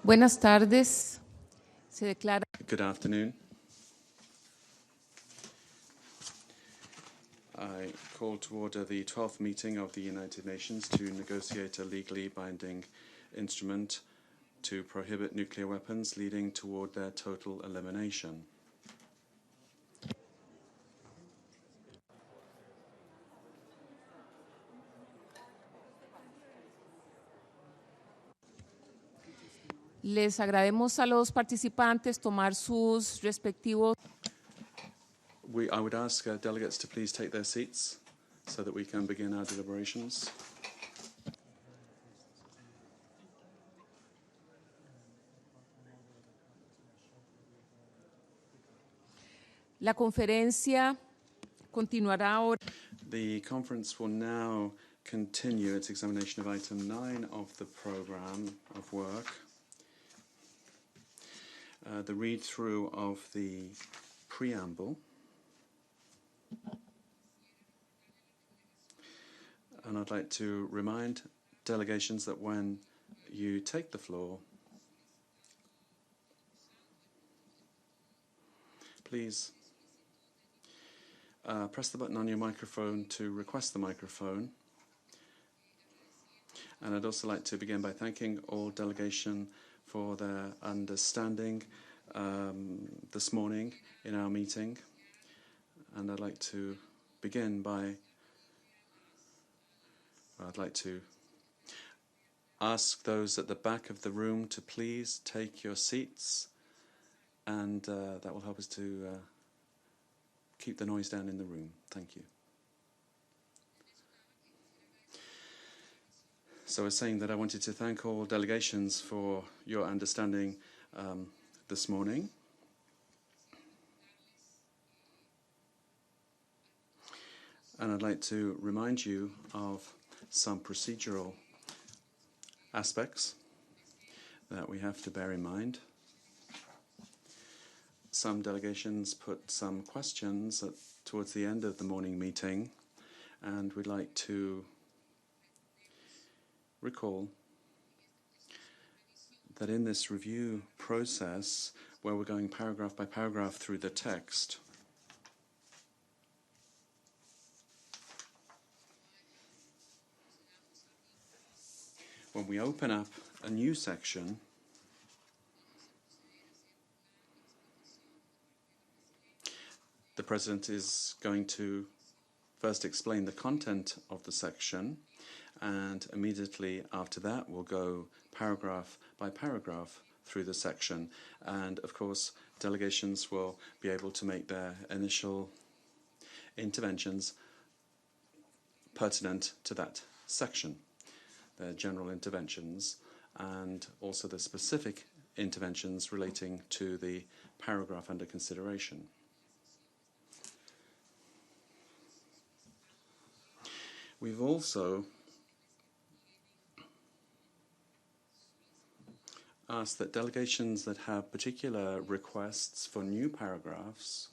Buenas tardes. Se declara. Good afternoon. I call to order the 12th meeting of the United Nations to negotiate a legally binding instrument to prohibit nuclear weapons, leading toward their total elimination. Les agradecemos a los participantes tomar sus respectivos. I would ask delegates to please take their seats so that we can begin our deliberations. La conferencia continuará ahora. The conference will now continue its examination of item 9 of the program of work. The read-through of the preamble. And I'd like to remind delegations that when you take the floor, please press the button on your microphone to request the microphone. And I'd also like to begin by thanking all delegation for their understanding this morning in our meeting. And I'd like to begin by I'd like to ask those at the back of the room to please take your seats, and that will help us to keep the noise down in the room. Thank you. So I was saying that I wanted to thank all delegations for your understanding this morning. And I'd like to remind you of some procedural aspects that we have to bear in mind. Some delegations put some questions towards the end of the morning meeting, and we'd like to recall that in this review process, where we're going paragraph by paragraph through the text, when we open up a new section, the President is going to first explain the content of the section, and immediately after that we'll go paragraph by paragraph through the section. And of course, delegations will be able to make their initial interventions pertinent to that section. Their general interventions, and also the specific interventions relating to the paragraph under consideration. We've also asked that delegations that have particular requests for new paragraphs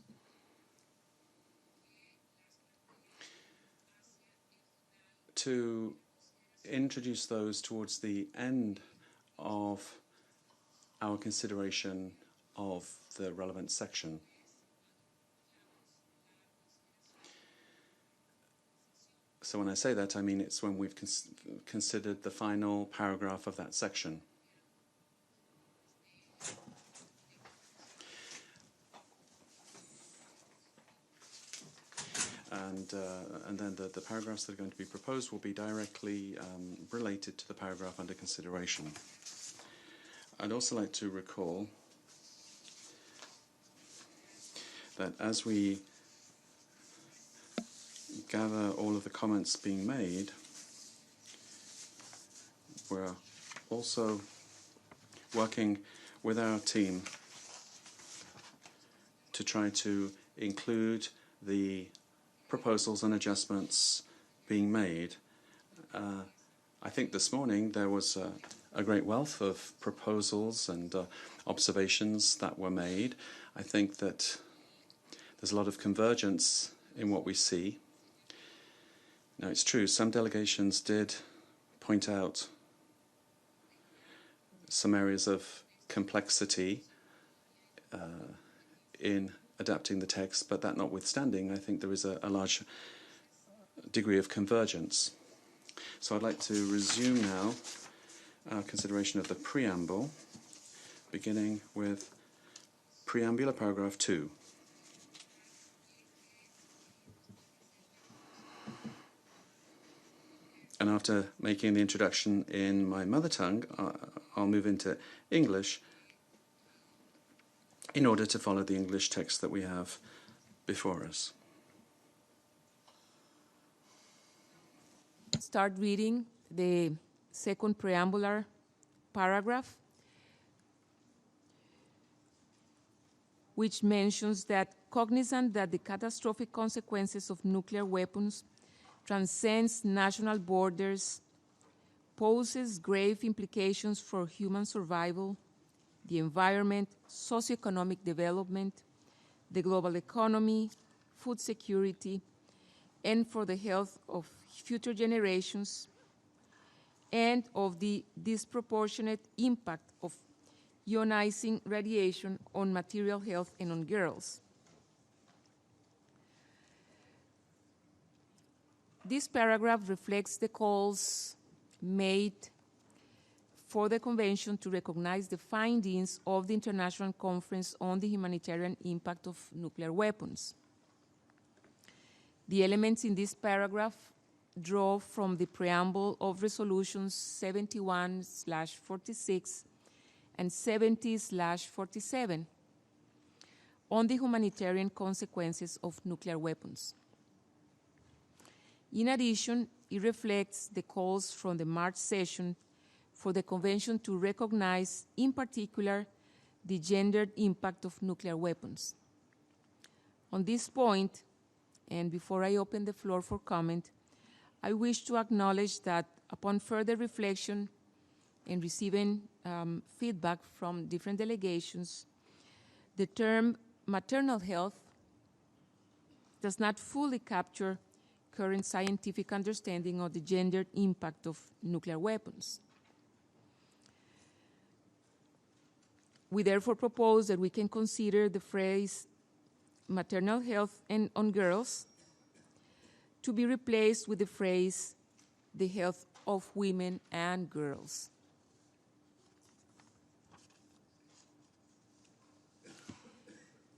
to introduce those towards the end of our consideration of the relevant section. So when I say that, I mean it's when we've considered the final paragraph of that section. And then the paragraphs that are going to be proposed will be directly related to the paragraph under consideration. I'd also like to recall that as we gather all of the comments being made, we're also working with our team to try to include the proposals and adjustments being made. I think this morning there was a great wealth of proposals and observations that were made. I think that there's a lot of convergence in what we see. Now, it's true, some delegations did point out some areas of complexity in adapting the text, but that notwithstanding, I think there is a large degree of convergence. So I'd like to resume now our consideration of the preamble, beginning with preambular paragraph 2. And after making the introduction in my mother tongue, I'll move into English in order to follow the English text that we have before us. Start reading the second preambular paragraph, which mentions that cognizant that the catastrophic consequences of nuclear weapons transcends national borders, poses grave implications for human survival, the environment, socioeconomic development, the global economy, food security, and for the health of future generations, and of the disproportionate impact of ionizing radiation on material health and on girls. This paragraph reflects the calls made for the Convention to recognize the findings of the International Conference on the Humanitarian Impact of Nuclear Weapons. The elements in this paragraph draw from the preamble of Resolutions 71/46 and 70/47 on the humanitarian consequences of nuclear weapons. In addition, it reflects the calls from the March session for the Convention to recognize, in particular, the gendered impact of nuclear weapons. On this point, and before I open the floor for comment, I wish to acknowledge that upon further reflection and receiving feedback from different delegations, the term maternal health does not fully capture current scientific understanding of the gendered impact of nuclear weapons. We therefore propose that we can consider the phrase maternal health and on girls to be replaced with the phrase the health of women and girls.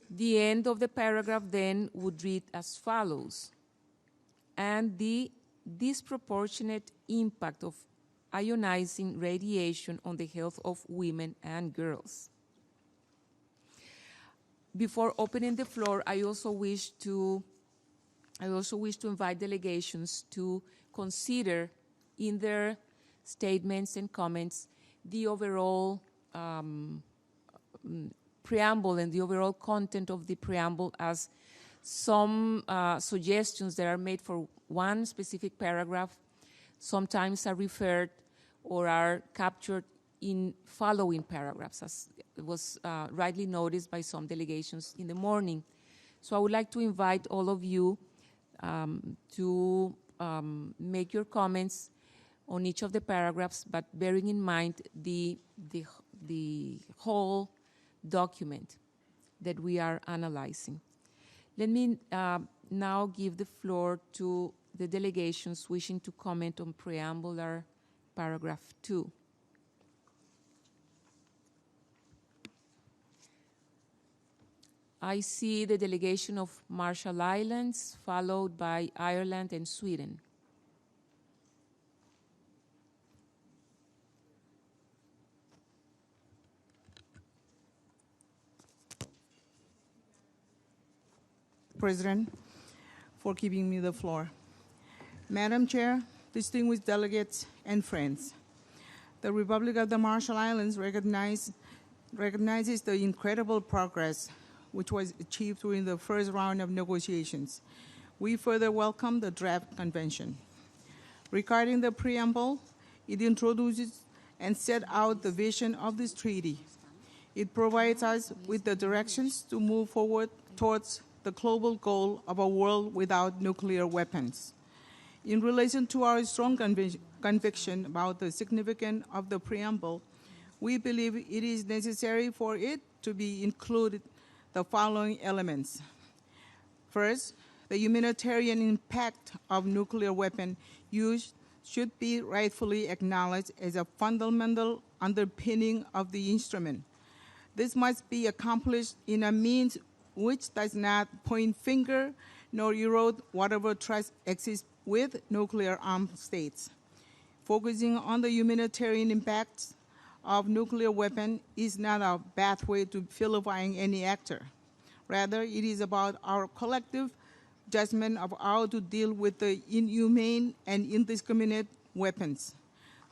The end of the paragraph then would read as follows: and the disproportionate impact of ionizing radiation on the health of women and girls. Before opening the floor, I also wish to invite delegations to consider in their statements and comments the overall preamble and the overall content of the preamble, as some suggestions that are made for one specific paragraph sometimes are referred or are captured in following paragraphs, as was rightly noticed by some delegations in the morning. So I would like to invite all of you to make your comments on each of the paragraphs, but bearing in mind the whole document that we are analyzing. Let me now give the floor to the delegations wishing to comment on preambular paragraph 2. I see the delegation of Marshall Islands, followed by Ireland and Sweden. President, for giving me the floor. Madam Chair, distinguished delegates, and friends, the Republic of the Marshall Islands recognizes the incredible progress which was achieved during the first round of negotiations. We further welcome the draft convention. Regarding the preamble, it introduces and sets out the vision of this treaty. It provides us with the directions to move forward towards the global goal of a world without nuclear weapons. In relation to our strong conviction about the significance of the preamble, we believe it is necessary for it to be included the following elements. First, the humanitarian impact of nuclear weapon use should be rightfully acknowledged as a fundamental underpinning of the instrument. This must be accomplished in a means which does not point finger nor erode whatever trust exists with nuclear-armed states. Focusing on the humanitarian impacts of nuclear weapon is not a pathway to vilifying any actor. Rather, it is about our collective judgment of how to deal with the inhumane and indiscriminate weapons.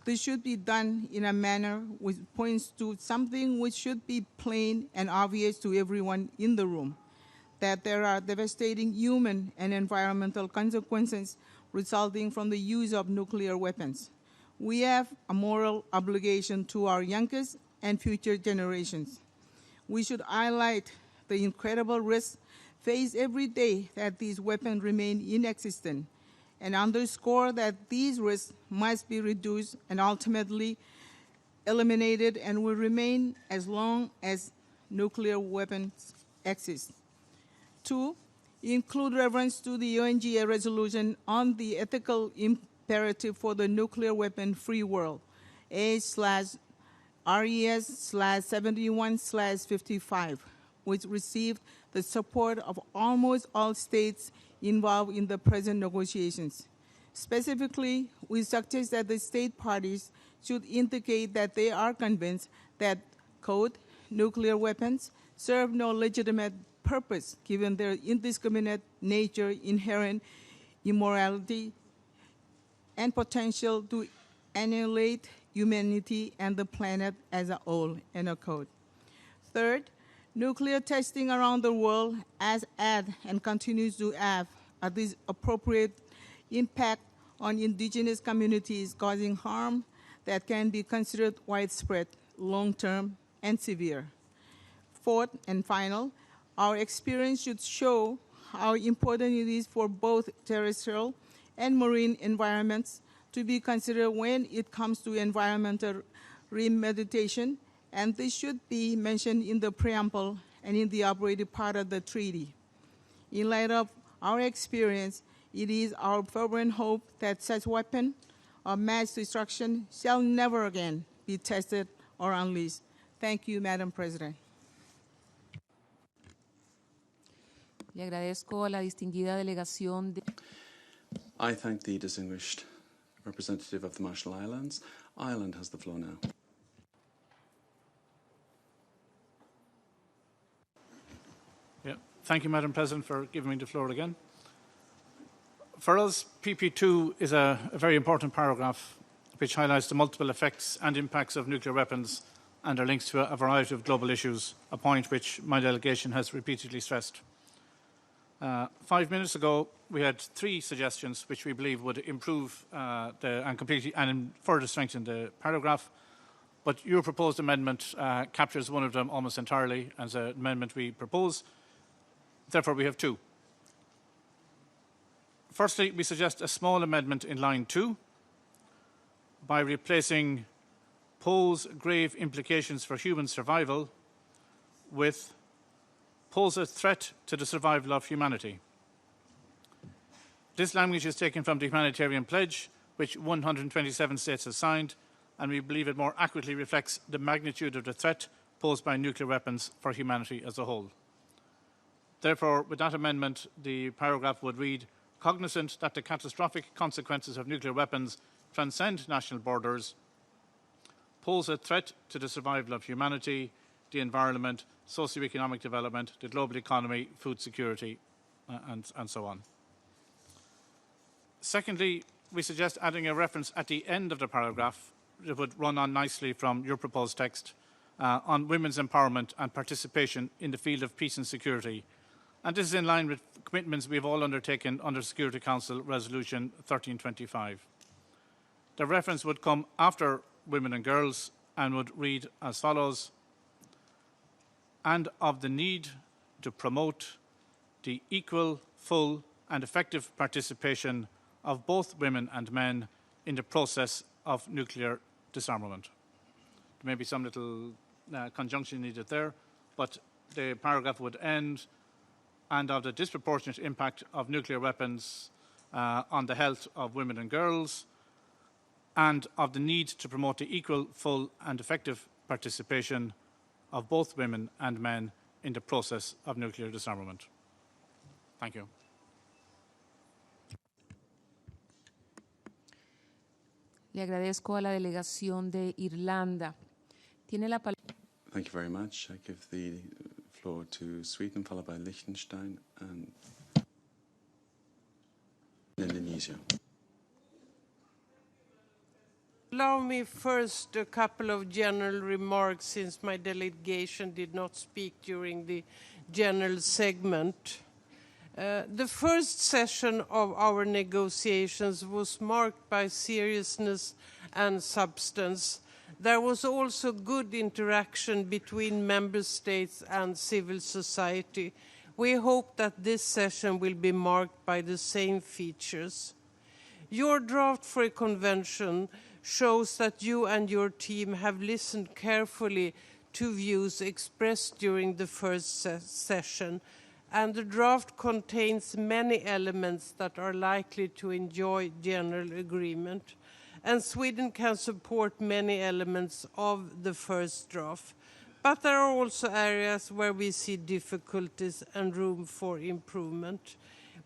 This should be done in a manner which points to something which should be plain and obvious to everyone in the room, that there are devastating human and environmental consequences resulting from the use of nuclear weapons. We have a moral obligation to our youngest and future generations. We should highlight the incredible risks faced every day that these weapons remain inexistent, and underscore that these risks must be reduced and ultimately eliminated and will remain as long as nuclear weapons exist. 2, include reference to the UNGA resolution on the ethical imperative for the nuclear weapon-free world, A/RES/71/55, which received the support of almost all states involved in the present negotiations. Specifically, we suggest that the state parties should indicate that they are convinced that, quote, nuclear weapons serve no legitimate purpose given their indiscriminate nature, inherent immorality, and potential to annihilate humanity and the planet as a whole, end of quote. Third, nuclear testing around the world has had and continues to have a disappropriate impact on indigenous communities, causing harm that can be considered widespread, long-term, and severe. Fourth and final, our experience should show how important it is for both terrestrial and marine environments to be considered when it comes to environmental remediation, and this should be mentioned in the preamble and in the operative part of the treaty. In light of our experience, it is our fervent hope that such weapon of mass destruction shall never again be tested or unleashed. Thank you, Madam President. Le agradezco a la distinguida delegación de... I thank the distinguished representative of the Marshall Islands. Ireland has the floor now. Thank you, Madam President, for giving me the floor again. For us, PP2 is a very important paragraph which highlights the multiple effects and impacts of nuclear weapons and their links to a variety of global issues, a point which my delegation has repeatedly stressed. 5 minutes ago, we had 3 suggestions which we believe would improve and further strengthen the paragraph, but your proposed amendment captures one of them almost entirely as an amendment we propose. Therefore, we have 2. Firstly, we suggest a small amendment in line 2 by replacing pose grave implications for human survival with pose a threat to the survival of humanity. This language is taken from the Humanitarian Pledge, which 127 states have signed, and we believe it more accurately reflects the magnitude of the threat posed by nuclear weapons for humanity as a whole. Therefore, with that amendment, the paragraph would read, cognizant that the catastrophic consequences of nuclear weapons transcend national borders, pose a threat to the survival of humanity, the environment, socio-economic development, the global economy, food security, and so on. Secondly, we suggest adding a reference at the end of the paragraph that would run on nicely from your proposed text on women's empowerment and participation in the field of peace and security. And this is in line with commitments we have all undertaken under Security Council Resolution 1325. The reference would come after women and girls and would read as follows, and of the need to promote the equal, full and effective participation of both women and men in the process of nuclear disarmament. may be some little conjunction needed there, but the paragraph would end, and of the disproportionate impact of nuclear weapons on the health of women and girls, and of the need to promote the equal, full and effective participation of both women and men in the process of nuclear disarmament. Thank you. Le agradezco a la delegación de Irlanda. Tiene la palabra. Thank you very much. I give the floor to Sweden, followed by Liechtenstein and Indonesia. Allow me first a couple of general remarks, since my delegation did not speak during the general segment. The first session of our negotiations was marked by seriousness and substance. There was also good interaction between member states and civil society. We hope that this session will be marked by the same features. Your draft for a convention shows that you and your team have listened carefully to views expressed during the first session, and the draft contains many elements that are likely to enjoy general agreement. And Sweden can support many elements of the first draft. But there are also areas where we see difficulties and room for improvement.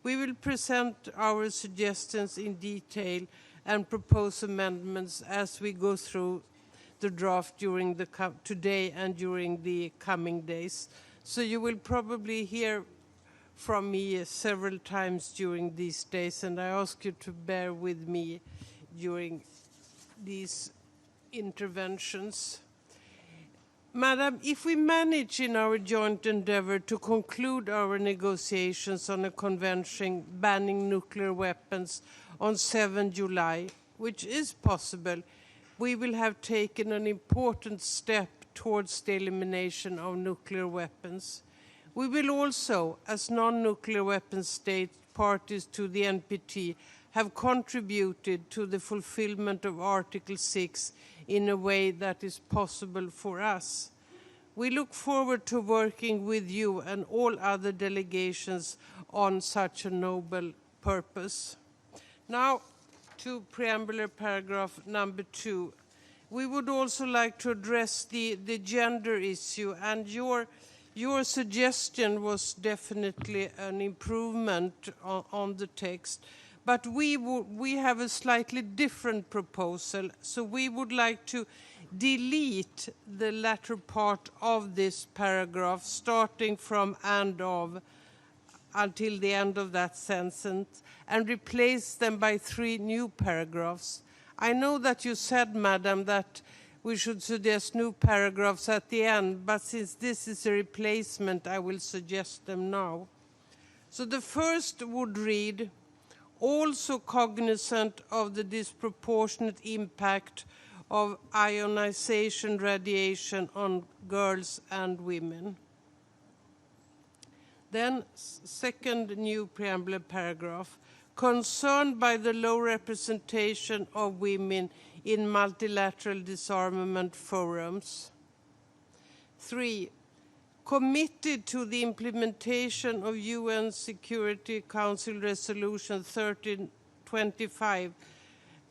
We will present our suggestions in detail and propose amendments as we go through the draft during today and during the coming days. So you will probably hear from me several times during these days, and I ask you to bear with me during these interventions. Madam, if we manage in our joint endeavour to conclude our negotiations on a convention banning nuclear weapons on 7 July, which is possible, we will have taken an important step towards the elimination of nuclear weapons. We will also, as non-nuclear weapon state parties to the NPT, have contributed to the fulfillment of Article 6 in a way that is possible for us. We look forward to working with you and all other delegations on such a noble purpose. Now to preambular paragraph number 2. We would also like to address the gender issue, and your suggestion was definitely an improvement on the text. But we have a slightly different proposal, so we would like to delete the latter part of this paragraph, starting from "and of" until the end of that sentence, and replace them by 3 new paragraphs. I know that you said, Madam, that we should suggest new paragraphs at the end, but since this is a replacement, I will suggest them now. So the first would read, "Also cognizant of the disproportionate impact of ionization radiation on girls and women." Then, second new preambular paragraph, "Concerned by the low representation of women in multilateral disarmament forums." 3. Committed to the implementation of UN Security Council Resolution 1325,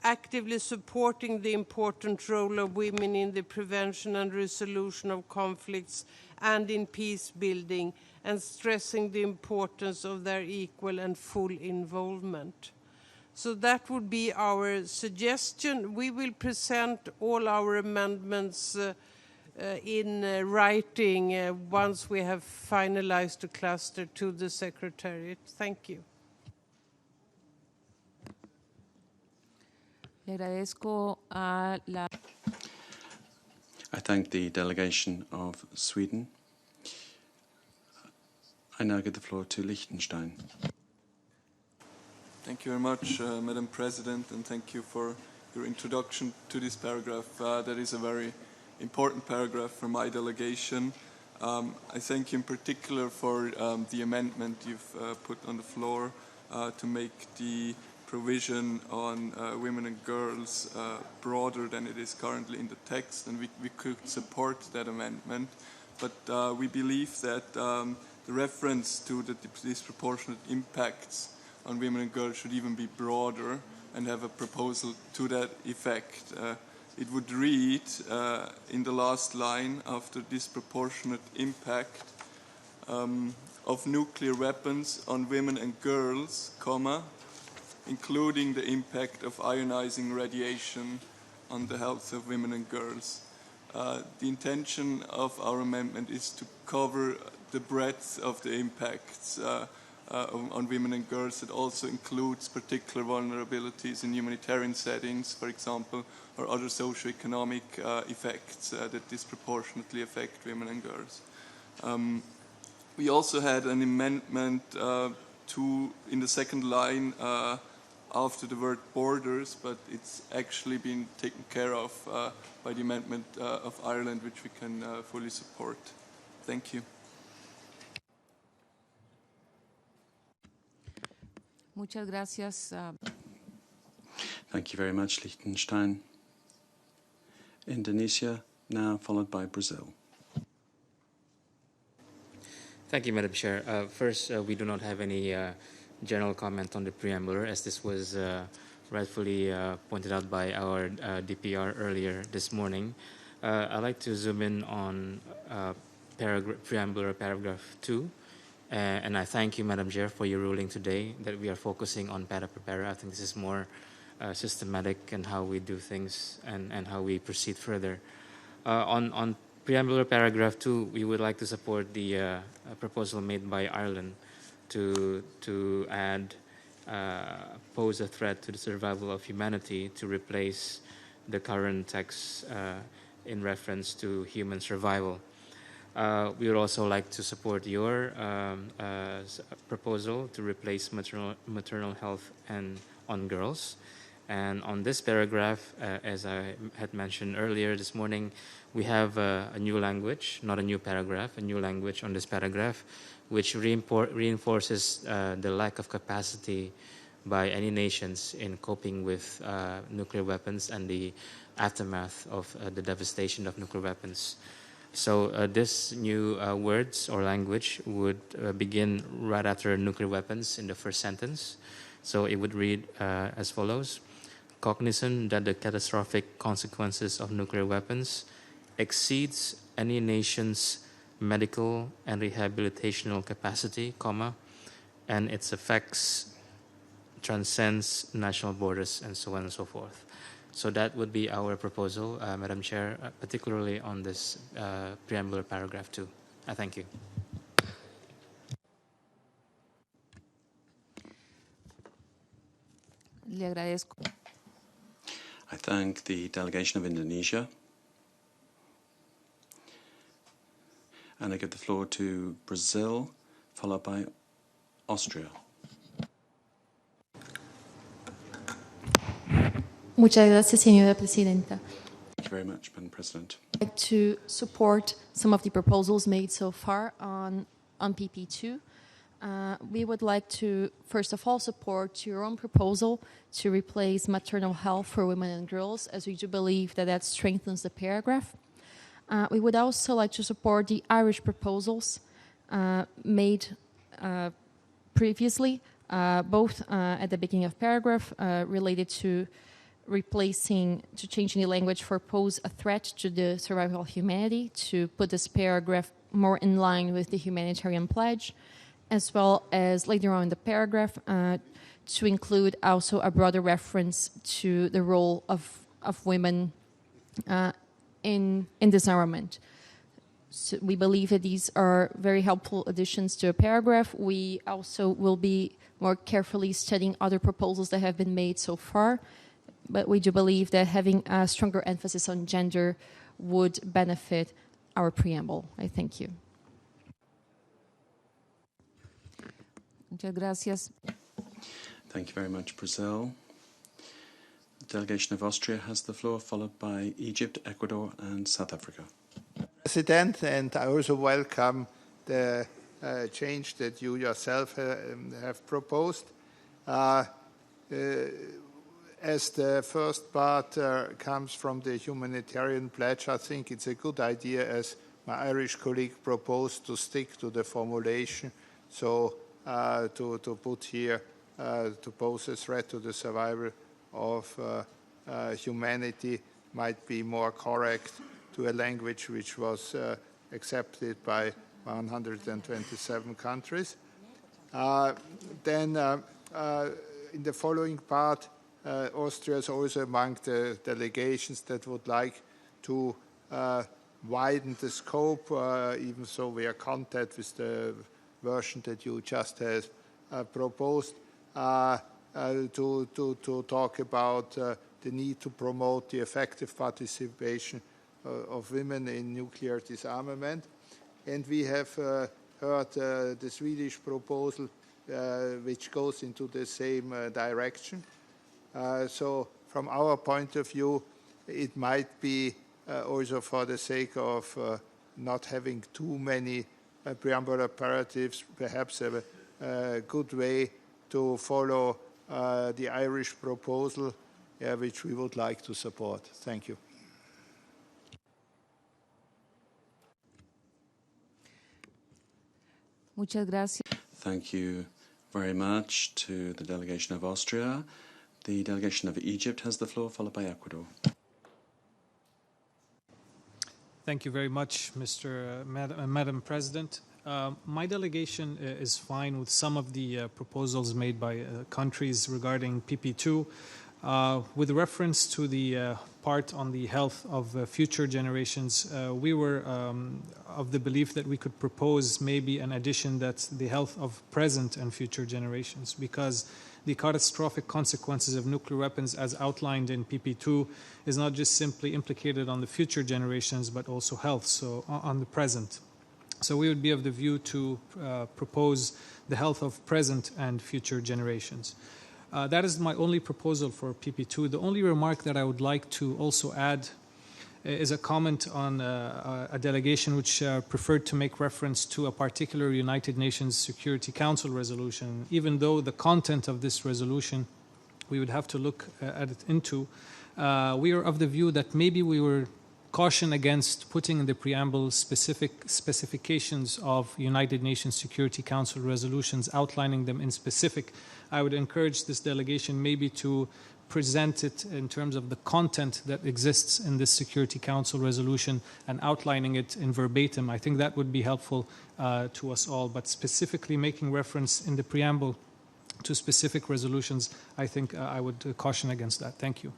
actively supporting the important role of women in the prevention and resolution of conflicts and in peace building, and stressing the importance of their equal and full involvement. So that would be our suggestion. We will present all our amendments in writing once we have finalized the cluster to the Secretariat. Thank you. Le agradezco a la. I thank the delegation of Sweden. I now give the floor to Liechtenstein. Thank you very much, Madam President, and thank you for your introduction to this paragraph. That is a very important paragraph for my delegation. I thank you in particular for the amendment you've put on the floor to make the provision on women and girls broader than it is currently in the text, and we could support that amendment. But we believe that the reference to the disproportionate impacts on women and girls should even be broader and have a proposal to that effect. It would read in the last line after disproportionate impact of nuclear weapons on women and girls, comma, including the impact of ionizing radiation on the health of women and girls. The intention of our amendment is to cover the breadth of the impacts on women and girls. It also includes particular vulnerabilities in humanitarian settings, for example, or other socioeconomic effects that disproportionately affect women and girls. We also had an amendment in the second line after the word borders, but it's actually been taken care of by the amendment of Ireland, which we can fully support. Thank you. Muchas gracias. Thank you very much, Liechtenstein. Indonesia, now followed by Brazil. Thank you, Madam Chair. First, we do not have any general comment on the preamble, as this was rightfully pointed out by our DPR earlier this morning. I'd like to zoom in on preamble paragraph 2. And I thank you, Madam Chair, for your ruling today that we are focusing on para prepara. I think this is more systematic in how we do things and how we proceed further. On preamble paragraph 2, we would like to support the proposal made by Ireland to add pose a threat to the survival of humanity to replace the current text in reference to human survival. We would also like to support your proposal to replace maternal health and on girls. And on this paragraph, as I had mentioned earlier this morning, we have a new language, not a new paragraph, a new language on this paragraph, which reinforces the lack of capacity by any nations in coping with nuclear weapons and the aftermath of the devastation of nuclear weapons. So this new words or language would begin right after nuclear weapons in the first sentence. So it would read as follows: cognizant that the catastrophic consequences of nuclear weapons exceeds any nation's medical and rehabilitational capacity, comma, and its effects transcends national borders, and so on and so forth. So that would be our proposal, Madam Chair, particularly on this preamble paragraph 2. I thank you. Le agradezco. I thank the delegation of Indonesia. And I give the floor to Brazil, followed by Austria. Muchas gracias, señora presidenta. Thank you very much, Madam President. I'd like to support some of the proposals made so far on PP2. We would like to, first of all, support your own proposal to replace maternal health for women and girls, as we do believe that that strengthens the paragraph. We would also like to support the Irish proposals made previously, both at the beginning of paragraph related to changing the language for pose a threat to the survival of humanity, to put this paragraph more in line with the humanitarian pledge, as well as later on in the paragraph to include also a broader reference to the role of women in disarmament. So we believe that these are very helpful additions to a paragraph. We also will be more carefully studying other proposals that have been made so far, but we do believe that having a stronger emphasis on gender would benefit our preamble. I thank you. Muchas gracias. Thank you very much, Brazil. The delegation of Austria has the floor, followed by Egypt, Ecuador, and South Africa. President, and I also welcome the change that you yourself have proposed. as the first part comes from the humanitarian pledge, I think it's a good idea, as my Irish colleague proposed, to stick to the formulation. So to put here, to pose a threat to the survival of humanity might be more correct to a language which was accepted by 127 countries. Then in the following part, Austria is also among the delegations that would like to widen the scope, even so we are content with the version that you just have proposed, to talk about the need to promote the effective participation of women in nuclear disarmament. And we have heard the Swedish proposal, which goes into the same direction. So from our point of view, it might be also for the sake of not having too many preamble imperatives, perhaps a good way to follow the Irish proposal, which we would like to support. Thank you. Muchas gracias. Thank you very much to the delegation of Austria. The delegation of Egypt has the floor, followed by Ecuador. Thank you very much, Madam President. My delegation is fine with some of the proposals made by countries regarding PP2. With reference to the part on the health of future generations, we were of the belief that we could propose maybe an addition that's the health of present and future generations, because the catastrophic consequences of nuclear weapons as outlined in PP2 is not just simply implicated on the future generations, but also health, so on the present. So we would be of the view to propose the health of present and future generations. That is my only proposal for PP2. The only remark that I would like to also add is a comment on a delegation which preferred to make reference to a particular United Nations Security Council resolution, even though the content of this resolution we would have to look at it into. We are of the view that maybe we were caution against putting in the preamble specific specifications of United Nations Security Council resolutions, outlining them in specific. I would encourage this delegation maybe to present it in terms of the content that exists in this Security Council resolution and outlining it in verbatim. I think that would be helpful to us all, but specifically making reference in the preamble to specific resolutions, I think I would caution against that. Thank you.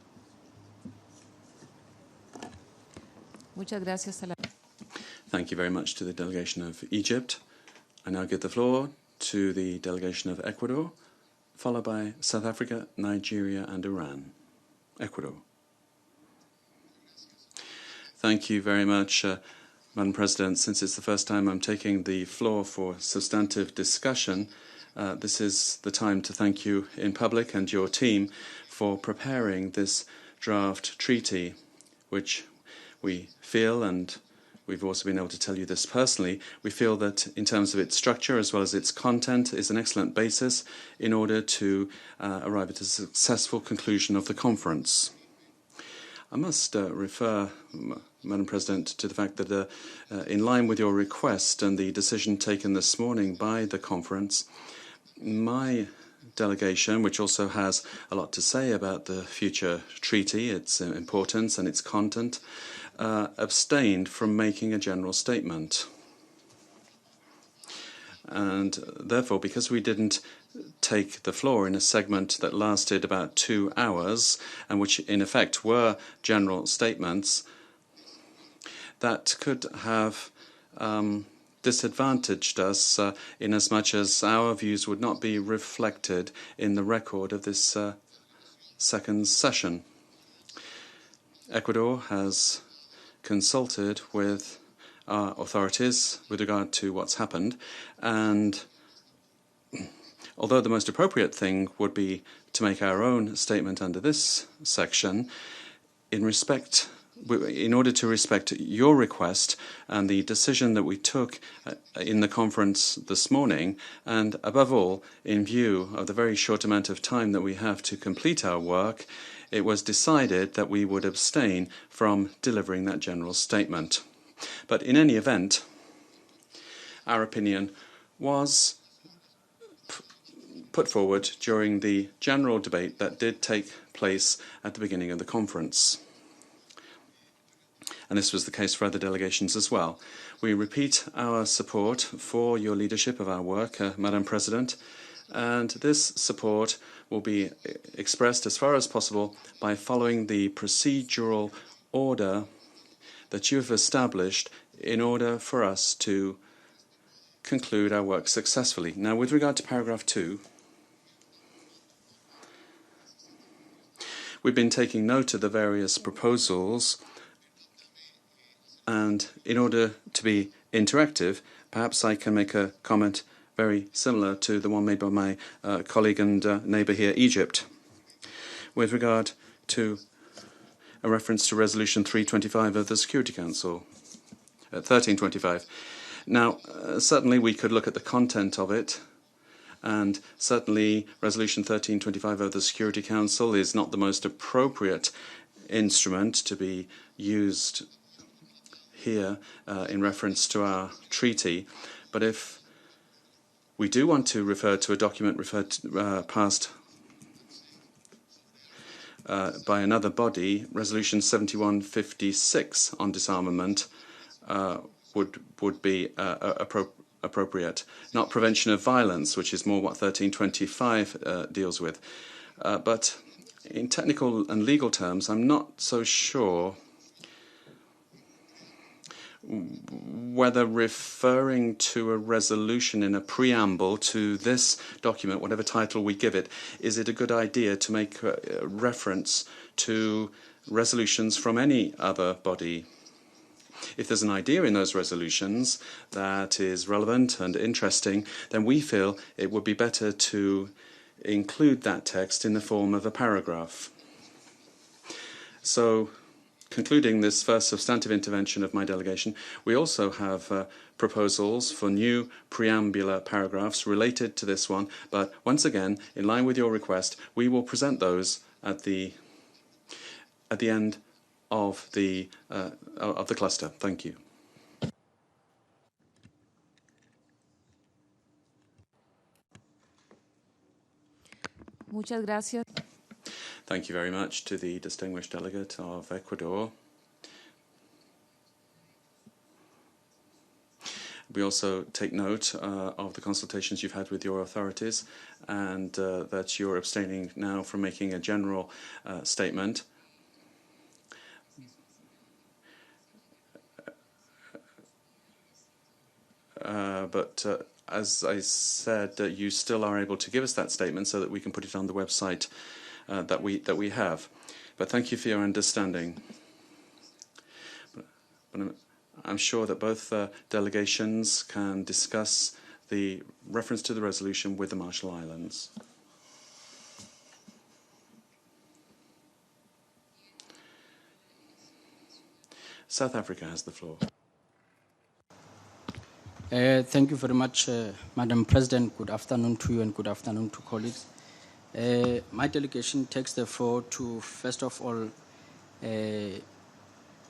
Muchas gracias. Thank you very much to the delegation of Egypt. I now give the floor to the delegation of Ecuador, followed by South Africa, Nigeria, and Iran. Ecuador. Thank you very much, Madam President. Since it's the first time I'm taking the floor for substantive discussion, this is the time to thank you in public and your team for preparing this draft treaty, which we feel, and we've also been able to tell you this personally, we feel that in terms of its structure as well as its content is an excellent basis in order to arrive at a successful conclusion of the conference. I must refer, Madam President, to the fact that in line with your request and the decision taken this morning by the conference, my delegation, which also has a lot to say about the future treaty, its importance and its content, abstained from making a general statement. And therefore, because we didn't take the floor in a segment that lasted about 2 hours, and which in effect were general statements, that could have disadvantaged us in as much as our views would not be reflected in the record of this second session. Ecuador has consulted with our authorities with regard to what's happened, and although the most appropriate thing would be to make our own statement under this section, in respect in order to respect your request and the decision that we took in the conference this morning, and above all, in view of the very short amount of time that we have to complete our work, it was decided that we would abstain from delivering that general statement. But in any event, our opinion was put forward during the general debate that did take place at the beginning of the conference. And this was the case for other delegations as well. We repeat our support for your leadership of our work, Madam President, and this support will be expressed as far as possible by following the procedural order that you have established in order for us to conclude our work successfully. Now, with regard to paragraph 2, we've been taking note of the various proposals, and in order to be interactive, perhaps I can make a comment very similar to the one made by my colleague and neighbour here, Egypt, with regard to a reference to Resolution 325 of the Security Council, 1325. Now, certainly we could look at the content of it, and certainly Resolution 1325 of the Security Council is not the most appropriate instrument to be used here in reference to our treaty. But if we do want to refer to a document passed by another body, Resolution 7156 on disarmament would be appropriate. Not prevention of violence, which is more what 1325 deals with. But in technical and legal terms, I'm not so sure whether referring to a resolution in a preamble to this document, whatever title we give it, is it a good idea to make reference to resolutions from any other body? If there's an idea in those resolutions that is relevant and interesting, then we feel it would be better to include that text in the form of a paragraph. So, concluding this first substantive intervention of my delegation, we also have proposals for new preambular paragraphs related to this one, but once again, in line with your request, we will present those at the end of the cluster. Thank you. Muchas gracias. Thank you very much to the distinguished delegate of Ecuador. We also take note of the consultations you've had with your authorities, and that you're abstaining now from making a general statement. But as I said, you still are able to give us that statement so that we can put it on the website that we have. But thank you for your understanding. But I'm sure that both delegations can discuss the reference to the resolution with the Marshall Islands. South Africa has the floor. Thank you very much, Madam President. Good afternoon to you and good afternoon to colleagues. My delegation takes the floor to, first of all,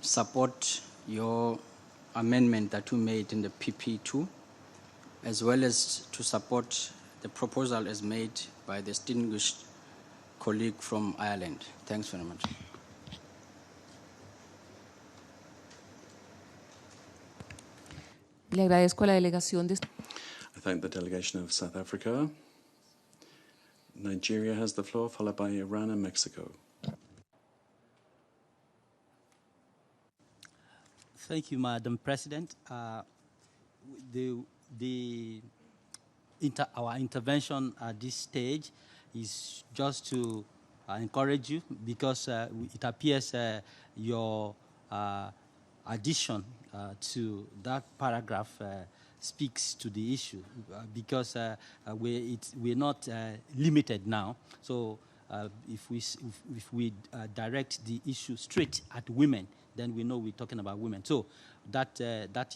support your amendment that you made in the PP2, as well as to support the proposal as made by the distinguished colleague from Ireland. Thanks very much. Le agradezco a la delegación de... I thank the delegation of South Africa. Nigeria has the floor, followed by Iran and Mexico. Thank you, Madam President. Our intervention at this stage is just to encourage you, because it appears your addition to that paragraph speaks to the issue, because we're not limited now. So if we direct the issue straight at women, then we know we're talking about women. So that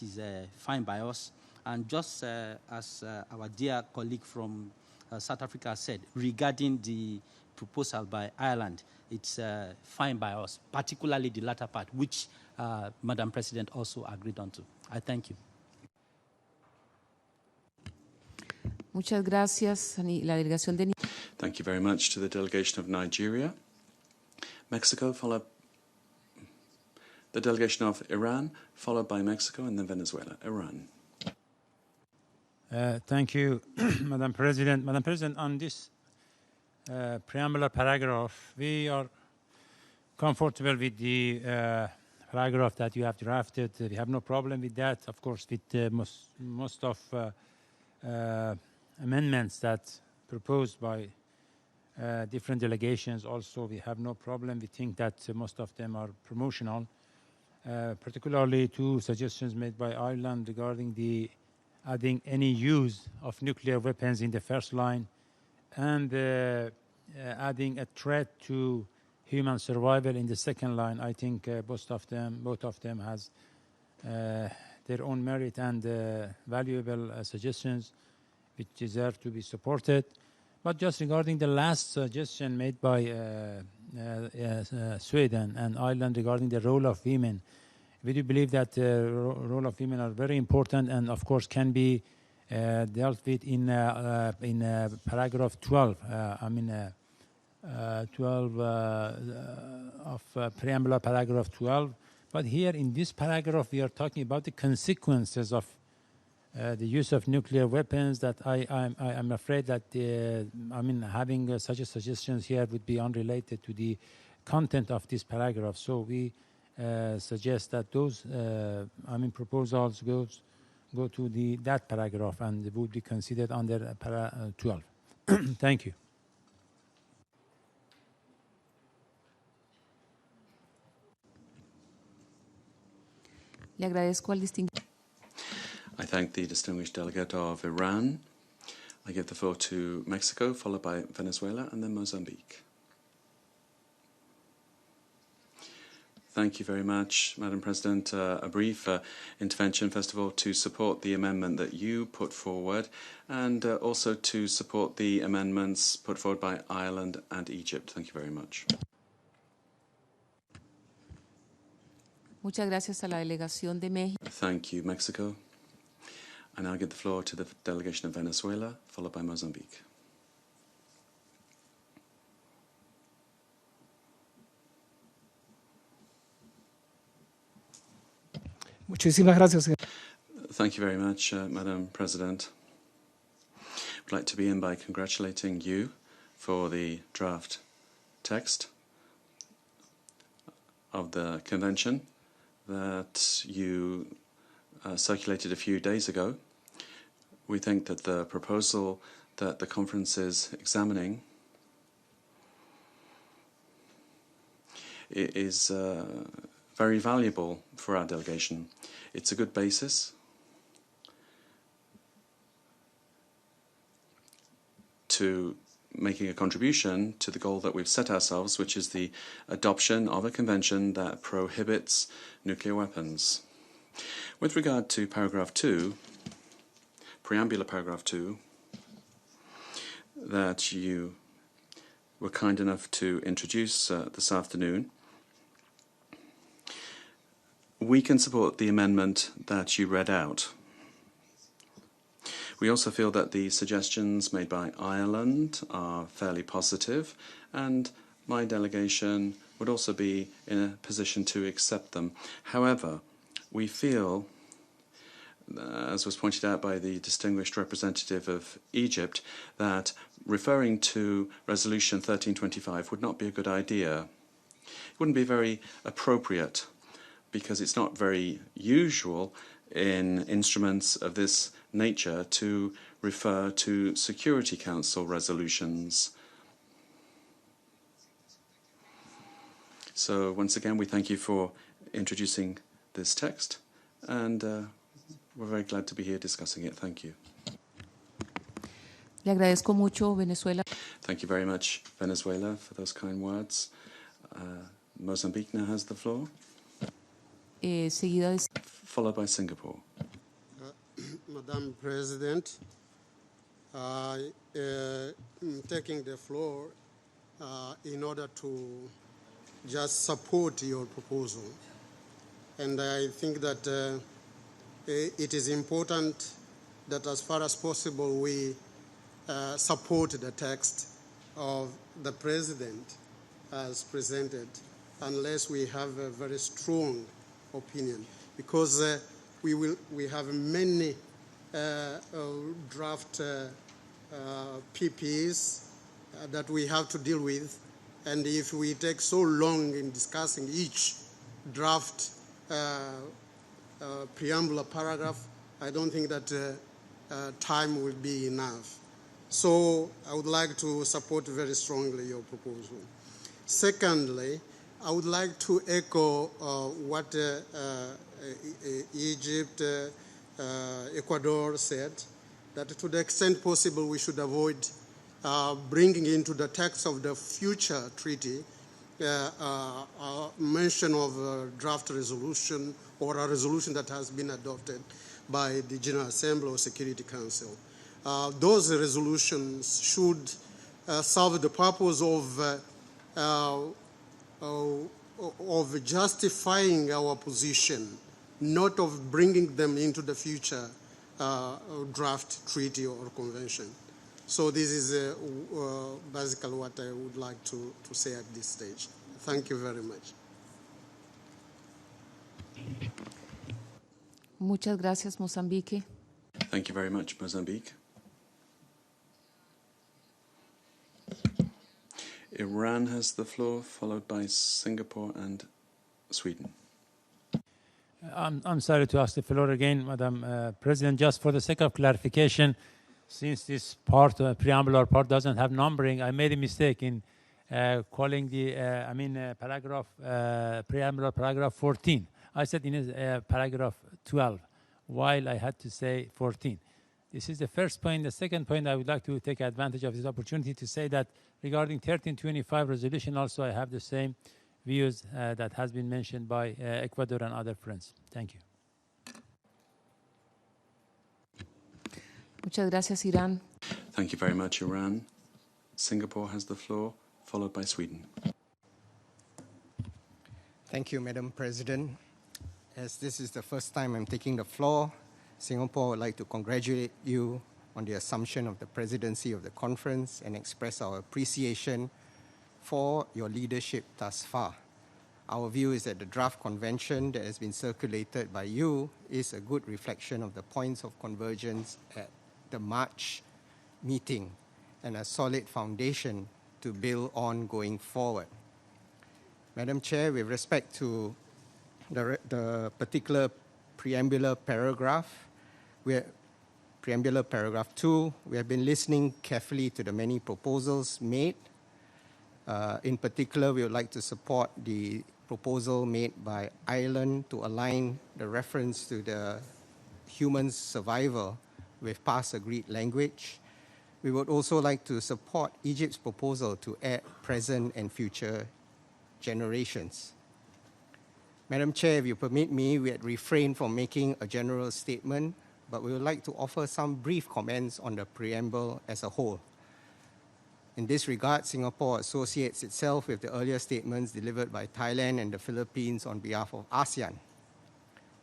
is fine by us. And just as our dear colleague from South Africa said, regarding the proposal by Ireland, it's fine by us, particularly the latter part, which Madam President also agreed on to. I thank you. Muchas gracias, la delegación de Thank you very much to the delegation of Nigeria. Mexico, followed the delegation of Iran, followed by Mexico, and then Venezuela. Iran. Thank you, Madam President. Madam President, on this preambular paragraph, we are comfortable with the paragraph that you have drafted. We have no problem with that. Of course, with most of amendments that proposed by different delegations also, we have no problem. We think that most of them are promotional, particularly two suggestions made by Ireland regarding the adding any use of nuclear weapons in the first line and adding a threat to human survival in the second line. I think both of them has their own merit and valuable suggestions which deserve to be supported. But just regarding the last suggestion made by Sweden and Ireland regarding the role of women, we do believe that the role of women are very important and, of course, can be dealt with in paragraph 12. 12 of preambular paragraph 12. But here in this paragraph, we are talking about the consequences of the use of nuclear weapons. That I'm afraid that having such a suggestions here would be unrelated to the content of this paragraph. So we suggest that those proposals go to that paragraph and would be considered under para 12. Thank you. Le agradezco al distinguido. I thank the distinguished delegate of Iran. I give the floor to Mexico, followed by Venezuela, and then Mozambique. Thank you very much, Madam President. A brief intervention, first of all, to support the amendment that you put forward, and also to support the amendments put forward by Ireland and Egypt. Thank you very much. Muchas gracias a la delegación de México. Thank you, Mexico. I now give the floor to the delegation of Venezuela, followed by Mozambique. Muchísimas gracias. Thank you very much, Madam President. I'd like to begin by congratulating you for the draft text of the convention that you circulated a few days ago. We think that the proposal that the conference is examining is very valuable for our delegation. It's a good basis to making a contribution to the goal that we've set ourselves, which is the adoption of a convention that prohibits nuclear weapons. With regard to paragraph 2, preambular paragraph 2, that you were kind enough to introduce this afternoon, we can support the amendment that you read out. We also feel that the suggestions made by Ireland are fairly positive, and my delegation would also be in a position to accept them. However, we feel, as was pointed out by the distinguished representative of Egypt, that referring to Resolution 1325 would not be a good idea. It wouldn't be very appropriate, because it's not very usual in instruments of this nature to refer to Security Council resolutions. So once again, we thank you for introducing this text, and we're very glad to be here discussing it. Thank you. Le agradezco mucho, Venezuela. Thank you very much, Venezuela, for those kind words. Mozambique now has the floor. seguida de... Followed by Singapore. Madam President, taking the floor in order to just support your proposal. And I think that it is important that as far as possible we support the text of the President as presented, unless we have a very strong opinion, because we have many draft PPs that we have to deal with, and if we take so long in discussing each draft preamble paragraph, I don't think that time will be enough. So I would like to support very strongly your proposal. Secondly, I would like to echo what Egypt, Ecuador said, that to the extent possible we should avoid bringing into the text of the future treaty mention of a draft resolution or a resolution that has been adopted by the General Assembly or Security Council. Those resolutions should serve the purpose of justifying our position, not of bringing them into the future draft treaty or convention. So this is basically what I would like to say at this stage. Thank you very much. Muchas gracias, Mozambique. Thank you very much, Mozambique. Iran has the floor, followed by Singapore and Sweden. I'm sorry to ask the floor again, Madam President. Just for the sake of clarification, since this part, preambular part, doesn't have numbering, I made a mistake in calling the, paragraph, preambular paragraph 14. I said in paragraph 12, while I had to say 14. This is the first point. The second point, I would like to take advantage of this opportunity to say that regarding 1325 resolution, also I have the same views that has been mentioned by Ecuador and other friends. Thank you. Muchas gracias, Irán. Thank you very much, Iran. Singapore has the floor, followed by Sweden. Thank you, Madam President. As this is the first time I'm taking the floor, Singapore would like to congratulate you on the assumption of the presidency of the conference and express our appreciation for your leadership thus far. Our view is that the draft convention that has been circulated by you is a good reflection of the points of convergence at the March meeting and a solid foundation to build on going forward. Madam Chair, with respect to the particular preambular paragraph, preambular paragraph 2, we have been listening carefully to the many proposals made. In particular, we would like to support the proposal made by Ireland to align the reference to the human survival with past agreed language. We would also like to support Egypt's proposal to add present and future generations. Madam Chair, if you permit me, we had refrained from making a general statement, but we would like to offer some brief comments on the preamble as a whole. In this regard, Singapore associates itself with the earlier statements delivered by Thailand and the Philippines on behalf of ASEAN.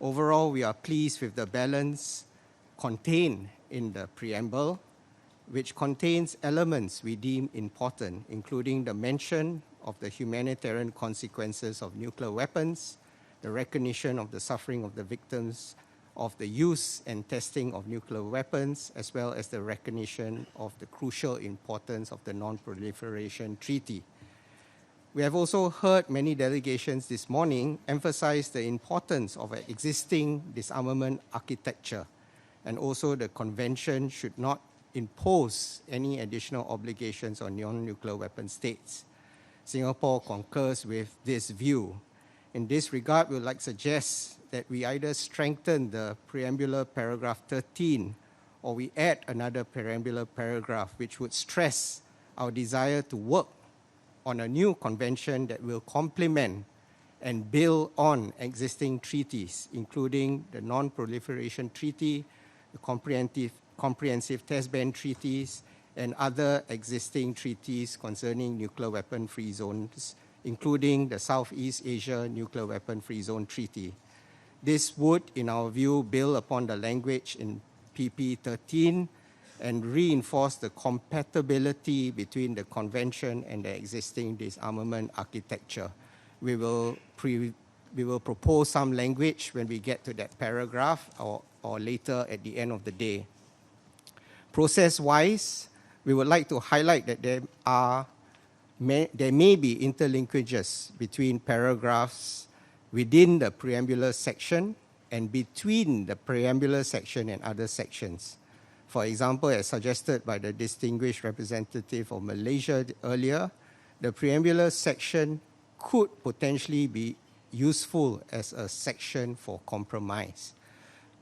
Overall, we are pleased with the balance contained in the preamble, which contains elements we deem important, including the mention of the humanitarian consequences of nuclear weapons, the recognition of the suffering of the victims of the use and testing of nuclear weapons, as well as the recognition of the crucial importance of the Non-Proliferation Treaty. We have also heard many delegations this morning emphasize the importance of an existing disarmament architecture, and also the convention should not impose any additional obligations on non-nuclear weapon states. Singapore concurs with this view. In this regard, we would like to suggest that we either strengthen the preambular paragraph 13 or we add another preambular paragraph which would stress our desire to work on a new convention that will complement and build on existing treaties, including the Non-Proliferation Treaty, the Comprehensive Test Ban Treaties, and other existing treaties concerning nuclear weapon-free zones, including the Southeast Asia Nuclear Weapon-Free Zone Treaty. This would, in our view, build upon the language in PP 13 and reinforce the compatibility between the Convention and the existing disarmament architecture. We will propose some language when we get to that paragraph or later at the end of the day. Process-wise, we would like to highlight that there may be interlinkages between paragraphs within the preambular section and between the preambular section and other sections. For example, as suggested by the distinguished representative of Malaysia earlier, the preambular section could potentially be useful as a section for compromise.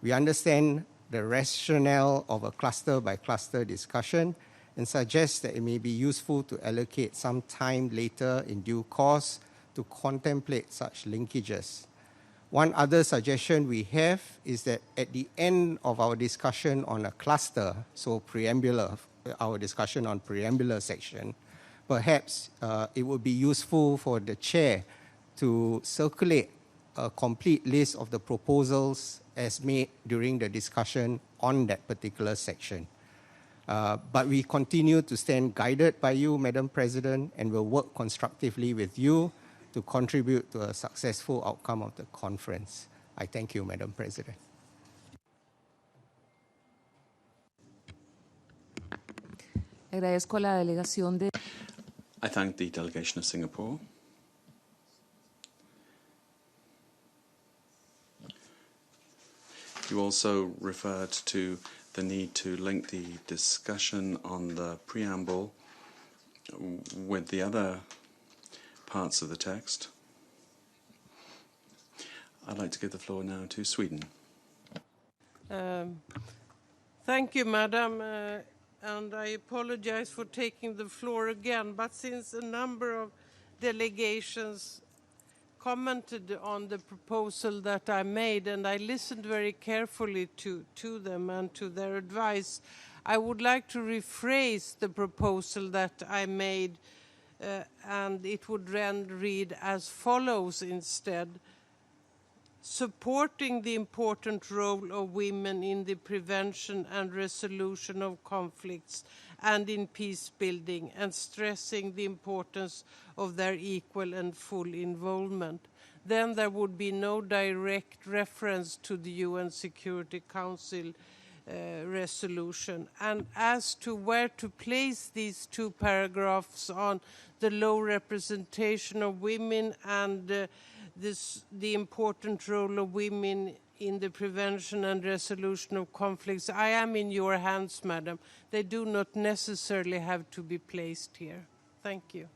We understand the rationale of a cluster-by-cluster discussion and suggest that it may be useful to allocate some time later in due course to contemplate such linkages. One other suggestion we have is that at the end of our discussion on a cluster, so preambular, our discussion on preambular section, perhaps it would be useful for the chair to circulate a complete list of the proposals as made during the discussion on that particular section. But we continue to stand guided by you, Madam President, and will work constructively with you to contribute to a successful outcome of the conference. I thank you, Madam President. Agradezco a la delegación de... I thank the delegation of Singapore. You also referred to the need to link the discussion on the preamble with the other parts of the text. I'd like to give the floor now to Sweden. Thank you, Madam. And I apologize for taking the floor again, but since a number of delegations commented on the proposal that I made, and I listened very carefully to them and to their advice, I would like to rephrase the proposal that I made, and it would then read as follows instead. Supporting the important role of women in the prevention and resolution of conflicts and in peace building, and stressing the importance of their equal and full involvement. Then there would be no direct reference to the UN Security Council resolution. And as to where to place these two paragraphs on the low representation of women and the important role of women in the prevention and resolution of conflicts, I am in your hands, Madam. They do not necessarily have to be placed here. Thank you.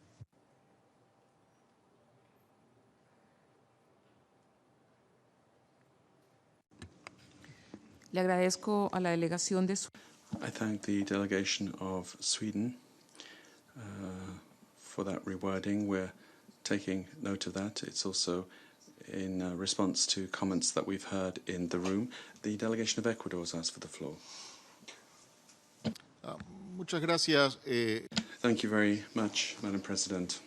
Le agradezco a la delegación de... I thank the delegation of Sweden for that rewording. We're taking note of that. It's also in response to comments that we've heard in the room. The delegation of Ecuador has asked for the floor. Muchas gracias. Thank you very much, Madam President.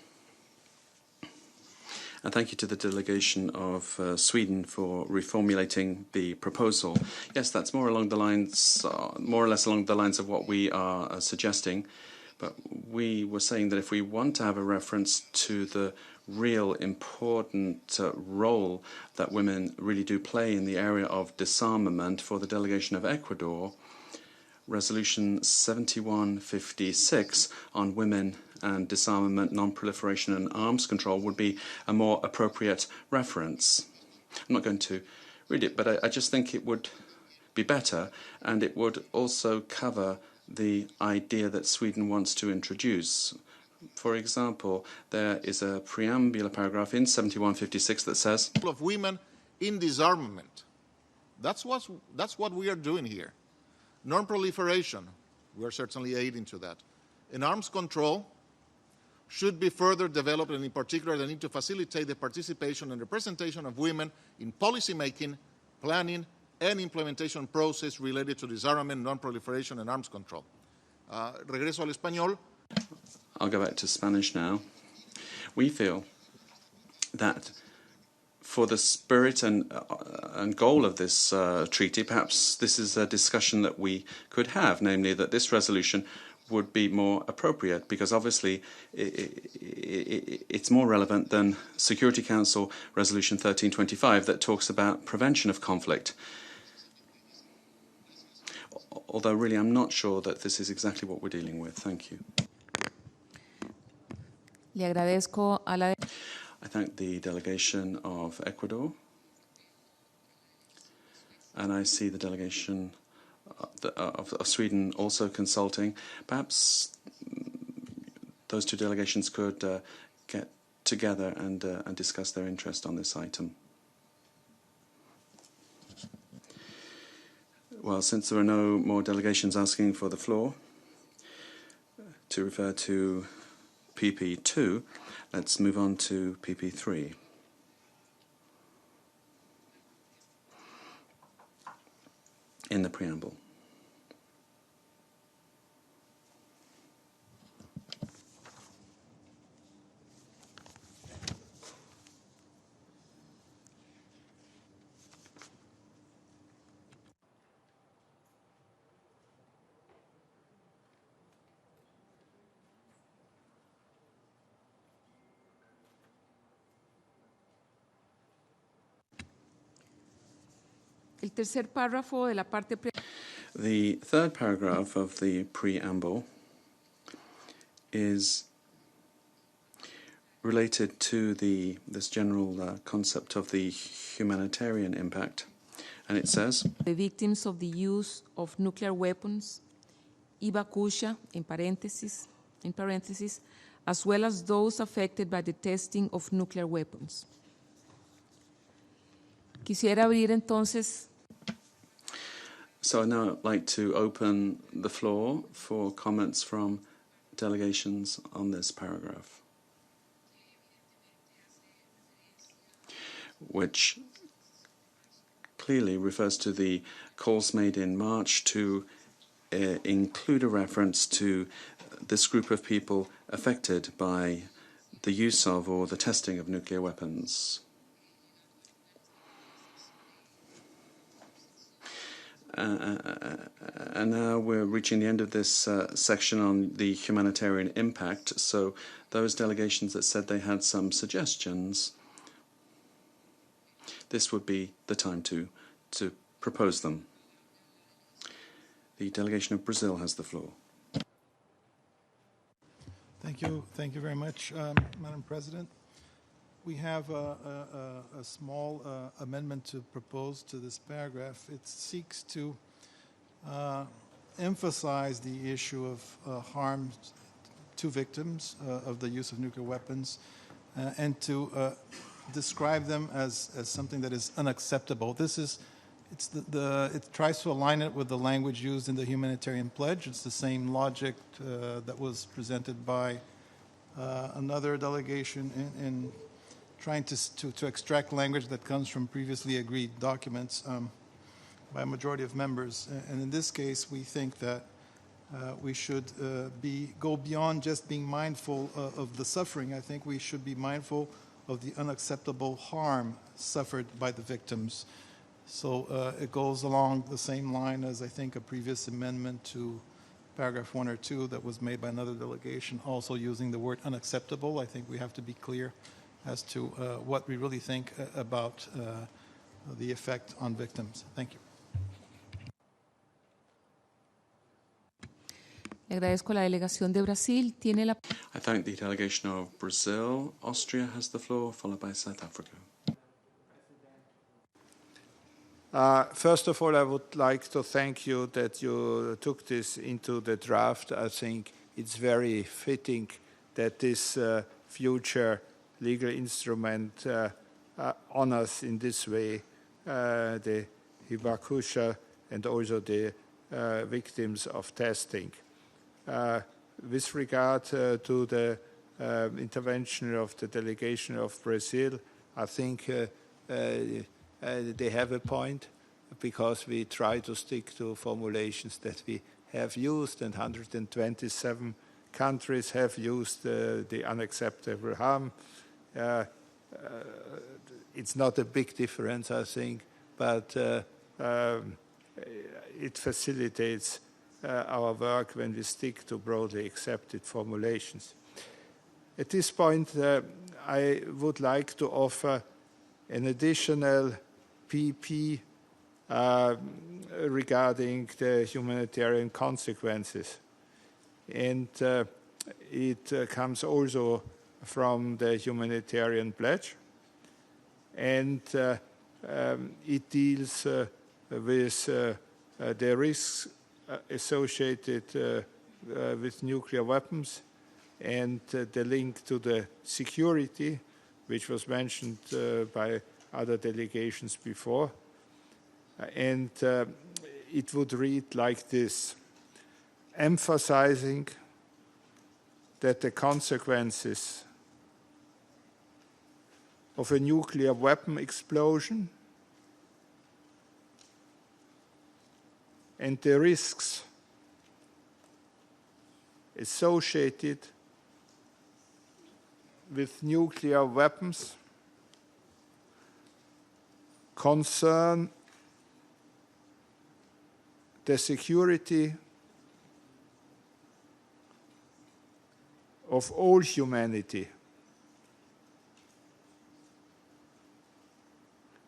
And thank you to the delegation of Sweden for reformulating the proposal. Yes, that's more along the lines, more or less along the lines of what we are suggesting. But we were saying that if we want to have a reference to the real important role that women really do play in the area of disarmament for the delegation of Ecuador, Resolution 7156 on women and disarmament, non-proliferation and arms control would be a more appropriate reference. I'm not going to read it, but I just think it would be better, and it would also cover the idea that Sweden wants to introduce. For example, there is a preambular paragraph in 7156 that says of women in disarmament. That's what we are doing here. Non-proliferation, we are certainly aiding to that. In arms control, should be further developed, and in particular, they need to facilitate the participation and representation of women in policymaking, planning, and implementation process related to disarmament, non-proliferation, and arms control. Regreso al español. I'll go back to Spanish now. We feel that for the spirit and goal of this treaty, perhaps this is a discussion that we could have, namely that this resolution would be more appropriate, because obviously it's more relevant than Security Council Resolution 1325 that talks about prevention of conflict. Although really I'm not sure that this is exactly what we're dealing with. Thank you. Le agradezco a la... I thank the delegation of Ecuador, and I see the delegation of Sweden also consulting. Perhaps those two delegations could get together and discuss their interest on this item. Well, since there are no more delegations asking for the floor to refer to PP2, let's move on to PP3. In the preamble. El tercer párrafo de la parte The third paragraph of the preamble is related to this general concept of the humanitarian impact, and it says, the victims of the use of nuclear weapons, Ibakusha, in parentheses, as well as those affected by the testing of nuclear weapons. Quisiera abrir entonces. So I'd now like to open the floor for comments from delegations on this paragraph, which clearly refers to the calls made in March to include a reference to this group of people affected by the use of or the testing of nuclear weapons. And now we're reaching the end of this section on the humanitarian impact. So those delegations that said they had some suggestions, this would be the time to propose them. The delegation of Brazil has the floor. Thank you very much, Madam President. We have a small amendment to propose to this paragraph. It seeks to emphasize the issue of harm to victims of the use of nuclear weapons and to describe them as something that is unacceptable. It tries to align it with the language used in the humanitarian pledge. It's the same logic that was presented by another delegation in trying to extract language that comes from previously agreed documents by a majority of members. And in this case, we think that we should go beyond just being mindful of the suffering. I think we should be mindful of the unacceptable harm suffered by the victims. So it goes along the same line as, I think, a previous amendment to paragraph 1 or 2 that was made by another delegation, also using the word unacceptable. I think we have to be clear as to what we really think about the effect on victims. Thank you. Le agradezco la delegación de Brasil. Tiene la... I thank the delegation of Brazil. Austria has the floor, followed by South Africa. First of all, I would like to thank you that you took this into the draft. I think it's very fitting that this future legal instrument honors in this way the Hibakusha and also the victims of testing. With regard to the intervention of the delegation of Brazil. I think they have a point, because we try to stick to formulations that we have used, and 127 countries have used the unacceptable harm. It's not a big difference, I think, but it facilitates our work when we stick to broadly accepted formulations. At this point, I would like to offer an additional PP regarding the humanitarian consequences. And it comes also from the humanitarian pledge. And it deals with the risks associated with nuclear weapons, and the link to the security, which was mentioned by other delegations before. And it would read like this: emphasizing that the consequences of a nuclear weapon explosion and the risks associated with nuclear weapons concern the security of all humanity,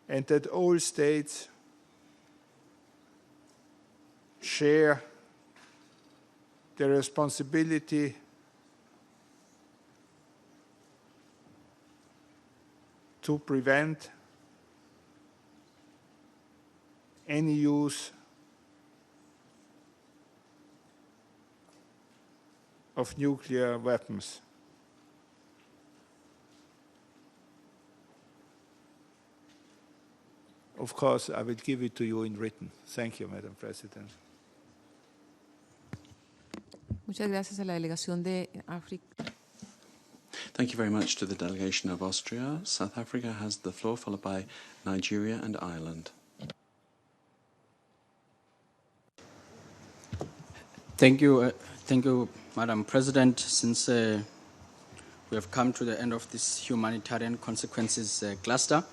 and that all states share the responsibility to prevent any use of nuclear weapons. Of course, I will give it to you in written. Thank you, Madam President. Muchas gracias a la delegación de África. Thank you very much to the delegation of Austria. South Africa has the floor, followed by Nigeria and Ireland. Thank you, Madam President. Since we have come to the end of this humanitarian consequences cluster,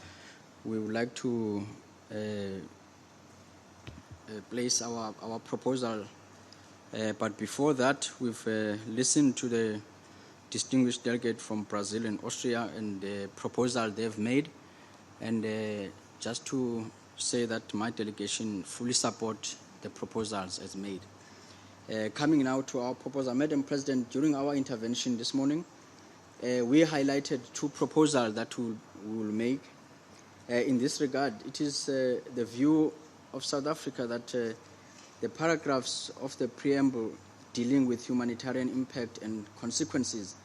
we would like to place our proposal. But before that, we've listened to the distinguished delegate from Brazil and Austria and the proposal they've made. And just to say that my delegation fully supports the proposals as made. Coming now to our proposal, Madam President, during our intervention this morning, we highlighted two proposals that we will make. In this regard, it is the view of South Africa that the paragraphs of the preamble dealing with humanitarian impact and consequences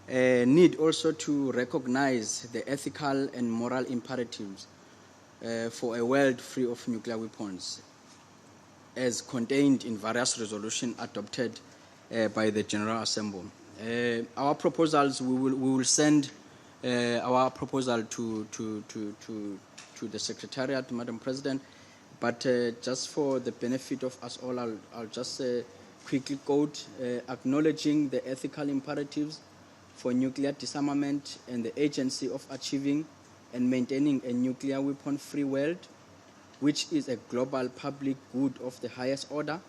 need also to recognize the ethical and moral imperatives for a world free of nuclear weapons, as contained in various resolutions adopted by the General Assembly. Our proposals, we will send our proposal to the Secretariat, Madam President, but just for the benefit of us all, I'll just quickly quote, acknowledging the ethical imperatives for nuclear disarmament and the agency of achieving and maintaining a nuclear weapon-free world, which is a global public good of the highest order,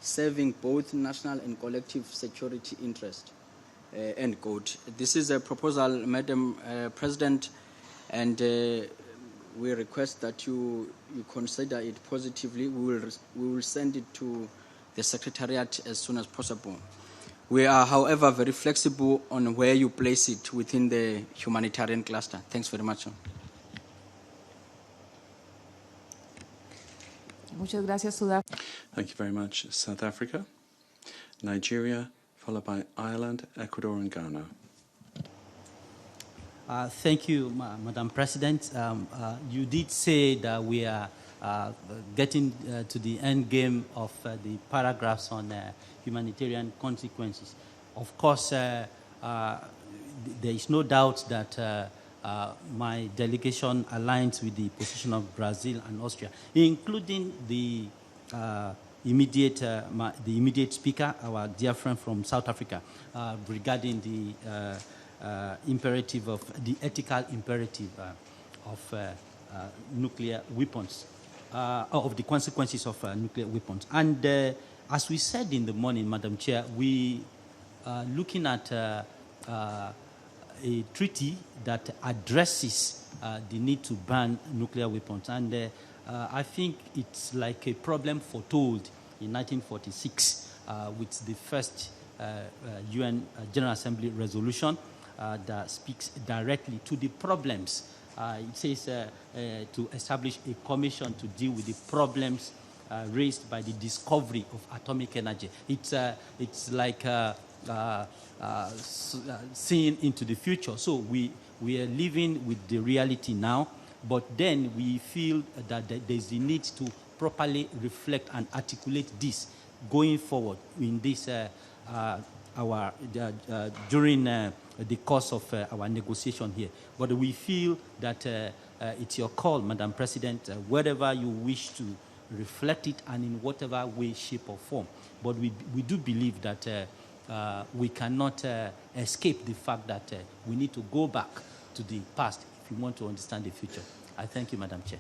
serving both national and collective security interest. End quote. This is a proposal, Madam President, and we request that you consider it positively. We will send it to the Secretariat as soon as possible. We are, however, very flexible on where you place it within the humanitarian cluster. Thanks very much. Muchas gracias, Sudáfrica. Thank you very much, South Africa, Nigeria, followed by Ireland, Ecuador, and Ghana. Thank you, Madam President. You did say that we are getting to the end game of the paragraphs on humanitarian consequences. Of course, there is no doubt that my delegation aligns with the position of Brazil and Austria, including the immediate speaker, our dear friend from South Africa, regarding the imperative of the ethical imperative of nuclear weapons, of the consequences of nuclear weapons. And as we said in the morning, Madam Chair, we are looking at a treaty that addresses the need to ban nuclear weapons. And I think it's like a problem foretold in 1946 with the first UN General Assembly resolution that speaks directly to the problems. It says to establish a commission to deal with the problems raised by the discovery of atomic energy. It's like seeing into the future. So we are living with the reality now, but then we feel that there's the need to properly reflect and articulate this going forward in this during the course of our negotiation here. But we feel that it's your call, Madam President, wherever you wish to reflect it and in whatever way, shape, or form. But we do believe that we cannot escape the fact that we need to go back to the past if we want to understand the future. I thank you, Madam Chair.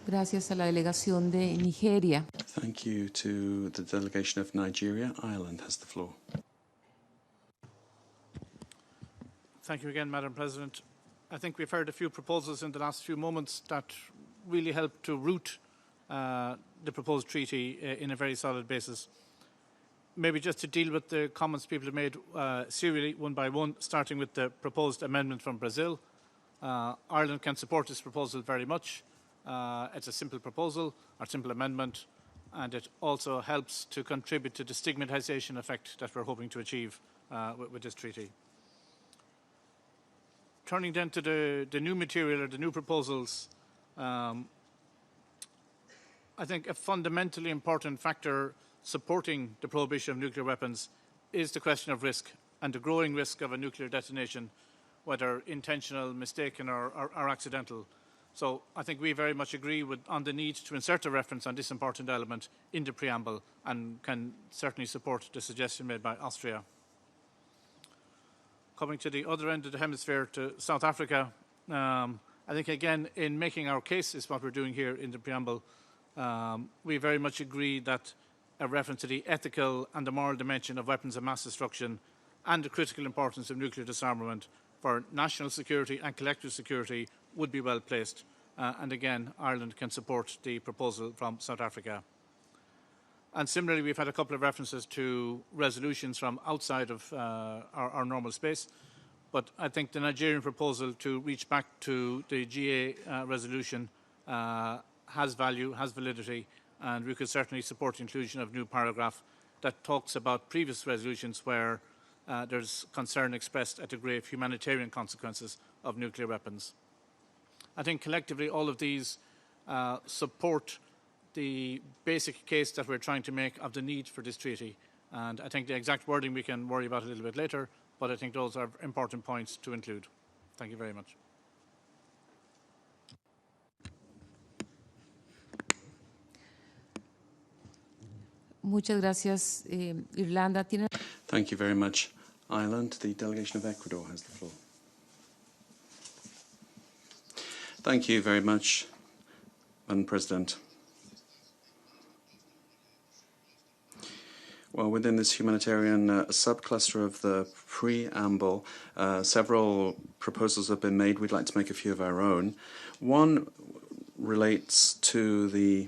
Gracias a la delegación de Nigeria. Thank you to the delegation of Nigeria. Ireland has the floor. Thank you again, Madam President. I think we've heard a few proposals in the last few moments that really help to root the proposed treaty in a very solid basis. Maybe just to deal with the comments people have made serially, one by one, starting with the proposed amendment from Brazil. Ireland can support this proposal very much. It's a simple proposal, or simple amendment, and it also helps to contribute to the stigmatisation effect that we're hoping to achieve with this treaty. Turning then to the new material or the new proposals, I think a fundamentally important factor supporting the prohibition of nuclear weapons is the question of risk and the growing risk of a nuclear detonation, whether intentional, mistaken or accidental. So I think we very much agree on the need to insert a reference on this important element in the preamble and can certainly support the suggestion made by Austria. Coming to the other end of the hemisphere, to South Africa, I think again in making our case is what we're doing here in the preamble. We very much agree that a reference to the ethical and the moral dimension of weapons of mass destruction and the critical importance of nuclear disarmament for national security and collective security would be well placed. And again, Ireland can support the proposal from South Africa. And similarly, we've had a couple of references to resolutions from outside of our normal space. But I think the Nigerian proposal to reach back to the GA resolution has value, has validity, and we could certainly support the inclusion of a new paragraph that talks about previous resolutions where there's concern expressed at the grave humanitarian consequences of nuclear weapons. I think collectively all of these support the basic case that we're trying to make of the need for this treaty. And I think the exact wording we can worry about a little bit later, but I think those are important points to include. Thank you very much. Muchas gracias, Irlanda. Thank you very much, Ireland. The delegation of Ecuador has the floor. Thank you very much, Madam President. Well, within this humanitarian subcluster of the preamble, several proposals have been made. We'd like to make a few of our own. One relates to the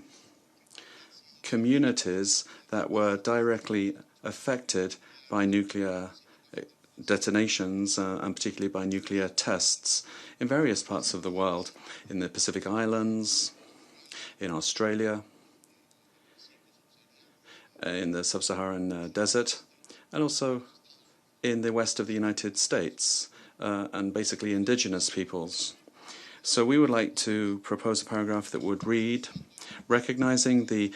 communities that were directly affected by nuclear detonations and particularly by nuclear tests in various parts of the world, in the Pacific Islands, in Australia, in the sub-Saharan desert, and also in the west of the United States, and basically indigenous peoples. So we would like to propose a paragraph that would read, recognizing the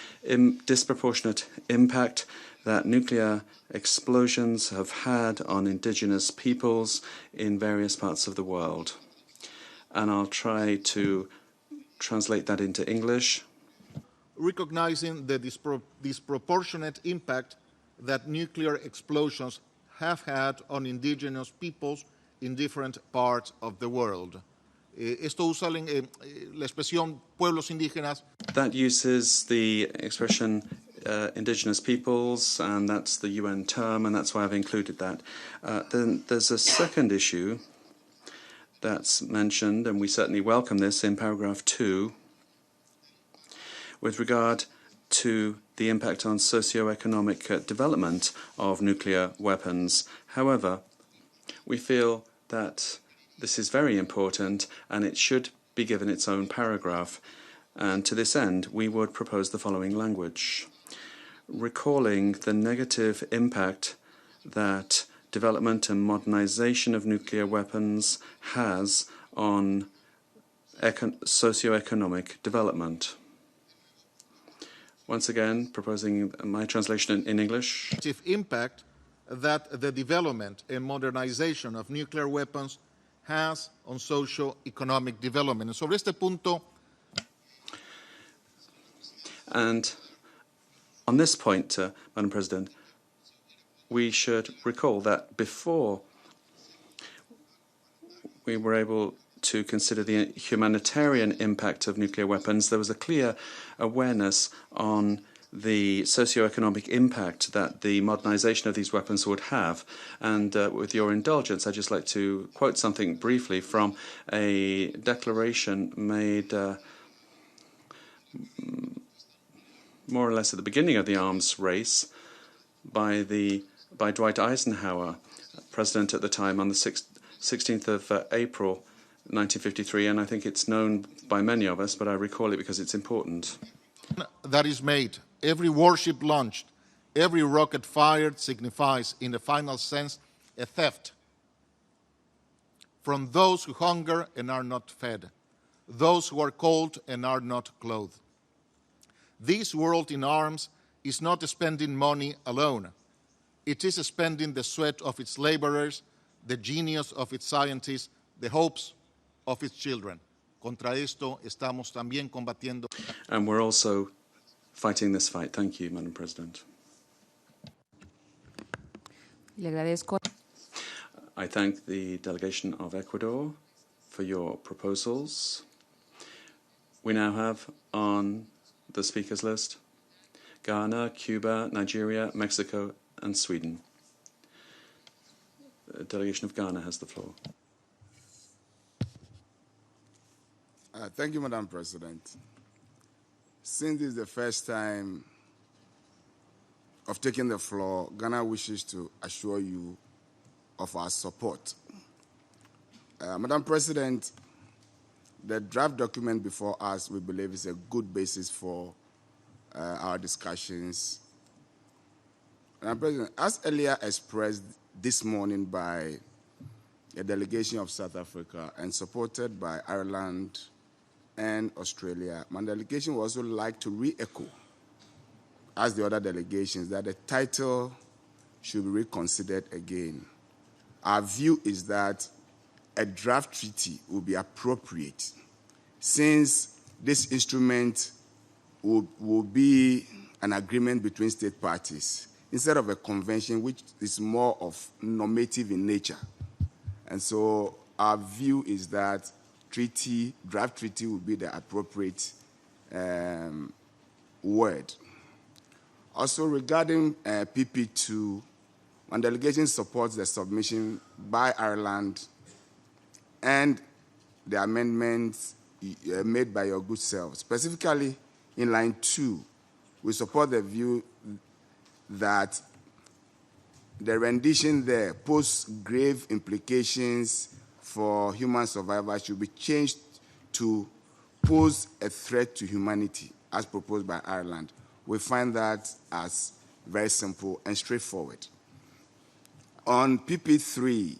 disproportionate impact that nuclear explosions have had on indigenous peoples in various parts of the world. And I'll try to translate that into English. Recognizing the disproportionate impact that nuclear explosions have had on indigenous peoples in different parts of the world. Esto usa la expresión pueblos indígenas. That uses the expression indigenous peoples, and that's the UN term, and that's why I've included that. Then there's a second issue that's mentioned, and we certainly welcome this in paragraph 2, with regard to the impact on socio-economic development of nuclear weapons. However, we feel that this is very important and it should be given its own paragraph. And to this end, we would propose the following language. Recalling the negative impact that development and modernization of nuclear weapons has on socio-economic development. Once again, proposing my translation in English. Impact that the development and modernization of nuclear weapons has on socio-economic development. And sobre este punto, and on this point, Madam President, we should recall that before we were able to consider the humanitarian impact of nuclear weapons, there was a clear awareness on the socio-economic impact that the modernization of these weapons would have. And with your indulgence, I'd just like to quote something briefly from a declaration made more or less at the beginning of the arms race by Dwight Eisenhower, president at the time, on the 16th of April 1953, and I think it's known by many of us, but I recall it because it's important. That is made. Every warship launched, every rocket fired signifies, in the final sense, a theft from those who hunger and are not fed, those who are cold and are not clothed. This world in arms is not spending money alone. It is spending the sweat of its laborers, the genius of its scientists, the hopes of its children. Contra esto estamos también combatiendo. And we're also fighting this fight. Thank you, Madam President. Le agradezco. I thank the delegation of Ecuador for your proposals. We now have on the speakers list Ghana, Cuba, Nigeria, Mexico, and Sweden. The delegation of Ghana has the floor. Thank you, Madam President. Since this is the first time of taking the floor, Ghana wishes to assure you of our support. Madam President, the draft document before us, we believe, is a good basis for our discussions. Madam President, as earlier expressed this morning by a delegation of South Africa and supported by Ireland and Australia, my delegation would also like to re-echo, as the other delegations, that the title should be reconsidered again. Our view is that a draft treaty will be appropriate, since this instrument will be an agreement between state parties, instead of a convention which is more of normative in nature. And so our view is that draft treaty will be the appropriate word. Also, regarding PP2, my delegation supports the submission by Ireland and the amendments made by your good self. Specifically, in line 2, we support the view that the rendition there poses grave implications for human survival should be changed to pose a threat to humanity, as proposed by Ireland. We find that as very simple and straightforward. On PP3,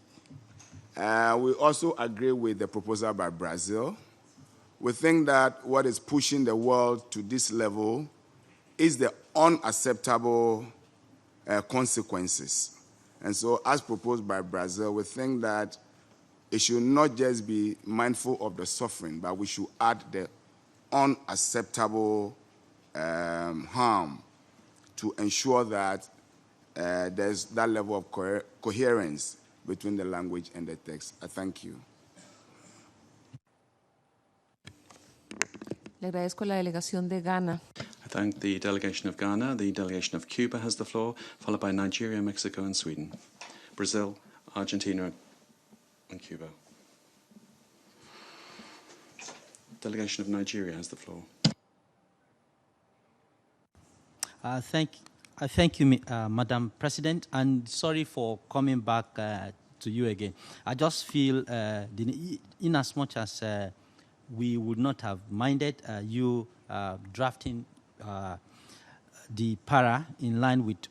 we also agree with the proposal by Brazil. We think that what is pushing the world to this level is the unacceptable consequences. And so, as proposed by Brazil, we think that it should not just be mindful of the suffering, but we should add the unacceptable harm to ensure that there's that level of coherence between the language and the text. I thank you. Le agradezco a la delegación de Ghana. I thank the delegation of Ghana. The delegation of Cuba has the floor, followed by Nigeria, Mexico, and Sweden. Brazil, Argentina, and Cuba. Delegation of Nigeria has the floor. Thank you, Madam President, and sorry for coming back to you again. I just feel, in as much as we would not have minded you drafting the para in line with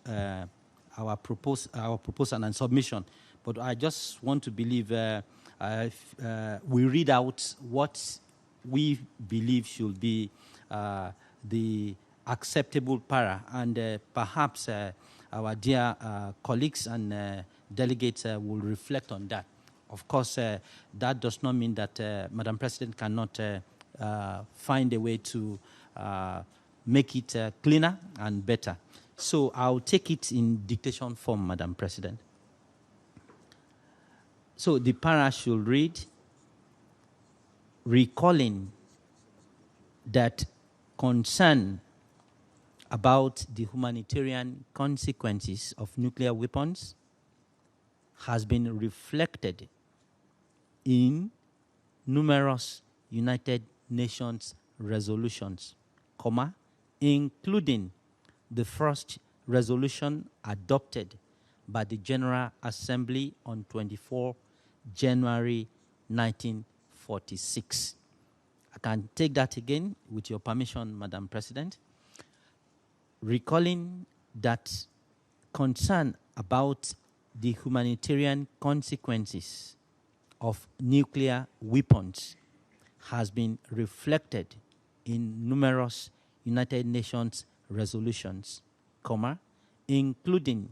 our proposal and submission, but I just want to believe we read out what we believe should be the acceptable para, and perhaps our dear colleagues and delegates will reflect on that. Of course, that does not mean that Madam President cannot find a way to make it cleaner and better. So I'll take it in dictation form, Madam President. So the para should read, recalling that concern about the humanitarian consequences of nuclear weapons has been reflected in numerous United Nations resolutions, including the first resolution adopted by the General Assembly on 24 January 1946. I can take that again with your permission, Madam President. Recalling that concern about the humanitarian consequences of nuclear weapons has been reflected in numerous United Nations resolutions, including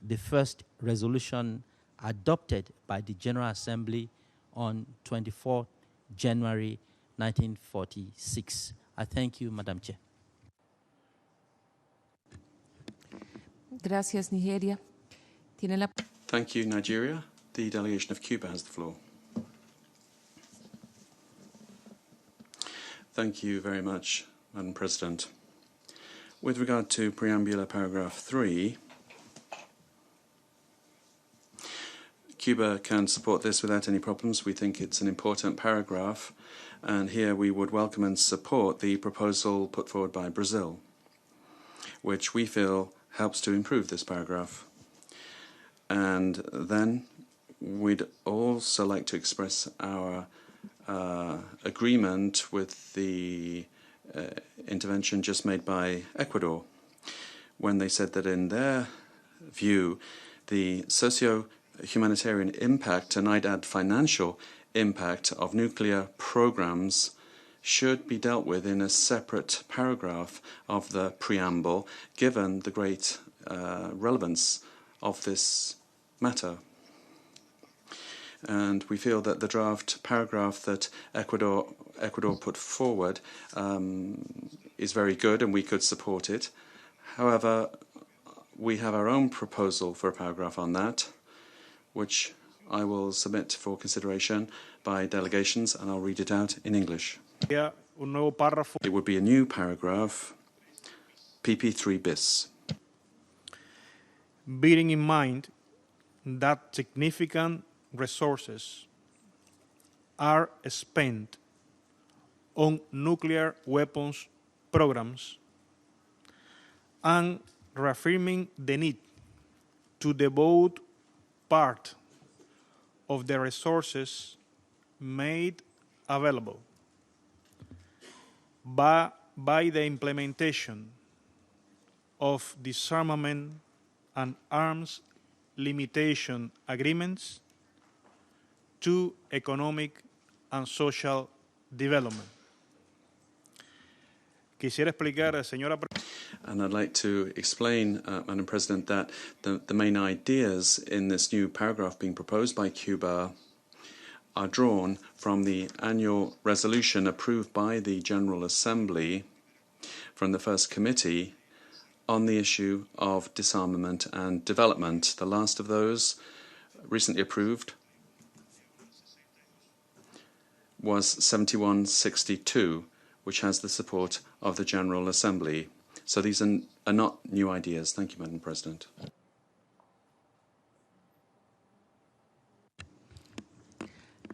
the first resolution adopted by the General Assembly on 24 January 1946. I thank you, Madam Chair. Gracias, Nigeria. Tiene la... Thank you, Nigeria. The delegation of Cuba has the floor. Thank you very much, Madam President. With regard to preambular paragraph 3, Cuba can support this without any problems. We think it's an important paragraph, and here we would welcome and support the proposal put forward by Brazil, which we feel helps to improve this paragraph. And then we'd also like to express our agreement with the intervention just made by Ecuador, when they said that in their view, the socio-humanitarian impact, and I'd add financial impact, of nuclear programs should be dealt with in a separate paragraph of the preamble, given the great relevance of this matter. And we feel that the draft paragraph that Ecuador put forward is very good, and we could support it. However, we have our own proposal for a paragraph on that, which I will submit for consideration by delegations, and I'll read it out in English. It would be a new paragraph, PP3 bis. Bearing in mind that significant resources are spent on nuclear weapons programs, and reaffirming the need to devote part of the resources made available by the implementation of disarmament and arms limitation agreements to economic and social development. Quisiera explicar, señora. And I'd like to explain, Madam President, that the main ideas in this new paragraph being proposed by Cuba are drawn from the annual resolution approved by the General Assembly from the First Committee on the issue of disarmament and development. The last of those, recently approved, was 7162, which has the support of the General Assembly. So these are not new ideas. Thank you, Madam President.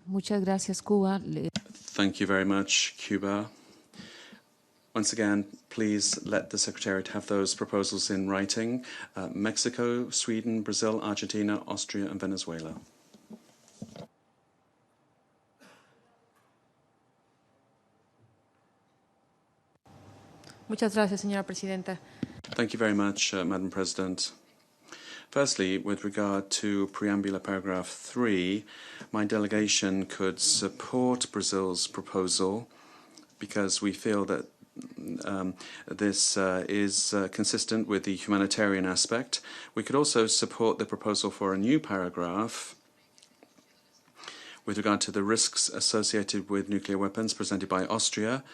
Muchas gracias, Cuba. Thank you very much, Cuba. Once again, please let the Secretariat have those proposals in writing. Mexico, Sweden, Brazil, Argentina, Austria, and Venezuela. Muchas gracias, señora presidenta. Thank you very much, Madam President. Firstly, with regard to preambular paragraph 3, my delegation could support Brazil's proposal because we feel that this is consistent with the humanitarian aspect. We could also support the proposal for a new paragraph with regard to the risks associated with nuclear weapons presented by Austria,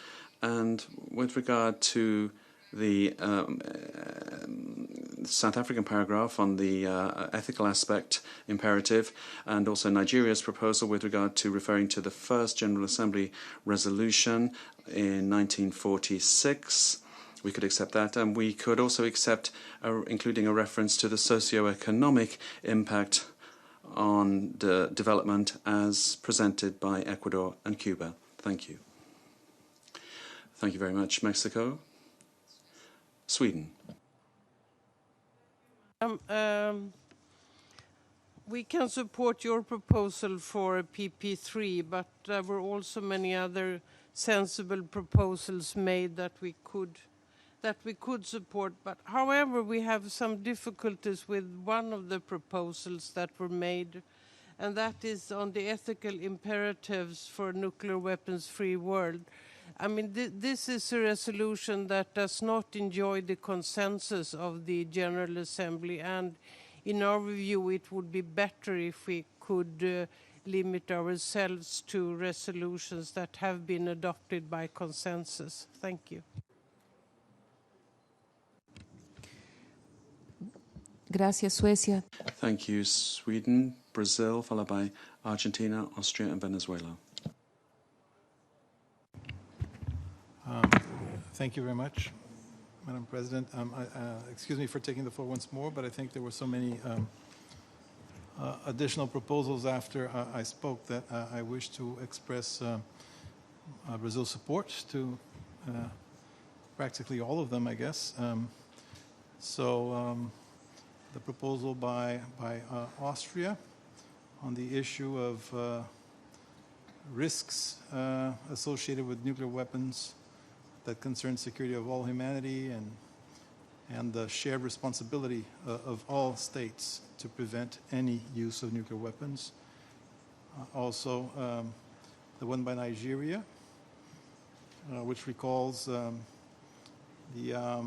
and with regard to the South African paragraph on the ethical aspect imperative, and also Nigeria's proposal with regard to referring to the first General Assembly resolution in 1946. We could accept that, and we could also accept including a reference to the socio-economic impact on the development as presented by Ecuador and Cuba. Thank you. Thank you very much. Mexico. Sweden. We can support your proposal for PP3, but there were also many other sensible proposals made that we could support. But however, we have some difficulties with one of the proposals that were made, and that is on the ethical imperatives for a nuclear weapons-free world. I mean, this is a resolution that does not enjoy the consensus of the General Assembly, and in our view, it would be better if we could limit ourselves to resolutions that have been adopted by consensus. Thank you. Gracias, Suecia. Thank you, Sweden, Brazil, followed by Argentina, Austria, and Venezuela. Thank you very much, Madam President. Excuse me for taking the floor once more, but I think there were so many additional proposals after I spoke that I wish to express Brazil's support to practically all of them, I guess. The proposal by Austria on the issue of risks associated with nuclear weapons that concern security of all humanity and the shared responsibility of all states to prevent any use of nuclear weapons. Also, the one by Nigeria, which recalls the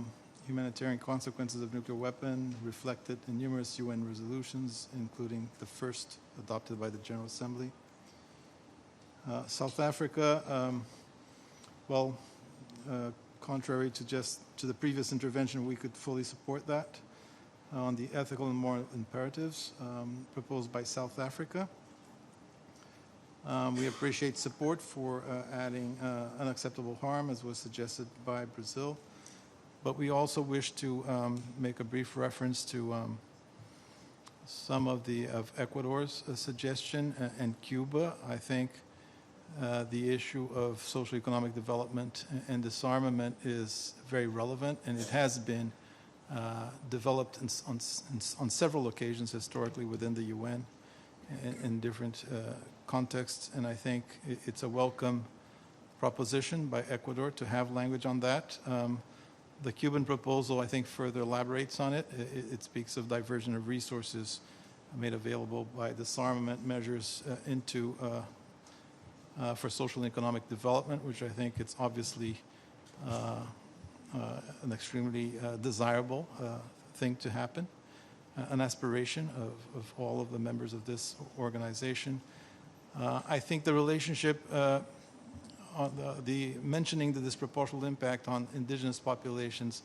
humanitarian consequences of nuclear weapon reflected in numerous UN resolutions, including the first adopted by the General Assembly. South Africa, contrary to the previous intervention, we could fully support that on the ethical and moral imperatives proposed by South Africa. We appreciate support for adding unacceptable harm, as was suggested by Brazil, but we also wish to make a brief reference to some of Ecuador's suggestion and Cuba. I think the issue of social economic development and disarmament is very relevant, and it has been developed on several occasions historically within the UN in different contexts, and I think it's a welcome proposition by Ecuador to have language on that. The Cuban proposal, I think, further elaborates on it. It speaks of diversion of resources made available by disarmament measures into for social and economic development, which I think it's obviously an extremely desirable thing to happen, an aspiration of all of the members of this organization. I think the relationship on the mentioning the disproportional impact on indigenous populations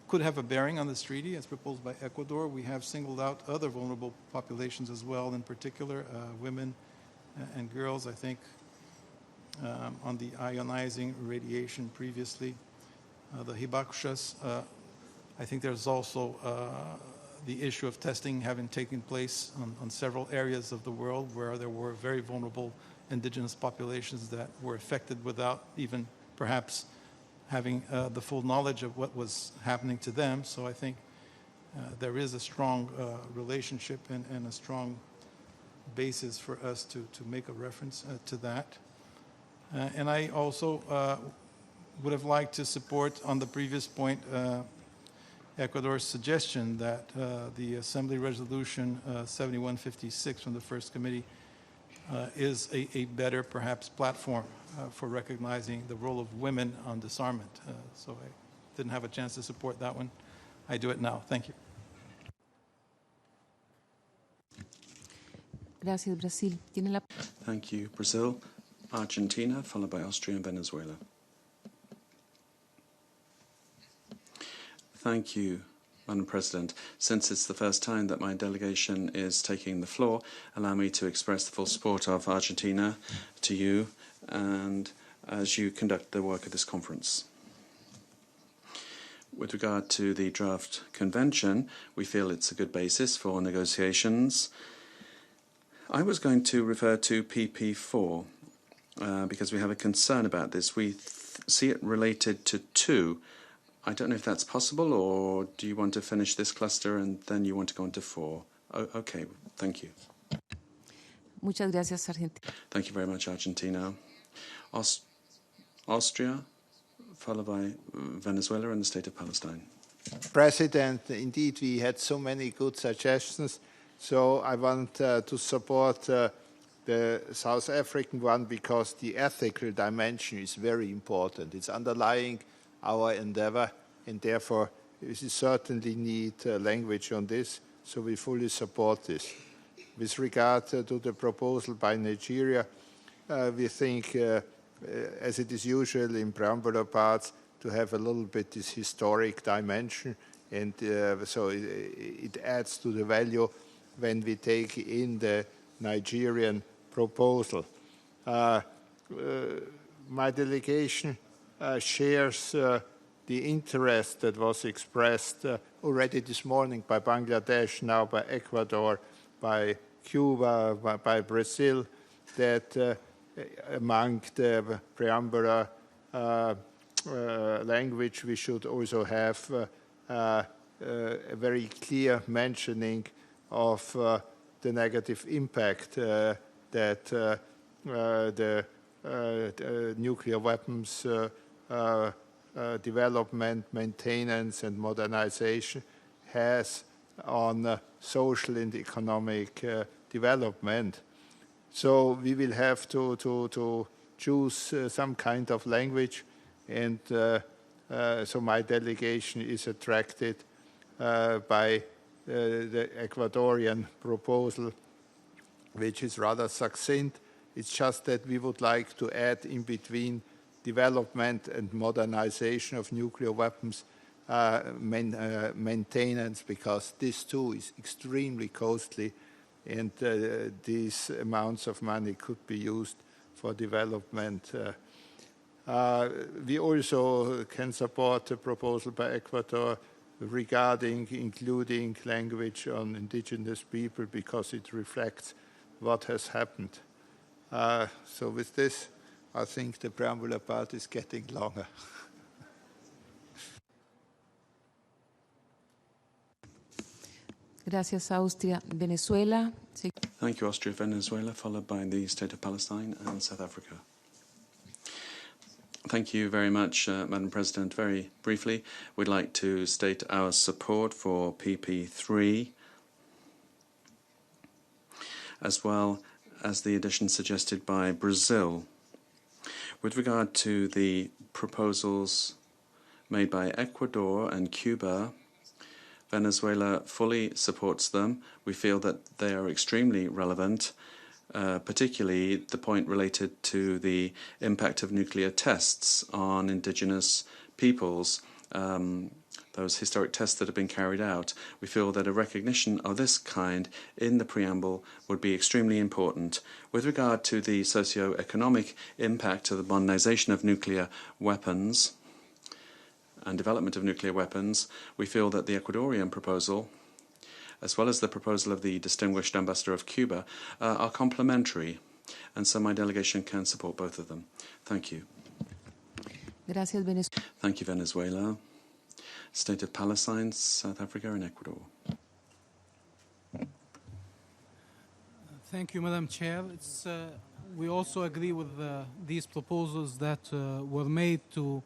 could have a bearing on this treaty as proposed by Ecuador. We have singled out other vulnerable populations as well, in particular women and girls, I think, on the ionizing radiation previously. The hibakushas, I think there's also the issue of testing having taken place on several areas of the world where there were very vulnerable indigenous populations that were affected without even perhaps having the full knowledge of what was happening to them. So I think there is a strong relationship and a strong basis for us to make a reference to that. And I also would have liked to support on the previous point Ecuador's suggestion that the Assembly Resolution 7156 from the First Committee is a better, perhaps, platform for recognizing the role of women on disarmament. So I didn't have a chance to support that one. I do it now. Thank you. Gracias, Brasil. Tiene la... Thank you. Brazil, Argentina, followed by Austria and Venezuela. Thank you, Madam President. Since it's the first time that my delegation is taking the floor, allow me to express the full support of Argentina to you and as you conduct the work of this conference. With regard to the draft convention, we feel it's a good basis for negotiations. I was going to refer to PP4 because we have a concern about this. We see it related to 2. I don't know if that's possible, or do you want to finish this cluster and then you want to go into 4? Oh, okay, thank you. Muchas gracias, Argentina. Thank you very much, Argentina. Austria, followed by Venezuela and the State of Palestine. President, indeed, we had so many good suggestions. So I want to support the South African one because the ethical dimension is very important. It's underlying our endeavor, and therefore we certainly need language on this, so we fully support this. With regard to the proposal by Nigeria, we think, as it is usual in preambular parts, to have a little bit this historic dimension, and so it adds to the value when we take in the Nigerian proposal. My delegation shares the interest that was expressed already this morning by Bangladesh, now by Ecuador, by Cuba, by Brazil, that among the preambular language we should also have a very clear mentioning of the negative impact that the nuclear weapons development, maintenance, and modernization has on social and economic development. So we will have to choose some kind of language, and so my delegation is attracted by the Ecuadorian proposal, which is rather succinct. It's just that we would like to add in between development and modernization of nuclear weapons maintenance, because this too is extremely costly, and these amounts of money could be used for development. We also can support the proposal by Ecuador regarding including language on indigenous people, because it reflects what has happened. So with this, I think the preambular part is getting longer. Gracias, Austria. Venezuela. Thank you, Austria, Venezuela, followed by the State of Palestine and South Africa. Thank you very much, Madam President. Very briefly, we'd like to state our support for PP3, as well as the addition suggested by Brazil. With regard to the proposals made by Ecuador and Cuba. Venezuela fully supports them. We feel that they are extremely relevant, particularly the point related to the impact of nuclear tests on indigenous peoples, those historic tests that have been carried out. We feel that a recognition of this kind in the preamble would be extremely important. With regard to the socio-economic impact of the modernization of nuclear weapons and development of nuclear weapons, we feel that the Ecuadorian proposal, as well as the proposal of the distinguished ambassador of Cuba, are complementary, and so my delegation can support both of them. Thank you. Gracias, Venezuela. Thank you, Venezuela. State of Palestine, South Africa, and Ecuador. Thank you, Madam Chair. We also agree with these proposals that were made to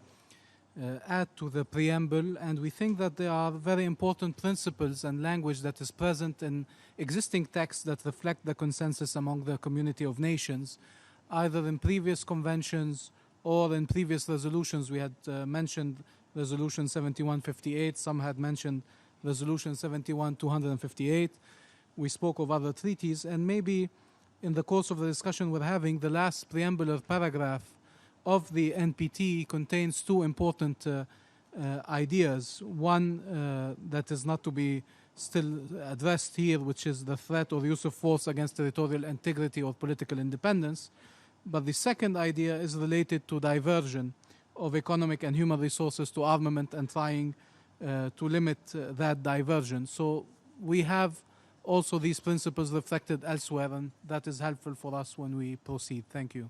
add to the preamble, and we think that there are very important principles and language that is present in existing texts that reflect the consensus among the community of nations, either in previous conventions or in previous resolutions. We had mentioned Resolution 7158, some had mentioned Resolution 71258. We spoke of other treaties, and maybe in the course of the discussion we're having, the last preambular paragraph of the NPT contains two important ideas. One that is not to be still addressed here, which is the threat or use of force against territorial integrity or political independence. But the second idea is related to diversion of economic and human resources to armament and trying to limit that diversion. So we have also these principles reflected elsewhere, and that is helpful for us when we proceed. Thank you.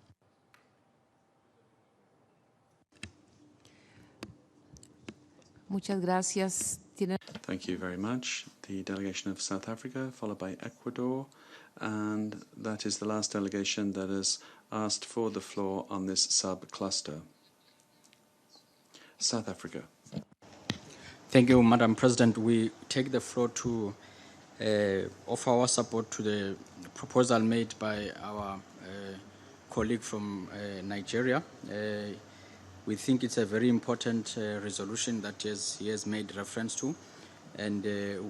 Muchas gracias. Thank you very much. The delegation of South Africa, followed by Ecuador, and that is the last delegation that has asked for the floor on this sub-cluster. South Africa. Thank you, Madam President. We take the floor to offer our support to the proposal made by our colleague from Nigeria. We think it's a very important resolution that he has made reference to, and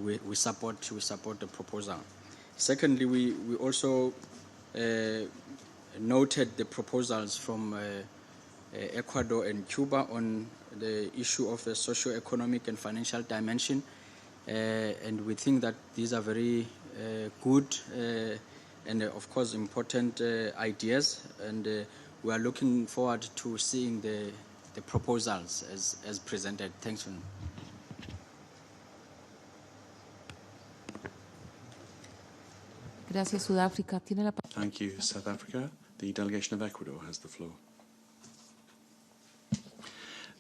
we support the proposal. Secondly, we also noted the proposals from Ecuador and Cuba on the issue of a socio-economic and financial dimension, and we think that these are very good and of course important ideas, and we are looking forward to seeing the proposals as presented. Thanks. Gracias, Sudáfrica. Tiene la palabra. Thank you, South Africa. The delegation of Ecuador has the floor.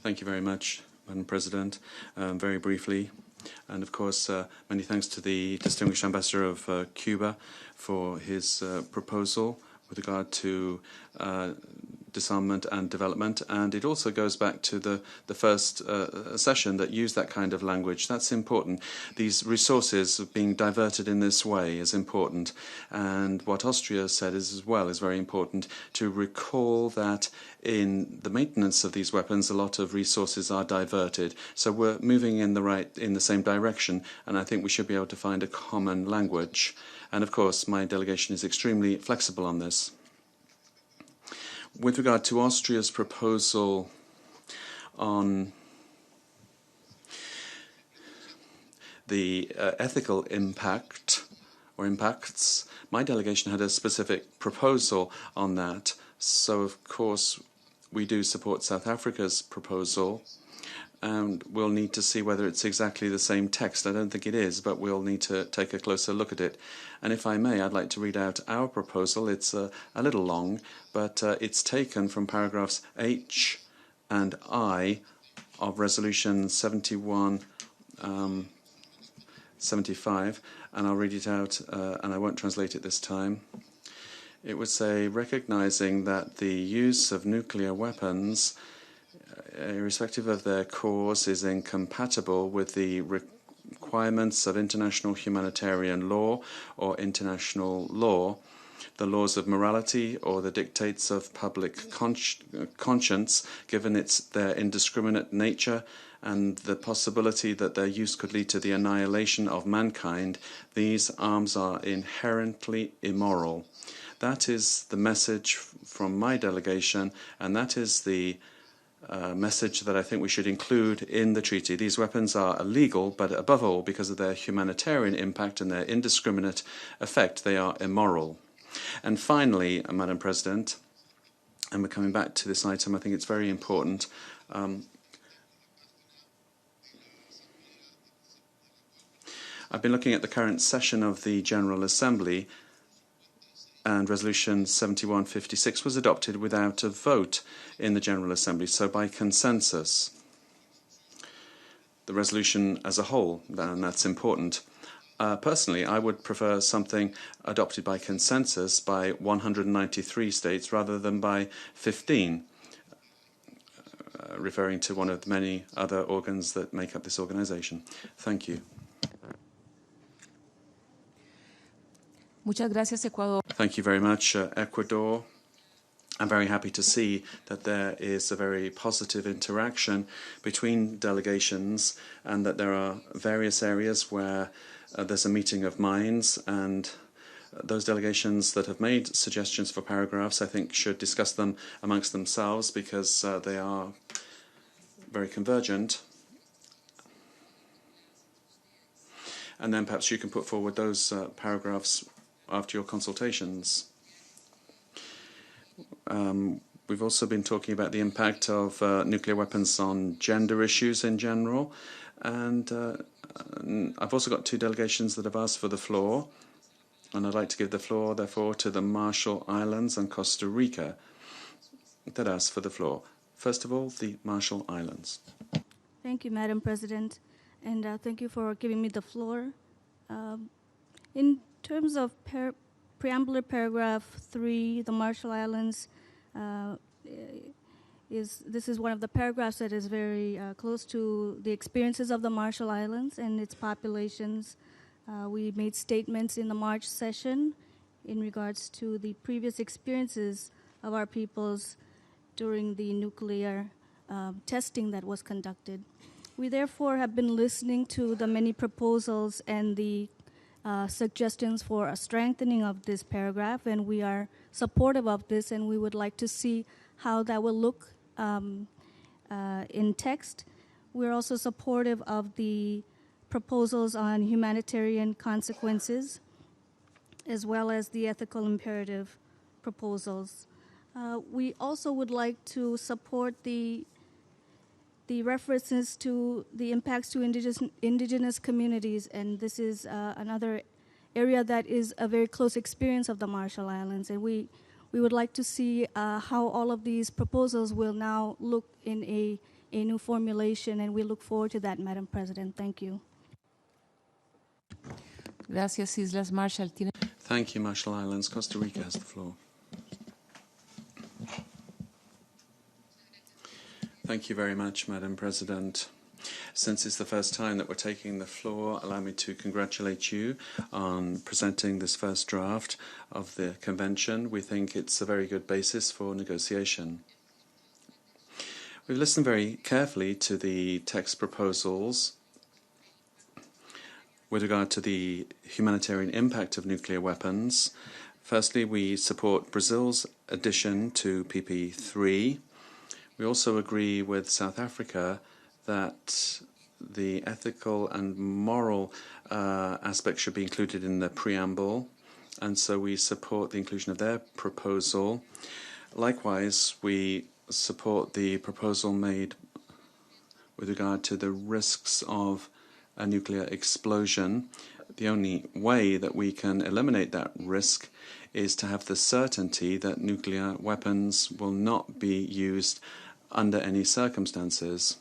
Thank you very much, Madam President. Very briefly, and of course, many thanks to the distinguished ambassador of Cuba for his proposal with regard to disarmament and development, and it also goes back to the first session that used that kind of language. That's important. These resources being diverted in this way is important, and what Austria said as well is very important, to recall that in the maintenance of these weapons a lot of resources are diverted. So we're moving in the same direction, and I think we should be able to find a common language. And of course my delegation is extremely flexible on this. With regard to Austria's proposal on the ethical impact or impacts, my delegation had a specific proposal on that. So, of course, we do support South Africa's proposal, and we'll need to see whether it's exactly the same text. I don't think it is, but we'll need to take a closer look at it. And if I may, I'd like to read out our proposal. It's a little long, but it's taken from paragraphs H and I of Resolution 7175, and I'll read it out, and I won't translate it this time. It would say, recognizing that the use of nuclear weapons, irrespective of their cause, is incompatible with the requirements of international humanitarian law or international law, the laws of morality or the dictates of public conscience, given their indiscriminate nature and the possibility that their use could lead to the annihilation of mankind, these arms are inherently immoral. That is the message from my delegation, and that is the message that I think we should include in the treaty. These weapons are illegal, but above all, because of their humanitarian impact and their indiscriminate effect, they are immoral. And finally, Madam President, and we're coming back to this item, I think it's very important. I've been looking at the current session of the General Assembly, and Resolution 7156 was adopted without a vote in the General Assembly, so by consensus. The resolution as a whole, and that's important. Personally, I would prefer something adopted by consensus by 193 states rather than by 15, referring to one of the many other organs that make up this organization. Thank you. Muchas gracias, Ecuador. Thank you very much, Ecuador. I'm very happy to see that there is a very positive interaction between delegations and that there are various areas where there's a meeting of minds, and those delegations that have made suggestions for paragraphs, I think, should discuss them amongst themselves because they are very convergent. And then perhaps you can put forward those paragraphs after your consultations. We've also been talking about the impact of nuclear weapons on gender issues in general, and I've also got two delegations that have asked for the floor, and I'd like to give the floor, therefore, to the Marshall Islands and Costa Rica that asked for the floor. First of all, the Marshall Islands. Thank you, Madam President, and thank you for giving me the floor. In terms of preamble paragraph 3, the Marshall Islands, this is one of the paragraphs that is very close to the experiences of the Marshall Islands and its populations. We made statements in the March session in regards to the previous experiences of our peoples during the nuclear testing that was conducted. We therefore have been listening to the many proposals and the suggestions for a strengthening of this paragraph, and we are supportive of this, and we would like to see how that will look in text. We're also supportive of the proposals on humanitarian consequences, as well as the ethical imperative proposals. We also would like to support the references to the impacts to indigenous communities, and this is another area that is a very close experience of the Marshall Islands, and we would like to see how all of these proposals will now look in a new formulation, and we look forward to that, Madam President. Thank you. Gracias, Islas Marshall. Thank you, Marshall Islands. Costa Rica has the floor. Thank you very much, Madam President. Since it's the first time that we're taking the floor, allow me to congratulate you on presenting this first draft of the convention. We think it's a very good basis for negotiation. We've listened very carefully to the text proposals with regard to the humanitarian impact of nuclear weapons. Firstly, we support Brazil's addition to PP3. We also agree with South Africa that the ethical and moral aspects should be included in the preamble, and so we support the inclusion of their proposal. Likewise, we support the proposal made with regard to the risks of a nuclear explosion. The only way that we can eliminate that risk is to have the certainty that nuclear weapons will not be used under any circumstances.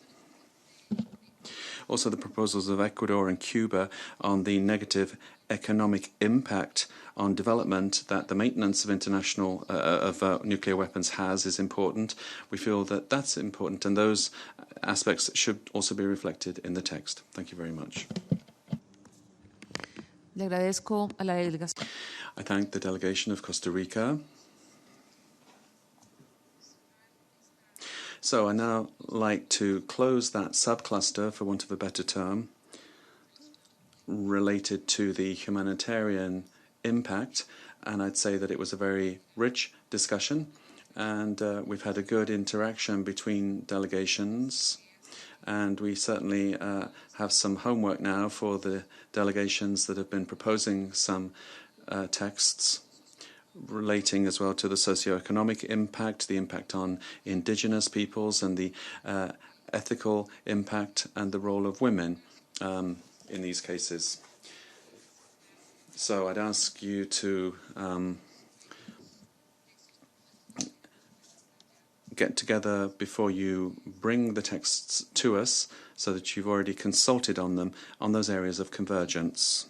Also, the proposals of Ecuador and Cuba on the negative economic impact on development that the maintenance of nuclear weapons has is important. We feel that that's important, and those aspects should also be reflected in the text. Thank you very much. Le agradezco a la delegación. I thank the delegation of Costa Rica. So I now like to close that subcluster, for want of a better term, related to the humanitarian impact, and I'd say that it was a very rich discussion, and we've had a good interaction between delegations, and we certainly have some homework now for the delegations that have been proposing some texts relating as well to the socio-economic impact, the impact on indigenous peoples, and the ethical impact and the role of women in these cases. So I'd ask you to get together before you bring the texts to us so that you've already consulted on them, on those areas of convergence.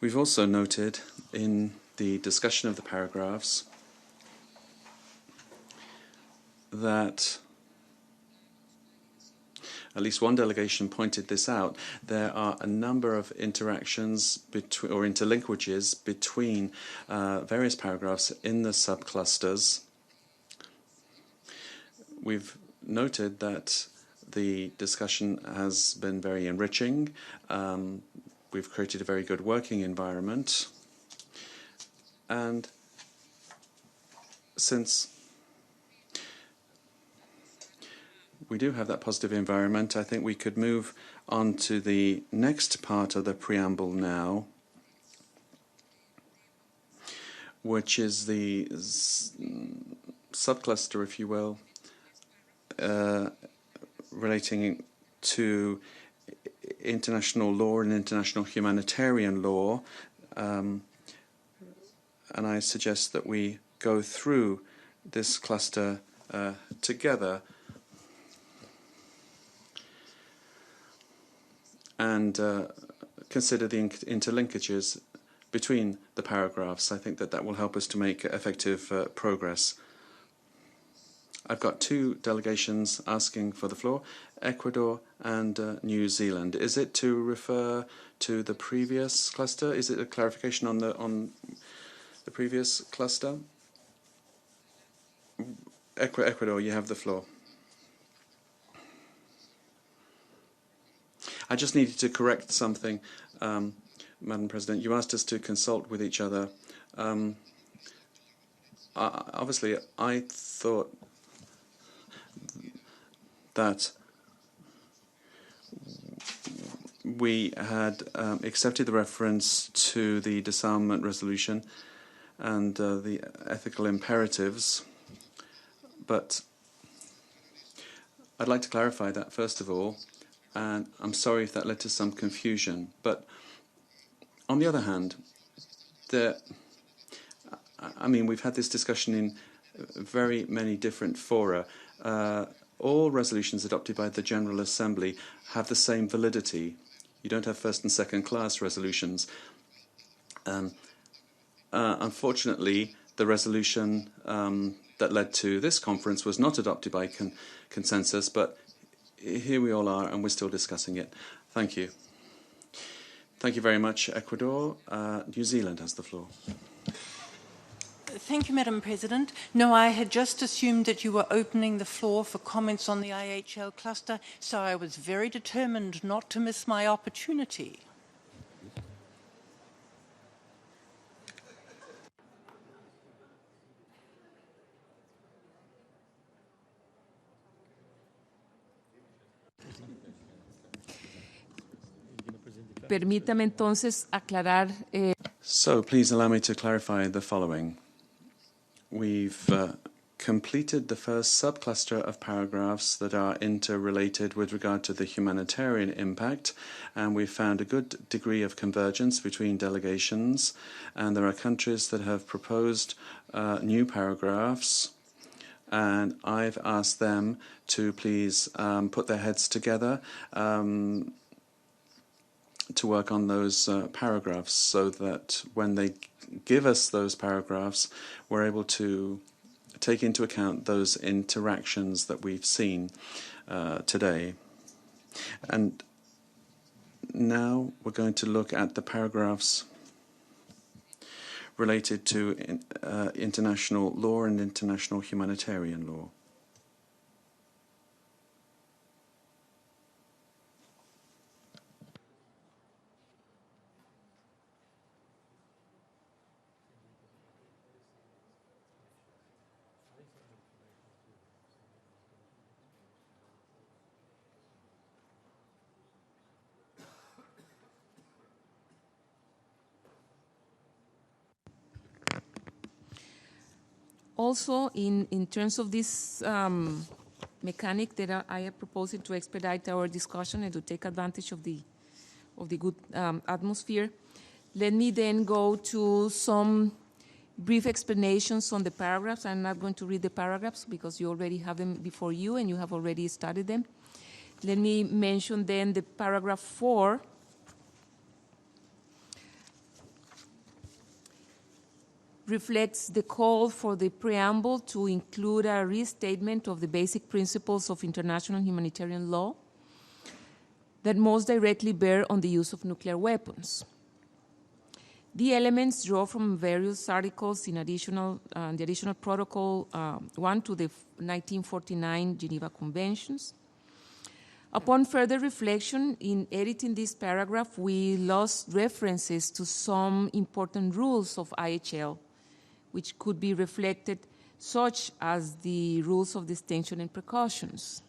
We've also noted in the discussion of the paragraphs that at least one delegation pointed this out. There are a number of interactions or interlinkages between various paragraphs in the subclusters. We've noted that the discussion has been very enriching. We've created a very good working environment. And since we do have that positive environment, I think we could move on to the next part of the preamble now, which is the subcluster, if you will, relating to international law and international humanitarian law. And I suggest that we go through this cluster together and consider the interlinkages between the paragraphs. I think that that will help us to make effective progress. I've got two delegations asking for the floor, Ecuador and New Zealand. Is it to refer to the previous cluster? Is it a clarification on the previous cluster? Ecuador, you have the floor. I just needed to correct something, Madam President. You asked us to consult with each other. Obviously, I thought that we had accepted the reference to the disarmament resolution and the ethical imperatives, but I'd like to clarify that first of all, and I'm sorry if that led to some confusion. But on the other hand, we've had this discussion in very many different fora. All resolutions adopted by the General Assembly have the same validity. You don't have first and second class resolutions. Unfortunately, the resolution that led to this conference was not adopted by consensus, but here we all are and we're still discussing it. Thank you. Thank you very much, Ecuador. New Zealand has the floor. Thank you, Madam President. No, I had just assumed that you were opening the floor for comments on the IHL cluster, so I was very determined not to miss my opportunity. Permítame entonces aclarar. So please allow me to clarify the following. We've completed the first subcluster of paragraphs that are interrelated with regard to the humanitarian impact, and we've found a good degree of convergence between delegations, and there are countries that have proposed new paragraphs, and I've asked them to please put their heads together to work on those paragraphs, so that when they give us those paragraphs, we're able to take into account those interactions that we've seen today. And now we're going to look at the paragraphs related to international law and international humanitarian law. Also, in terms of this mechanic that I am proposing to expedite our discussion and to take advantage of the good atmosphere, let me then go to some brief explanations on the paragraphs. I'm not going to read the paragraphs because you already have them before you and you have already studied them. Let me mention then the paragraph 4. Reflects the call for the preamble to include a restatement of the basic principles of international humanitarian law that most directly bear on the use of nuclear weapons. The elements draw from various articles in the additional protocol 1 to the 1949 Geneva Conventions. Upon further reflection, in editing this paragraph, we lost references to some important rules of IHL, which could be reflected, such as the rules of distinction and precautions.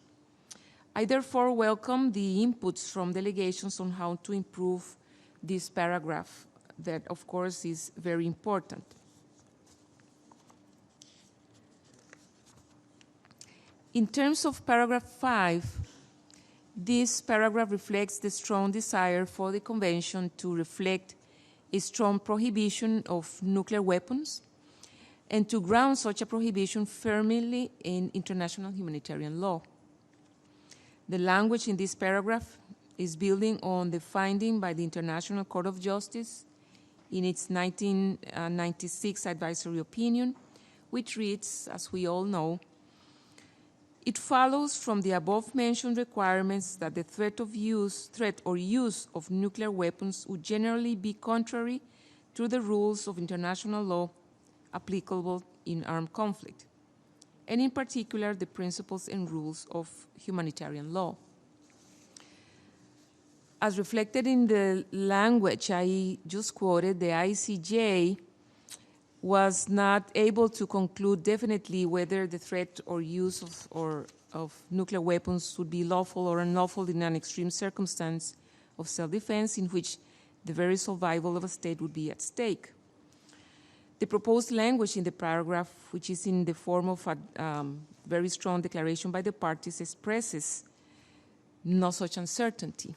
I therefore welcome the inputs from delegations on how to improve this paragraph, that of course is very important. In terms of paragraph 5, this paragraph reflects the strong desire for the Convention to reflect a strong prohibition of nuclear weapons and to ground such a prohibition firmly in international humanitarian law. The language in this paragraph is building on the finding by the International Court of Justice in its 1996 advisory opinion, which reads, as we all know, "It follows from the above-mentioned requirements that the threat or use of nuclear weapons would generally be contrary to the rules of international law applicable in armed conflict, and in particular the principles and rules of humanitarian law." As reflected in the language I just quoted, the ICJ was not able to conclude definitely whether the threat or use of nuclear weapons would be lawful or unlawful in an extreme circumstance of self-defense in which the very survival of a state would be at stake. The proposed language in the paragraph, which is in the form of a very strong declaration by the parties, expresses no such uncertainty.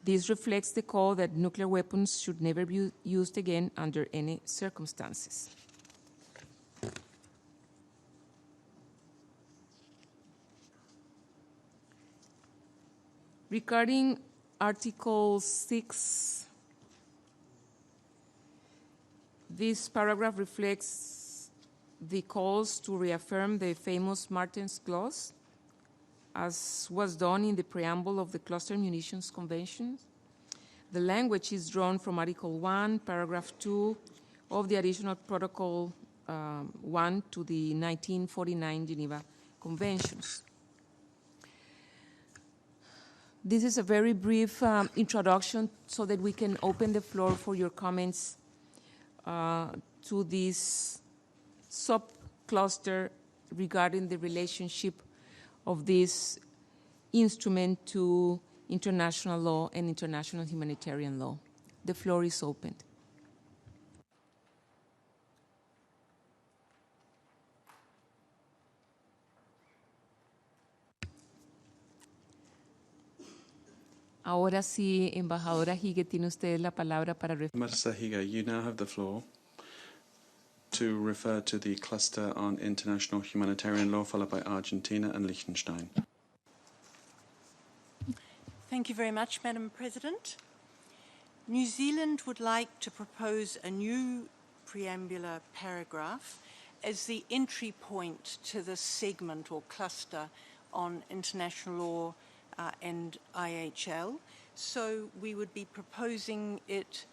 This reflects the call that nuclear weapons should never be used again under any circumstances. Regarding Article 6, this paragraph reflects the calls to reaffirm the famous Martens Clause, as was done in the preamble of the Cluster Munitions Convention. The language is drawn from Article 1, Paragraph 2 of the Additional Protocol 1 to the 1949 Geneva Conventions. This is a very brief introduction so that we can open the floor for your comments to this sub-cluster regarding the relationship of this instrument to international law and international humanitarian law. The floor is open. Ahora sí, embajadora Hige, tiene usted la palabra para Ambassador Hige, you now have the floor to refer to the cluster on international humanitarian law, followed by Argentina and Liechtenstein. Thank you very much, Madam President. New Zealand would like to propose a new preambular paragraph as the entry point to this segment or cluster on international law and IHL, So we would be proposing it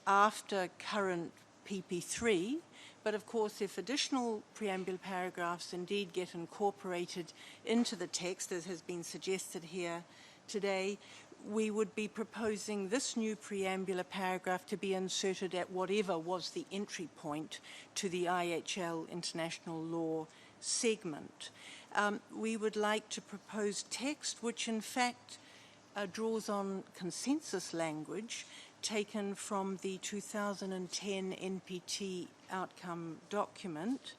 after current PP3, but of course if additional preamble paragraphs indeed get incorporated into the text, as has been suggested here today, we would be proposing this new preambular paragraph to be inserted at whatever was the entry point to the IHL international law segment. We would like to propose text which in fact draws on consensus language taken from the 2010 NPT outcome document,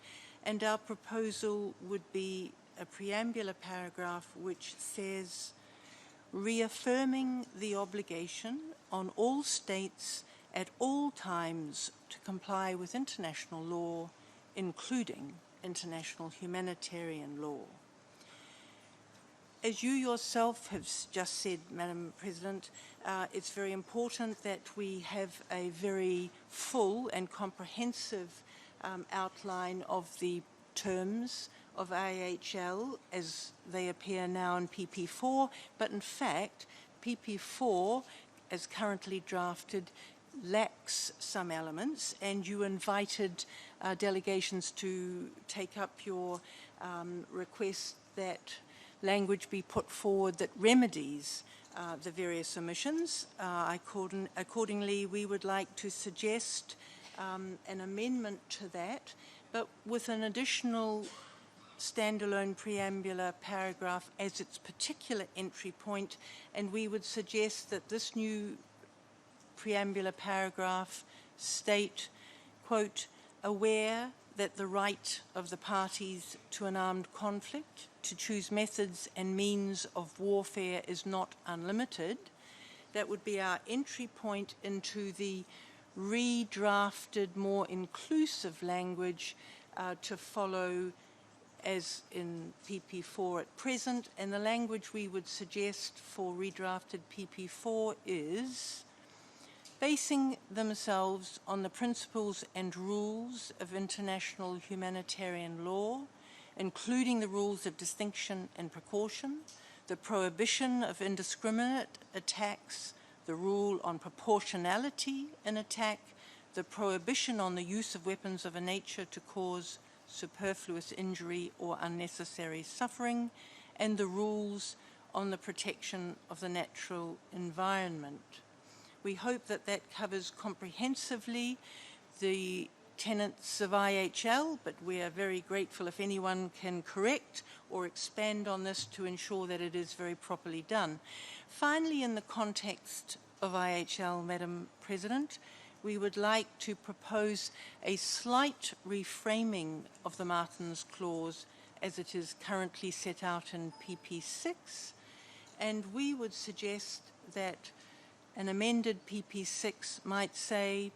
and our proposal would be a preambular paragraph which says, reaffirming the obligation on all states at all times to comply with international law, including international humanitarian law. As you yourself have just said, Madam President, it's very important that we have a very full and comprehensive outline of the terms of IHL as they appear now in PP4, but in fact, PP4, as currently drafted, lacks some elements, and you invited delegations to take up your request that language be put forward that remedies the various omissions. Accordingly, we would like to suggest an amendment to that, but with an additional standalone preambular paragraph as its particular entry point, and we would suggest that this new preambular paragraph state, quote, aware that the right of the parties to an armed conflict to choose methods and means of warfare is not unlimited. That would be our entry point into the redrafted, more inclusive language to follow as in PP4 at present, and the language we would suggest for redrafted PP4 is basing themselves on the principles and rules of international humanitarian law, including the rules of distinction and precaution, the prohibition of indiscriminate attacks, the rule on proportionality in attack, the prohibition on the use of weapons of a nature to cause superfluous injury or unnecessary suffering, and the rules on the protection of the natural environment. We hope that that covers comprehensively the tenets of IHL, but we are very grateful if anyone can correct or expand on this to ensure that it is very properly done. Finally, in the context of IHL, Madam President, we would like to propose a slight reframing of the Martens Clause as it is currently set out in PP6, and we would suggest that an amended PP6 might say,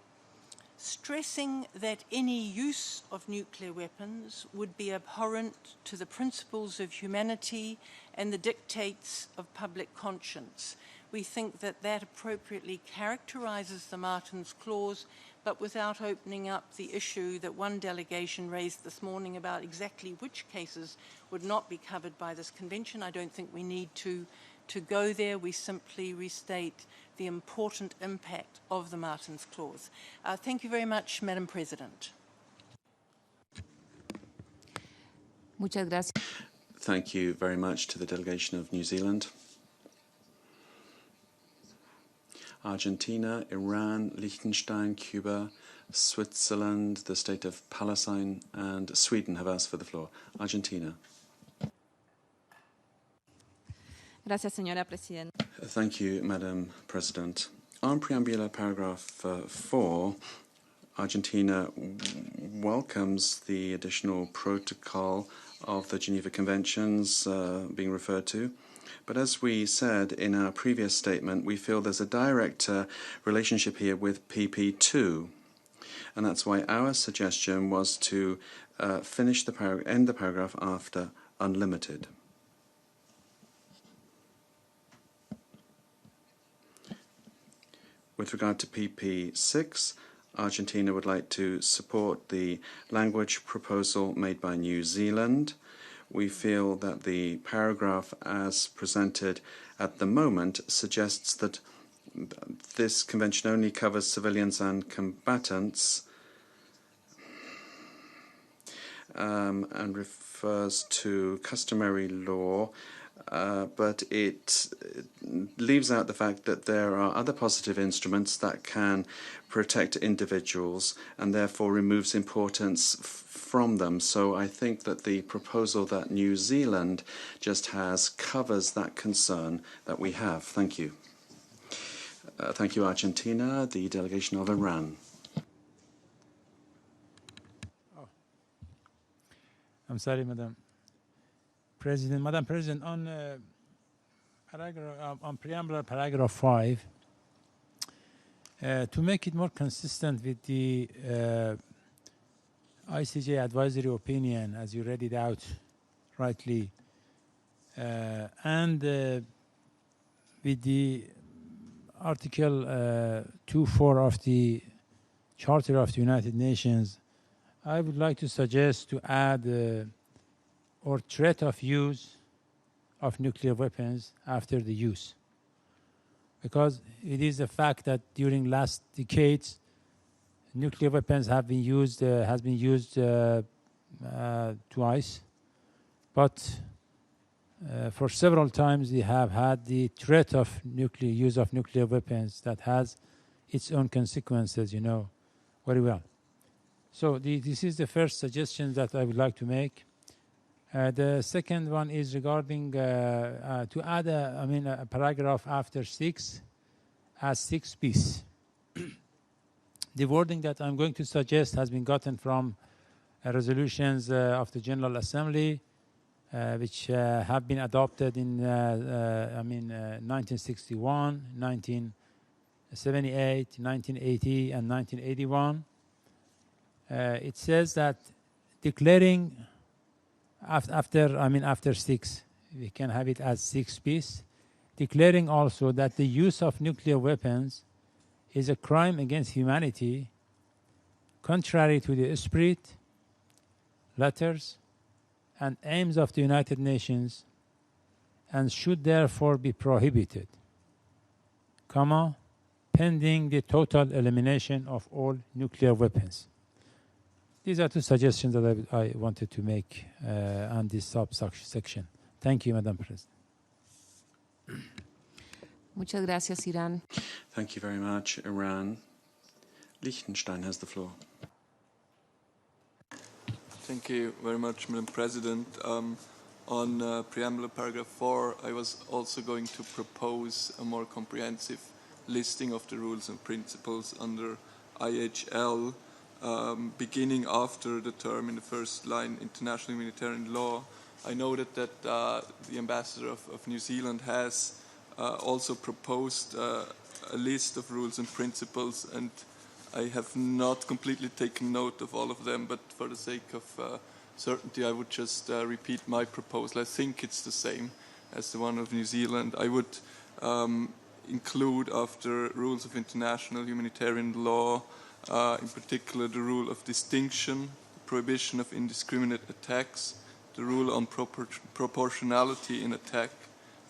stressing that any use of nuclear weapons would be abhorrent to the principles of humanity and the dictates of public conscience. We think that that appropriately characterizes the Martens Clause, but without opening up the issue that one delegation raised this morning about exactly which cases would not be covered by this convention. I don't think we need to go there. We simply restate the important impact of the Martens Clause. Thank you very much, Madam President. Muchas gracias. Thank you very much to the delegation of New Zealand. Argentina, Iran, Liechtenstein, Cuba, Switzerland, the state of Palestine, and Sweden have asked for the floor. Argentina. Gracias, señora Presidenta. Thank you, Madam President. On preambular paragraph 4, Argentina welcomes the additional protocol of the Geneva Conventions being referred to. But as we said in our previous statement, we feel there's a direct relationship here with PP2. And that's why our suggestion was to end the paragraph after unlimited. With regard to PP6, Argentina would like to support the language proposal made by New Zealand, we feel that the paragraph as presented at the moment suggests that this convention only covers civilians and combatants and refers to customary law, but it leaves out the fact that there are other positive instruments that can protect individuals and therefore removes importance from them. So I think that the proposal that New Zealand just has covers that concern that we have. Thank you. Thank you, Argentina. The delegation of Iran. I'm sorry, Madam President. Madam President, on preamble paragraph 5, to make it more consistent with the ICJ advisory opinion, as you read it out rightly, and with the Article 2.4 of the Charter of the United Nations, I would like to suggest to add or threat of use of nuclear weapons after the use, because it is a fact that during last decades, nuclear weapons have been used, twice, but for several times we have had the threat of use of nuclear weapons that has its own consequences, you know, very well. So this is the first suggestion that I would like to make. The second one is regarding to add a paragraph after 6 as 6 bis. The wording that I'm going to suggest has been gotten from resolutions of the General Assembly, which have been adopted in 1961, 1978, 1980, and 1981. It says that declaring after 6, we can have it as 6 bis, declaring also that the use of nuclear weapons is a crime against humanity, contrary to the spirit, letters, and aims of the United Nations, and should therefore be prohibited, pending the total elimination of all nuclear weapons. These are two suggestions that I wanted to make on this subsection. Thank you, Madam President. Muchas gracias, Iran. Thank you very much, Iran. Liechtenstein has the floor. Thank you very much, Madam President. On preamble paragraph 4, I was also going to propose a more comprehensive listing of the rules and principles under IHL, beginning after the term in the first line, international humanitarian law. I noted that the ambassador of New Zealand has also proposed a list of rules and principles, and I have not completely taken note of all of them, but for the sake of certainty, I would just repeat my proposal. I think it's the same as the one of New Zealand. I would include, after rules of international humanitarian law, in particular the rule of distinction, the prohibition of indiscriminate attacks, the rule on proportionality in attack,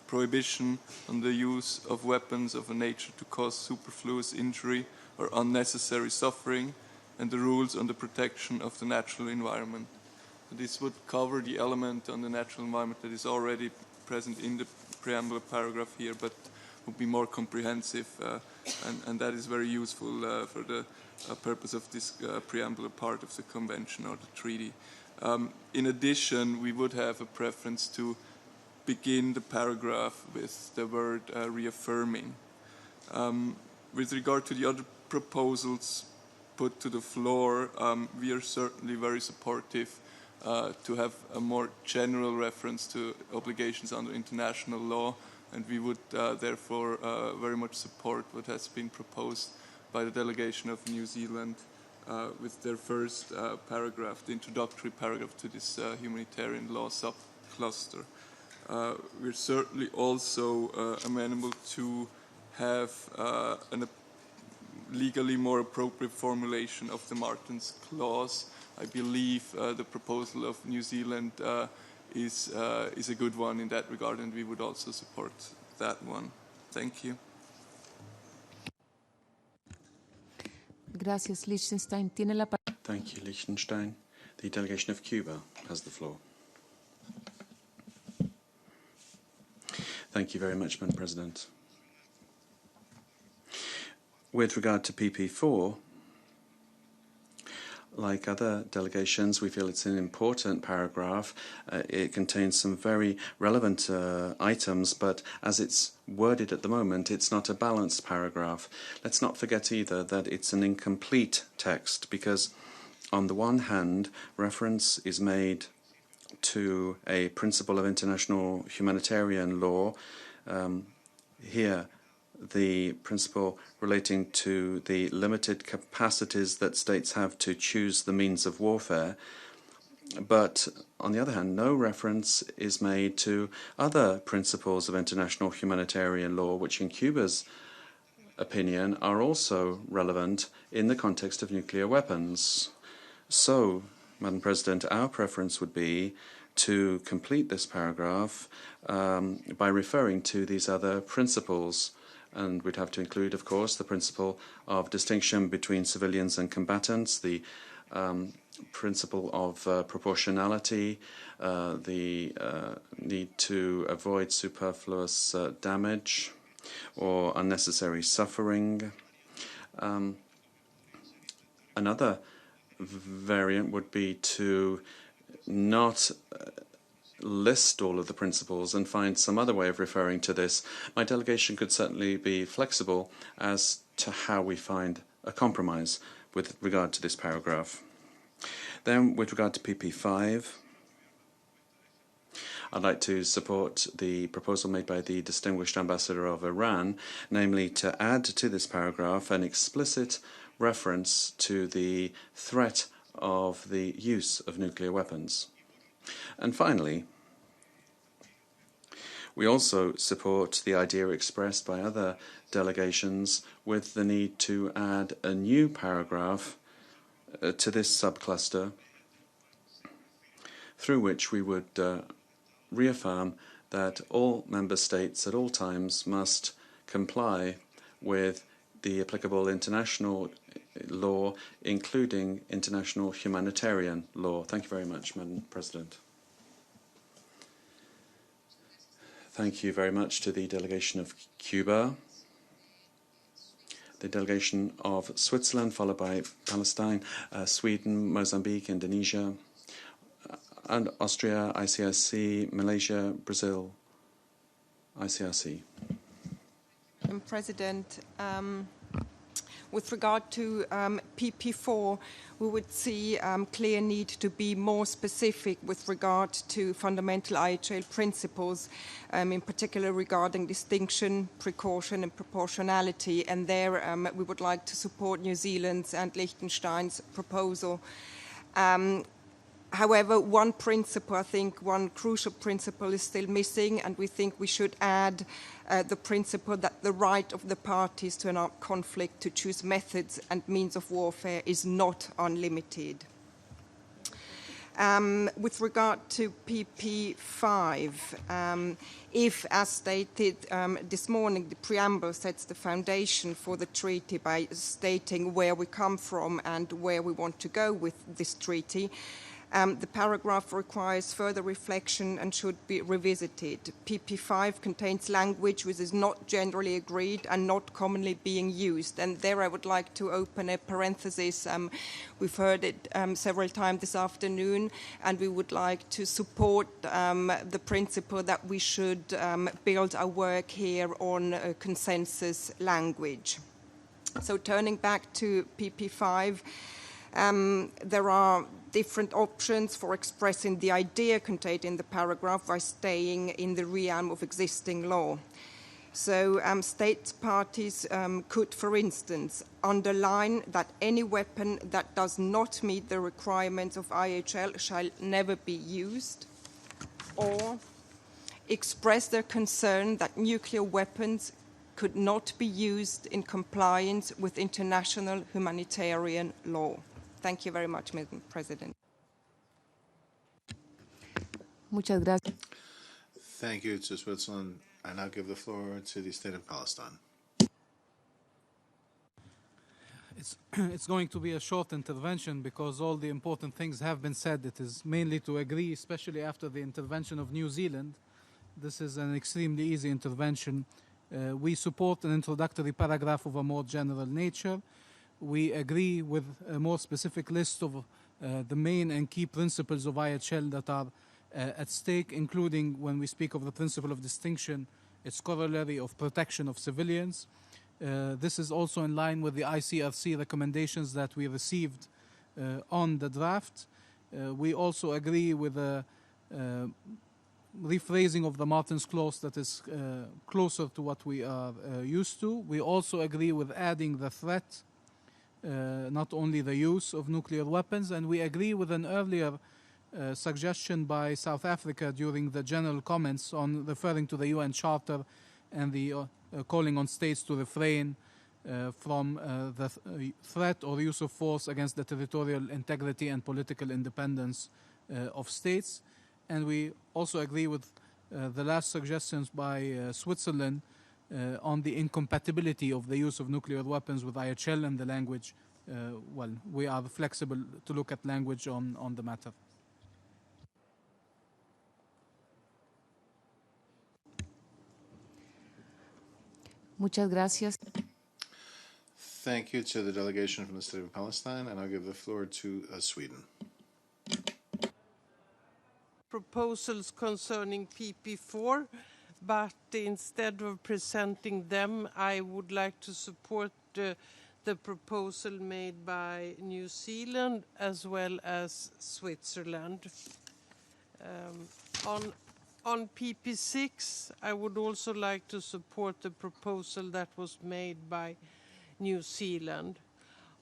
prohibition on the use of weapons of a nature to cause superfluous injury or unnecessary suffering, and the rules on the protection of the natural environment. This would cover the element on the natural environment that is already present in the preamble paragraph here, but would be more comprehensive, and that is very useful for the purpose of this preamble part of the convention or the treaty. In addition, we would have a preference to begin the paragraph with the word reaffirming. With regard to the other proposals put to the floor, we are certainly very supportive to have a more general reference to obligations under international law, and we would therefore very much support what has been proposed by the delegation of New Zealand with their first paragraph, the introductory paragraph to this humanitarian law subcluster. We're certainly also amenable to have a legally more appropriate formulation of the Martens Clause. I believe the proposal of New Zealand is a good one in that regard, and we would also support that one. Thank you. Gracias, Liechtenstein. Tiene la palabra. Thank you, Liechtenstein. The delegation of Cuba has the floor. Thank you very much, Madam President. With regard to PP4, like other delegations, we feel it's an important paragraph. It contains some very relevant items, but as it's worded at the moment, it's not a balanced paragraph. Let's not forget either that it's an incomplete text, because on the one hand, reference is made to a principle of international humanitarian law. Here, the principle relating to the limited capacities that states have to choose the means of warfare. But on the other hand, no reference is made to other principles of international humanitarian law, which in Cuba's opinion are also relevant in the context of nuclear weapons. So, Madam President, our preference would be to complete this paragraph by referring to these other principles. And we'd have to include, of course, the principle of distinction between civilians and combatants, the principle of proportionality, the need to avoid superfluous damage or unnecessary suffering. Another variant would be to not list all of the principles and find some other way of referring to this. My delegation could certainly be flexible as to how we find a compromise with regard to this paragraph. Then, with regard to PP5, I'd like to support the proposal made by the distinguished ambassador of Iran, namely to add to this paragraph an explicit reference to the threat of the use of nuclear weapons. And finally, we also support the idea expressed by other delegations with the need to add a new paragraph to this subcluster, through which we would reaffirm that all member states at all times must comply with the applicable international law, including international humanitarian law. Thank you very much, Madam President. Thank you very much to the delegation of Cuba, the delegation of Switzerland, followed by Palestine, Sweden, Mozambique, Indonesia, and Austria, ICRC, Malaysia, Brazil, ICRC. Madam President, with regard to PP4, we would see clear need to be more specific with regard to fundamental IHL principles, in particular regarding distinction, precaution and proportionality. And there we would like to support New Zealand's and Liechtenstein's proposal. However, one principle, I think one crucial principle is still missing, and we think we should add the principle that the right of the parties to an armed conflict to choose methods and means of warfare is not unlimited. With regard to PP5, if, as stated this morning, the preamble sets the foundation for the treaty by stating where we come from and where we want to go with this treaty, the paragraph requires further reflection and should be revisited. PP5 contains language which is not generally agreed and not commonly being used. And there I would like to open a parenthesis. We've heard it several times this afternoon, and we would like to support the principle that we should build our work here on consensus language. So turning back to PP5, there are different options for expressing the idea contained in the paragraph by staying in the realm of existing law. So state parties could, for instance, underline that any weapon that does not meet the requirements of IHL shall never be used, or express their concern that nuclear weapons could not be used in compliance with international humanitarian law. Thank you very much, Madam President. Muchas gracias. Thank you to Switzerland. I now give the floor to the State of Palestine. It's going to be a short intervention because all the important things have been said. It is mainly to agree, especially after the intervention of New Zealand. This is an extremely easy intervention. We support an introductory paragraph of a more general nature. We agree with a more specific list of the main and key principles of IHL that are at stake, including, when we speak of the principle of distinction, its corollary of protection of civilians. This is also in line with the ICRC recommendations that we received on the draft. We also agree with the rephrasing of the Martens Clause that is closer to what we are used to. We also agree with adding the threat, not only the use of nuclear weapons, and we agree with an earlier suggestion by South Africa during the general comments on referring to the UN Charter and the calling on states to refrain from the threat or use of force against the territorial integrity and political independence of states. And we also agree with the last suggestions by Switzerland on the incompatibility of the use of nuclear weapons with IHL and the language. Well, we are flexible to look at language on the matter. Muchas gracias. Thank you to the delegation from the State of Palestine, and I'll give the floor to Sweden. Proposals concerning PP4, but instead of presenting them, I would like to support the proposal made by New Zealand as well as Switzerland. On PP6, I would also like to support the proposal that was made by New Zealand.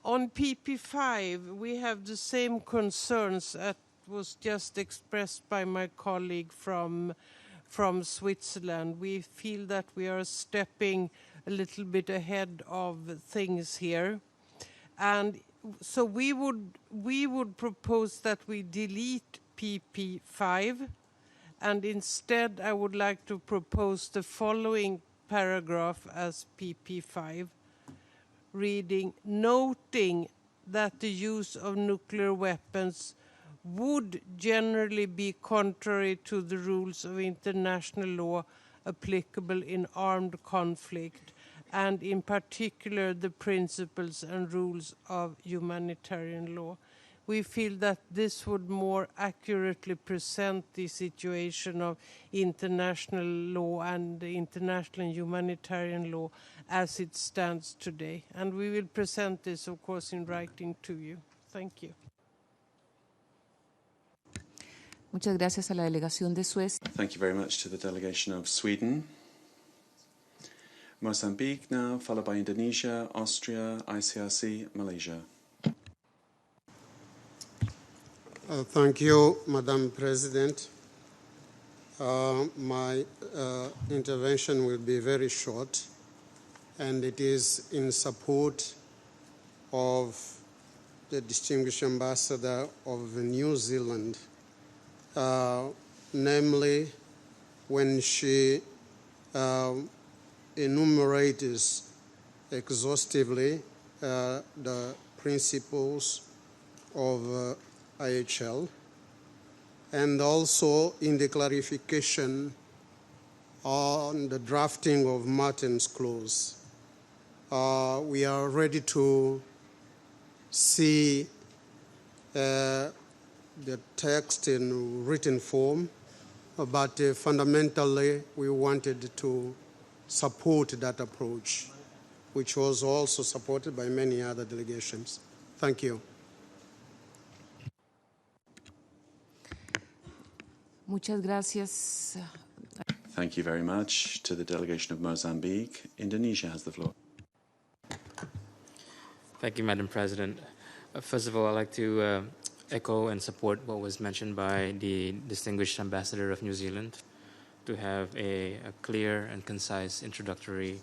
On PP5, we have the same concerns that was just expressed by my colleague from Switzerland. We feel that we are stepping a little bit ahead of things here. And so we would propose that we delete PP5, and instead I would like to propose the following paragraph as PP5, reading, noting that the use of nuclear weapons would generally be contrary to the rules of international law applicable in armed conflict, and in particular the principles and rules of humanitarian law. We feel that this would more accurately present the situation of international law and international and humanitarian law as it stands today. And we will present this, of course, in writing to you. Thank you. Muchas gracias a la delegación de Suecia. Thank you very much to the delegation of Sweden. Mozambique now, followed by Indonesia, Austria, ICRC, Malaysia. Thank you, Madam President. My intervention will be very short, and it is in support of the distinguished ambassador of New Zealand, namely when she enumerates exhaustively the principles of IHL, and also in the clarification on the drafting of Martens Clause. We are ready to see the text in written form, but fundamentally we wanted to support that approach, which was also supported by many other delegations. Thank you. Muchas gracias. Thank you very much to the delegation of Mozambique. Indonesia has the floor. Thank you, Madam President. First of all, I'd like to echo and support what was mentioned by the distinguished ambassador of New Zealand, to have a clear and concise introductory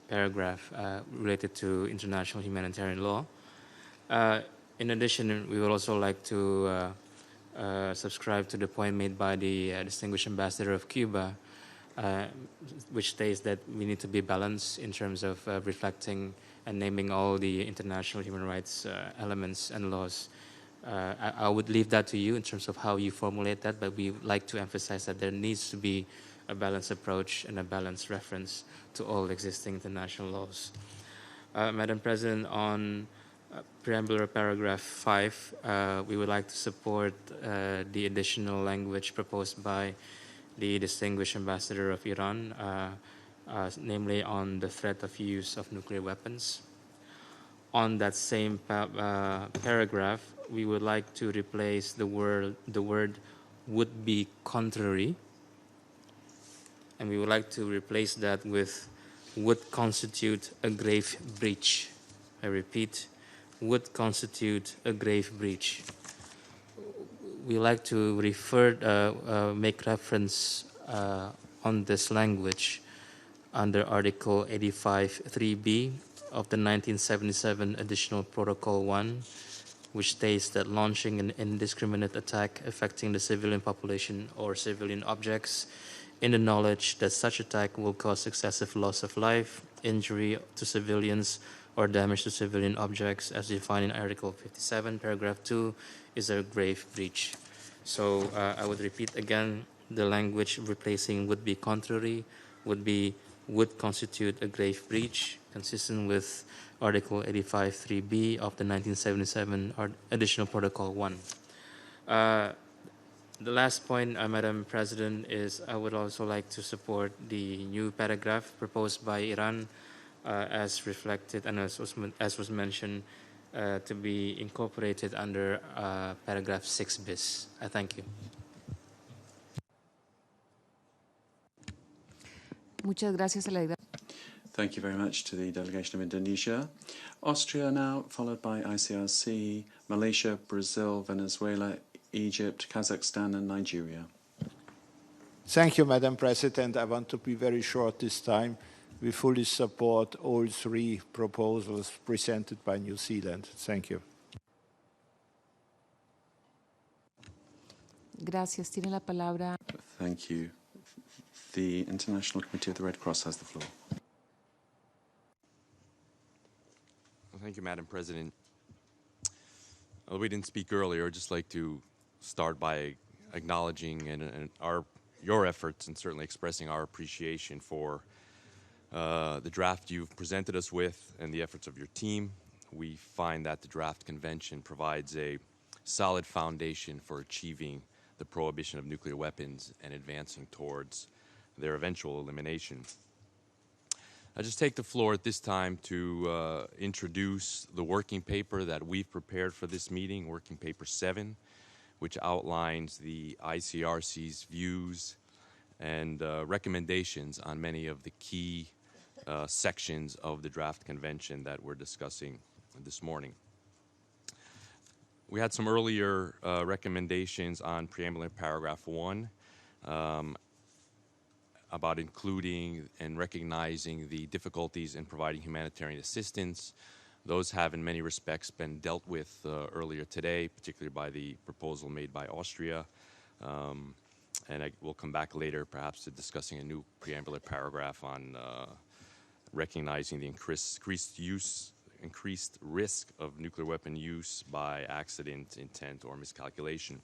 paragraph related to international humanitarian law. In addition, we would also like to subscribe to the point made by the distinguished ambassador of Cuba, which states that we need to be balanced in terms of reflecting and naming all the international human rights elements and laws. I would leave that to you in terms of how you formulate that, but we would like to emphasize that there needs to be a balanced approach and a balanced reference to all existing international laws. Madam President, on preambular paragraph 5, we would like to support the additional language proposed by the distinguished ambassador of Iran, namely on the threat of use of nuclear weapons. On that same paragraph, we would like to replace the word would be contrary, and we would like to replace that with would constitute a grave breach. I repeat, would constitute a grave breach. We like to make reference on this language under Article 85.3b of the 1977 Additional Protocol 1, which states that launching an indiscriminate attack affecting the civilian population or civilian objects in the knowledge that such attack will cause excessive loss of life, injury to civilians, or damage to civilian objects as defined in Article 57, paragraph 2, is a grave breach. So I would repeat again, the language replacing would be contrary would constitute a grave breach, consistent with Article 85.3b of the 1977 Additional Protocol 1. The last point, Madam President, is I would also like to support the new paragraph proposed by Iran as reflected and as was mentioned to be incorporated under paragraph 6 bis. I thank you. Muchas gracias a la Thank you very much to the delegation of Indonesia. Austria now, followed by ICRC, Malaysia, Brazil, Venezuela, Egypt, Kazakhstan, and Nigeria. Thank you, Madam President. I want to be very short this time. We fully support all three proposals presented by New Zealand. Thank you. Gracias. Tiene la palabra. Thank you. The International Committee of the Red Cross has the floor. Well, thank you, Madam President. Although we didn't speak earlier, I'd just like to start by acknowledging your efforts and certainly expressing our appreciation for the draft you've presented us with and the efforts of your team. We find that the draft convention provides a solid foundation for achieving the prohibition of nuclear weapons and advancing towards their eventual elimination. I just take the floor at this time to introduce the working paper that we've prepared for this meeting, Working Paper 7, which outlines the ICRC's views and recommendations on many of the key sections of the draft convention that we're discussing this morning. We had some earlier recommendations on preambular paragraph 1 about including and recognizing the difficulties in providing humanitarian assistance. Those have in many respects been dealt with earlier today, particularly by the proposal made by Austria. And I will come back later perhaps to discussing a new preambular paragraph on recognizing the increased risk of nuclear weapon use by accident, intent, or miscalculation.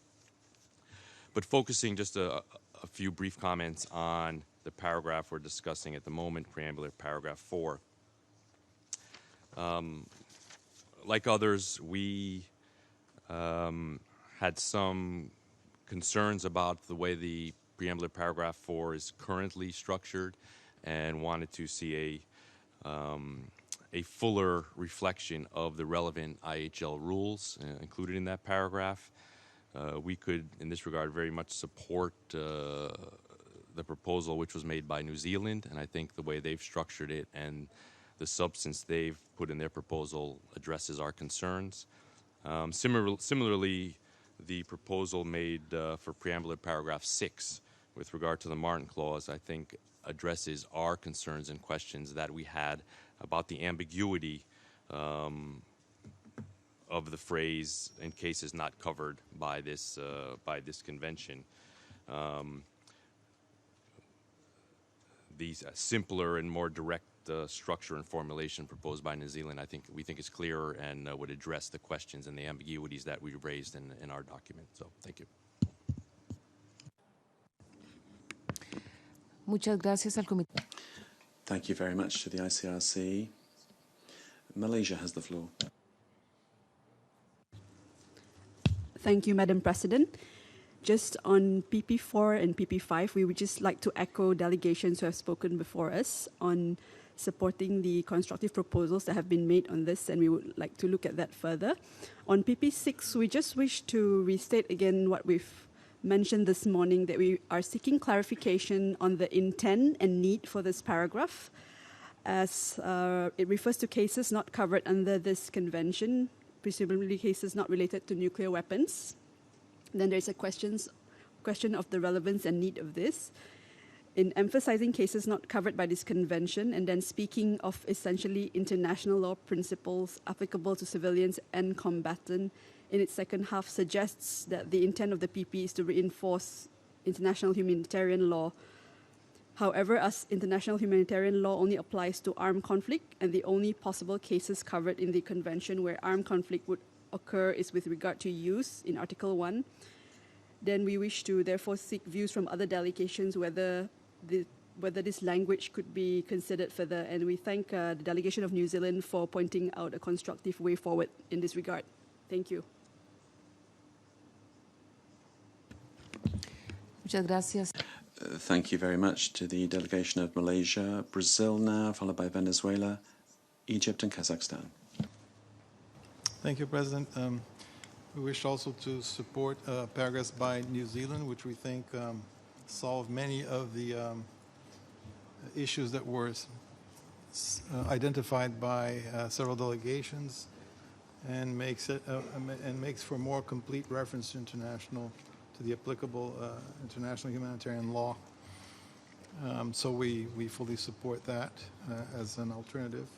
But focusing just a few brief comments on the paragraph we're discussing at the moment, preambular paragraph 4. Like others, we had some concerns about the way the preambular paragraph 4 is currently structured and wanted to see a fuller reflection of the relevant IHL rules included in that paragraph. We could, in this regard, very much support the proposal which was made by New Zealand, and I think the way they've structured it and the substance they've put in their proposal addresses our concerns. Similarly, the proposal made for preambular paragraph 6 with regard to the Martin Clause, I think addresses our concerns and questions that we had about the ambiguity of of the phrase "in cases not covered by this convention." The simpler and more direct structure and formulation proposed by New Zealand, we think is clearer and would address the questions and the ambiguities that we raised in our document. So, thank you. Muchas gracias al comité. Thank you very much to the ICRC. Malaysia has the floor. Thank you, Madam President. Just on PP4 and PP5, we would just like to echo delegations who have spoken before us on supporting the constructive proposals that have been made on this, and we would like to look at that further. On PP6, we just wish to restate again what we've mentioned this morning, that we are seeking clarification on the intent and need for this paragraph, as it refers to cases not covered under this convention, presumably cases not related to nuclear weapons. Then there's a question of the relevance and need of this. In emphasizing cases not covered by this convention, and then speaking of essentially international law principles applicable to civilians and combatant, in its second half suggests that the intent of the PP is to reinforce international humanitarian law. However, as international humanitarian law only applies to armed conflict, and the only possible cases covered in the convention where armed conflict would occur is with regard to use in Article 1, then we wish to therefore seek views from other delegations whether this language could be considered further. And we thank the delegation of New Zealand for pointing out a constructive way forward in this regard. Thank you. Muchas gracias. Thank you very much to the delegation of Malaysia, Brazil now, followed by Venezuela, Egypt and Kazakhstan. Thank you, President. We wish also to support paragraphs by New Zealand, which we think solve many of the issues that were identified by several delegations, and makes for more complete reference to the applicable international humanitarian law. So we fully support that as an alternative.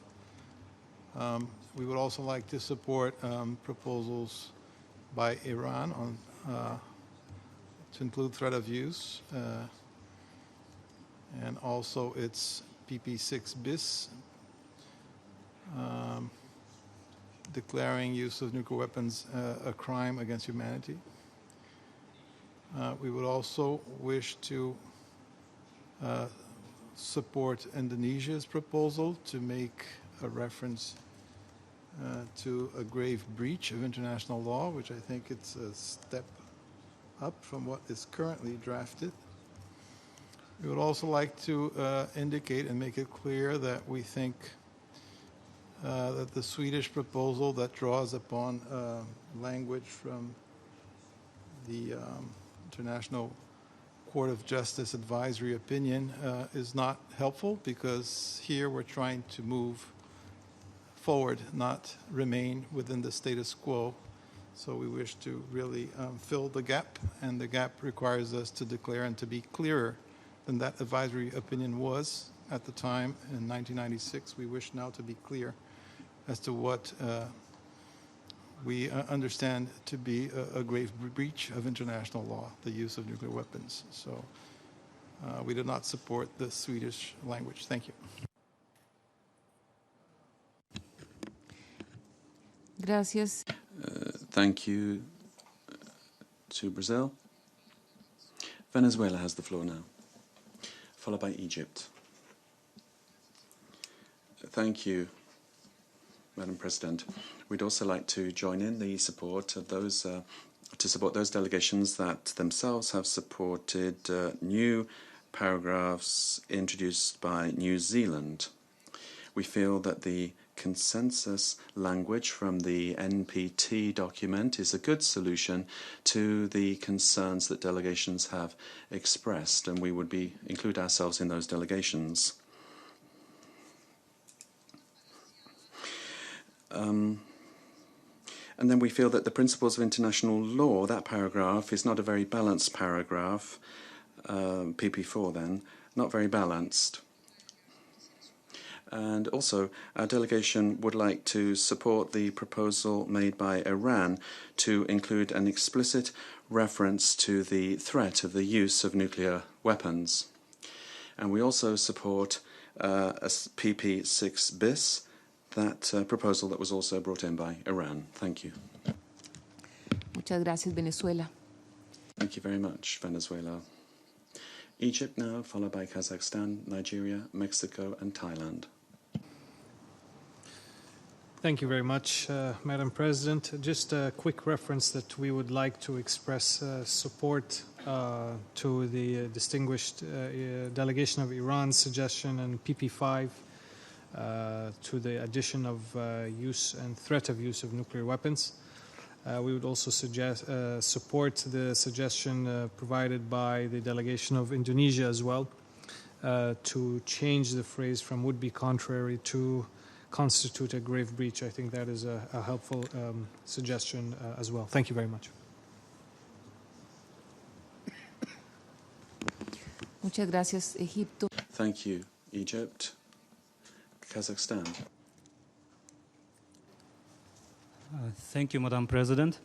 We would also like to support proposals by Iran on to include threat of use, and also its PP6 bis, declaring use of nuclear weapons a crime against humanity. We would also wish to support Indonesia's proposal to make a reference to a grave breach of international law, which I think it's a step up from what is currently drafted. We would also like to indicate and make it clear that we think that the Swedish proposal that draws upon language from the International Court of Justice advisory opinion is not helpful, because here we're trying to move forward, not remain within the status quo. So we wish to really fill the gap, and the gap requires us to declare and to be clearer than that advisory opinion was at the time in 1996. We wish now to be clear as to what we understand to be a grave breach of international law, the use of nuclear weapons. So we do not support the Swedish language. Thank you. Gracias. Thank you to Brazil. Venezuela has the floor now, followed by Egypt. Thank you, Madam President. We'd also like to join in the support of those to support those delegations that themselves have supported new paragraphs introduced by New Zealand. We feel that the consensus language from the NPT document is a good solution to the concerns that delegations have expressed, and we would include ourselves in those delegations. And then we feel that the principles of international law, that paragraph, is not a very balanced paragraph, PP4 then, not very balanced. And also, our delegation would like to support the proposal made by Iran to include an explicit reference to the threat of the use of nuclear weapons. And we also support a PP6 bis, that proposal that was also brought in by Iran. Thank you. Muchas gracias, Venezuela. Thank you very much, Venezuela. Egypt now, followed by Kazakhstan, Nigeria, Mexico, and Thailand. Thank you very much, Madam President. Just a quick reference that we would like to express support to the distinguished delegation of Iran's suggestion and PP5 to the addition of use and threat of use of nuclear weapons. We would also support the suggestion provided by the delegation of Indonesia as well to change the phrase from would be contrary to constitute a grave breach. I think that is a helpful suggestion as well. Thank you very much. Muchas gracias, Egipto. Thank you, Egypt. Kazakhstan. Thank you, Madam President.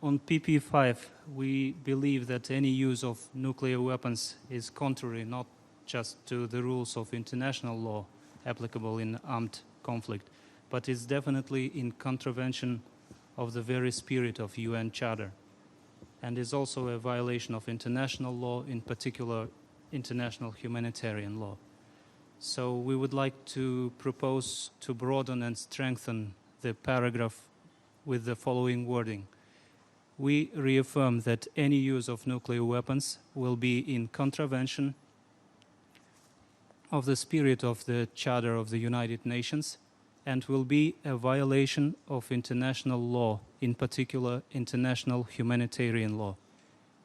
On PP5, we believe that any use of nuclear weapons is contrary not just to the rules of international law applicable in armed conflict, but is definitely in contravention of the very spirit of UN Charter, and is also a violation of international law, in particular international humanitarian law. So we would like to propose to broaden and strengthen the paragraph with the following wording. We reaffirm that any use of nuclear weapons will be in contravention of the spirit of the Charter of the United Nations and will be a violation of international law, in particular international humanitarian law,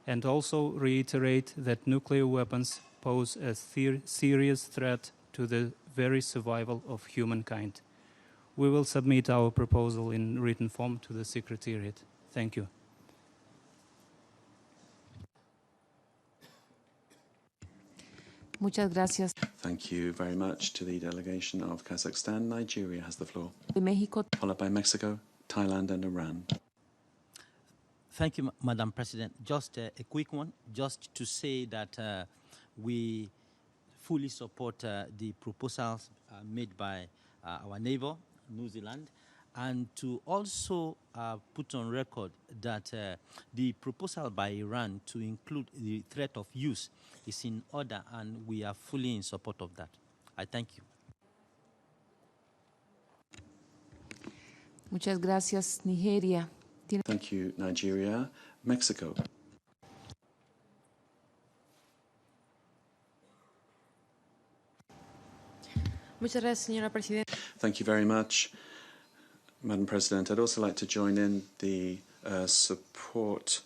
and also reiterate that nuclear weapons pose a serious threat to the very survival of humankind. We will submit our proposal in written form to the Secretariat. Thank you. Muchas gracias. Thank you very much to the delegation of Kazakhstan. Nigeria has the floor. Mexico. Followed by Mexico, Thailand, and Iran. Thank you, Madam President. Just a quick one, just to say that we fully support the proposals made by our neighbor, New Zealand, and to also put on record that the proposal by Iran to include the threat of use is in order, and we are fully in support of that. I thank you. Muchas gracias, Nigeria. Thank you, Nigeria. Mexico. Muchas gracias, señora Presidenta. Thank you very much, Madam President. I'd also like to join in the support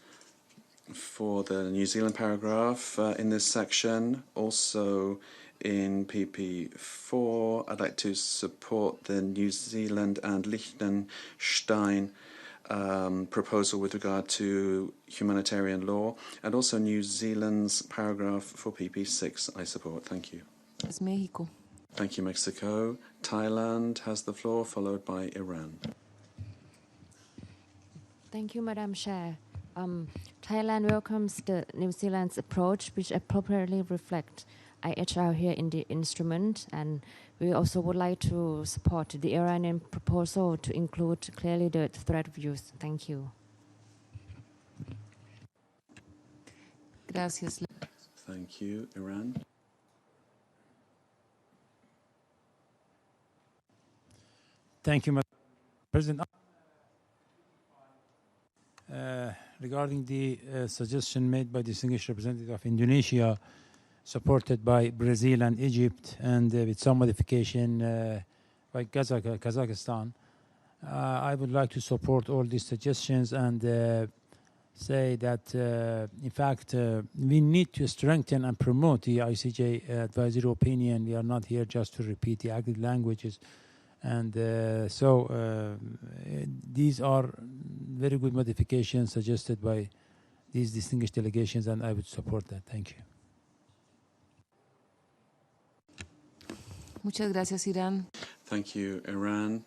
for the New Zealand paragraph in this section. Also in PP4, I'd like to support the New Zealand and Liechtenstein proposal with regard to humanitarian law, and also New Zealand's paragraph for PP6 I support. Thank you. Es Mexico. Thank you, Mexico. Thailand has the floor, followed by Iran. Thank you, Madam Chair. Thailand welcomes the New Zealand's approach, which appropriately reflects IHR here in the instrument, and we also would like to support the Iranian proposal to include clearly the threat of use. Thank you. Gracias. Thank you, Iran. Thank you, Madam President. Regarding the suggestion made by the distinguished representative of Indonesia, supported by Brazil and Egypt, and with some modification by Kazakhstan, I would like to support all these suggestions and say that, in fact, we need to strengthen and promote the ICJ advisory opinion. We are not here just to repeat the agreed languages. And these are very good modifications suggested by these distinguished delegations, and I would support that. Thank you. Muchas gracias, Irán. Thank you, Iran.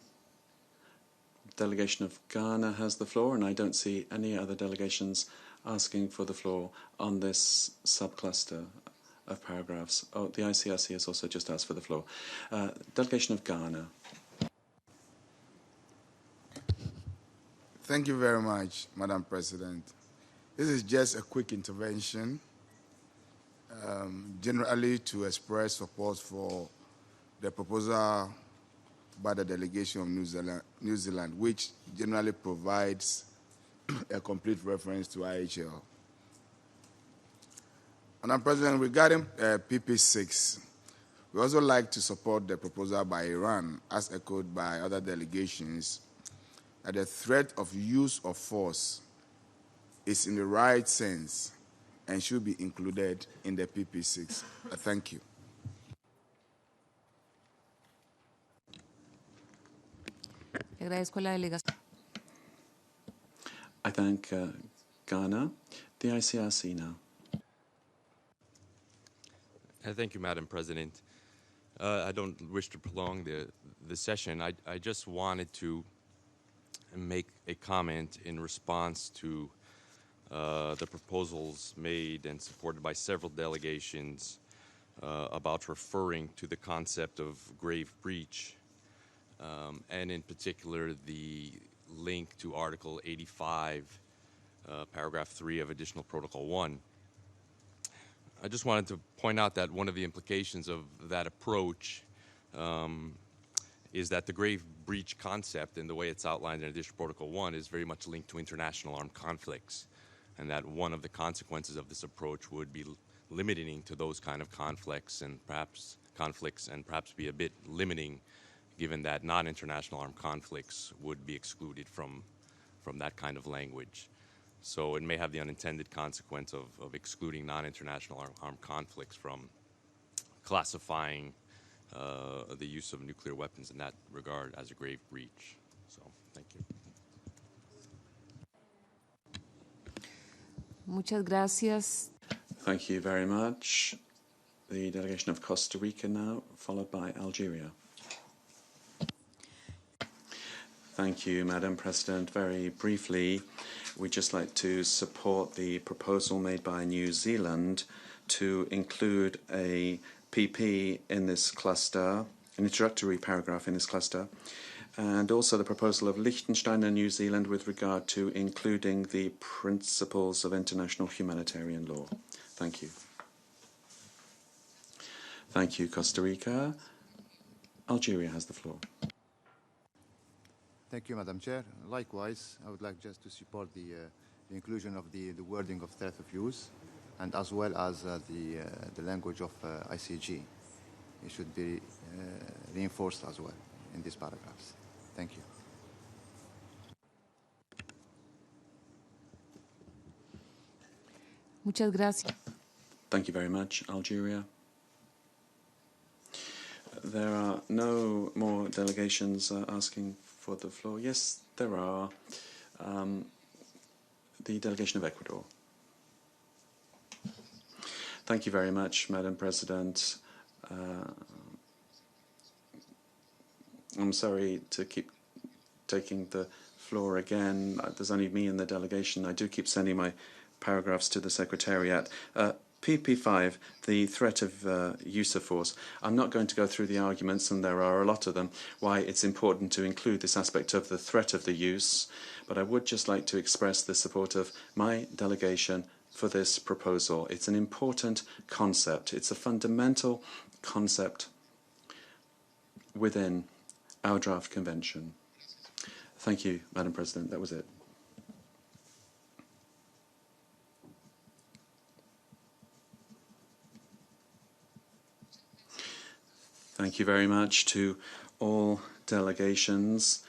Delegation of Ghana has the floor, and I don't see any other delegations asking for the floor on this subcluster of paragraphs. Oh, the ICRC has also just asked for the floor. Delegation of Ghana. Thank you very much, Madam President. This is just a quick intervention, generally to express support for the proposal by the delegation of New Zealand, which generally provides a complete reference to IHL. Madam President, regarding PP6, we also like to support the proposal by Iran, as echoed by other delegations, that the threat of use of force is in the right sense and should be included in the PP6. Thank you. I thank Ghana. The ICRC now. Thank you, Madam President. I don't wish to prolong the session. I just wanted to make a comment in response to the proposals made and supported by several delegations about referring to the concept of grave breach, and in particular the link to Article 85, Paragraph 3 of Additional Protocol 1. I just wanted to point out that one of the implications of that approach is that the grave breach concept and the way it's outlined in Additional Protocol 1 is very much linked to international armed conflicts, and that one of the consequences of this approach would be limiting to those kind of conflicts and perhaps be a bit limiting, given that non-international armed conflicts would be excluded from that kind of language. So it may have the unintended consequence of excluding non-international armed conflicts from classifying the use of nuclear weapons in that regard as a grave breach. So, thank you. Muchas gracias. Thank you very much. The delegation of Costa Rica now, followed by Algeria. Thank you, Madam President. Very briefly, we'd just like to support the proposal made by New Zealand to include a PP in this cluster, an introductory paragraph in this cluster, and also the proposal of Liechtenstein and New Zealand with regard to including the principles of international humanitarian law. Thank you. Thank you, Costa Rica. Algeria has the floor. Thank you, Madam Chair. Likewise, I would like just to support the inclusion of the wording of threat of use, and as well as the language of ICG. It should be reinforced as well in these paragraphs. Thank you. Muchas gracias. Thank you very much, Algeria. There are no more delegations asking for the floor. Yes, there are. The delegation of Ecuador. Thank you very much, Madam President. I'm sorry to keep taking the floor again. There's only me in the delegation. I do keep sending my paragraphs to the Secretariat. PP5, the threat of use of force. I'm not going to go through the arguments, and there are a lot of them, why it's important to include this aspect of the threat of the use, but I would just like to express the support of my delegation for this proposal. It's an important concept. It's a fundamental concept within our draft convention. Thank you, Madam President. That was it. Thank you very much to all delegations.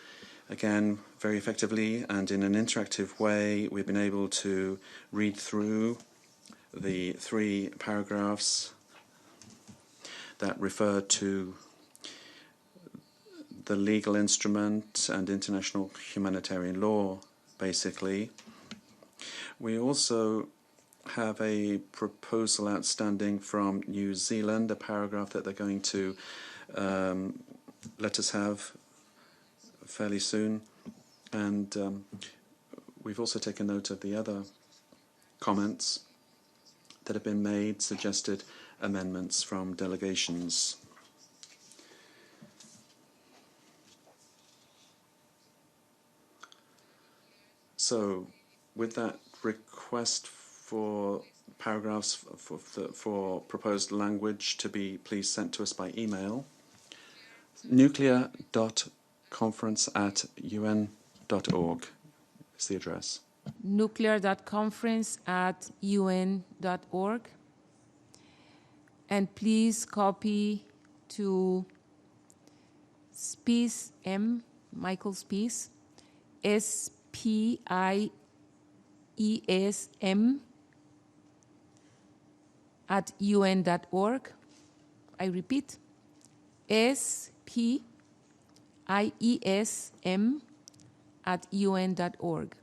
Again, very effectively and in an interactive way, we've been able to read through the 3 paragraphs that refer to the legal instrument and international humanitarian law, basically. We also have a proposal outstanding from New Zealand, a paragraph that they're going to let us have fairly soon. And we've also taken note of the other comments that have been made, suggested amendments from delegations. So, with that request for paragraphs for proposed language to be please sent to us by email, nuclear.conference@un.org is the address. nuclear.conference@un.org. And please copy to Spies M, Michael Spies, SPIESM @un.org. I repeat, SPIESM @un.org.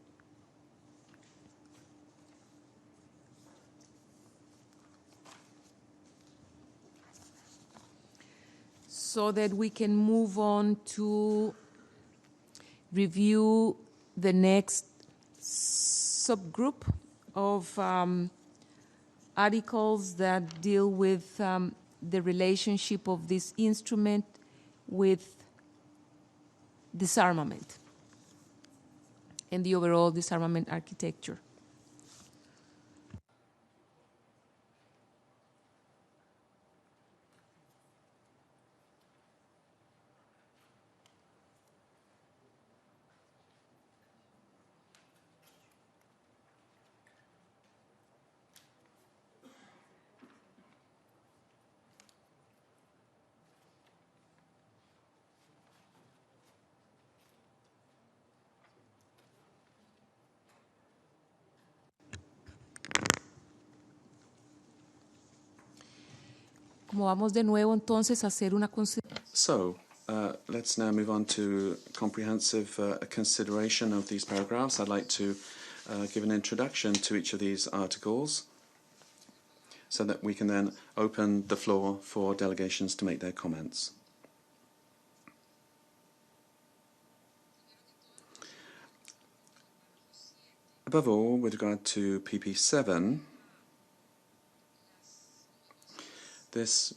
So that we can move on to review the next subgroup of articles that deal with the relationship of this instrument with disarmament and the overall disarmament architecture. Como vamos de nuevo entonces a hacer una So, let's now move on to comprehensive consideration of these paragraphs. I'd like to give an introduction to each of these articles so that we can then open the floor for delegations to make their comments. Above all, with regard to PP7, this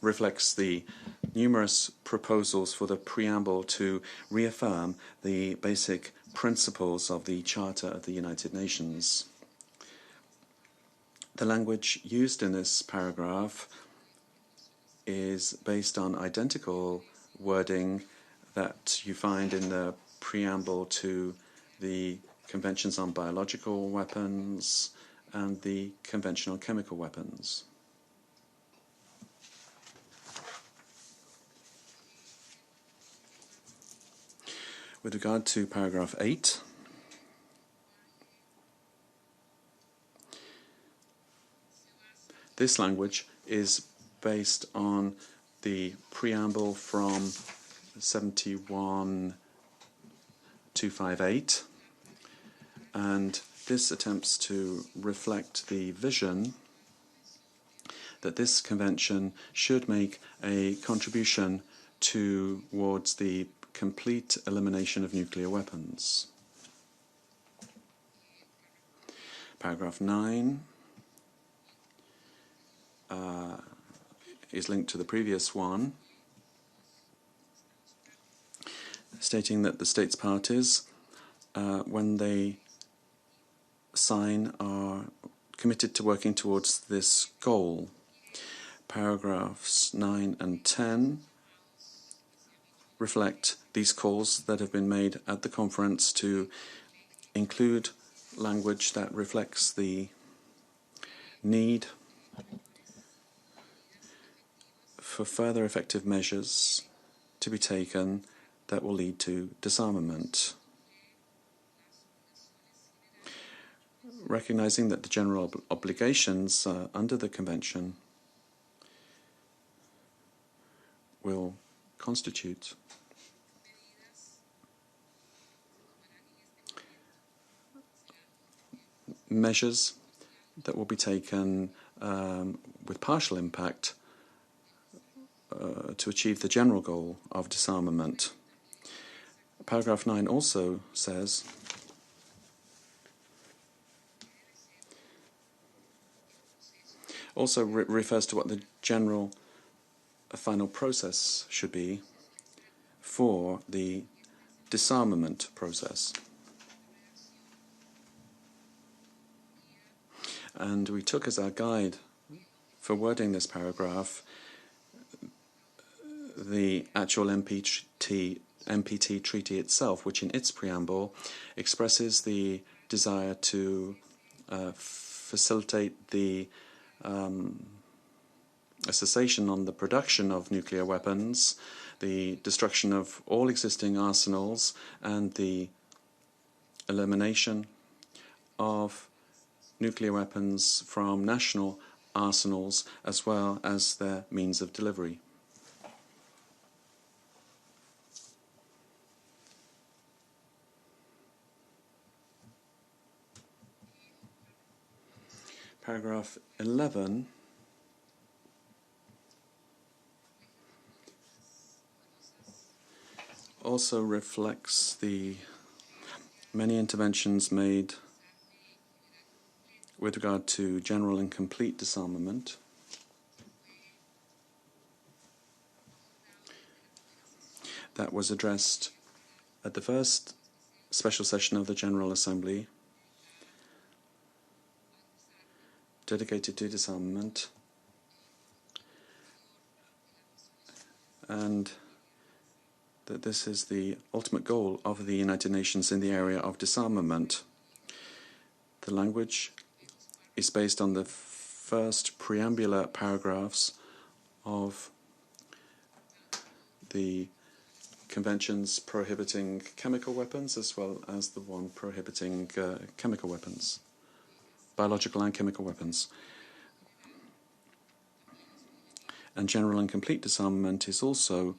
reflects the numerous proposals for the preamble to reaffirm the basic principles of the Charter of the United Nations. The language used in this paragraph is based on identical wording that you find in the preamble to the Conventions on Biological Weapons and the Convention on Chemical Weapons. With regard to paragraph 8, this language is based on the preamble from 71258, and this attempts to reflect the vision that this convention should make a contribution towards the complete elimination of nuclear weapons. Paragraph 9 is linked to the previous one, stating that the states parties, when they sign, are committed to working towards this goal. Paragraphs 9 and 10 reflect these calls that have been made at the conference to include language that reflects the need for further effective measures to be taken that will lead to disarmament. Recognizing that the general obligations under the Convention will constitute measures that will be taken with partial impact to achieve the general goal of disarmament. Paragraph 9 also says refers to what the general final process should be for the disarmament process. And we took as our guide for wording this paragraph the actual NPT treaty itself, which in its preamble expresses the desire to facilitate the a cessation on the production of nuclear weapons, the destruction of all existing arsenals, and the elimination of nuclear weapons from national arsenals as well as their means of delivery. Paragraph 11 also reflects the many interventions made with regard to general and complete disarmament. That was addressed at the first special session of the General Assembly, dedicated to disarmament, and that this is the ultimate goal of the United Nations in the area of disarmament. The language is based on the first preambular paragraphs of the conventions prohibiting chemical weapons as well as the one prohibiting chemical weapons, biological and chemical weapons. And general and complete disarmament is also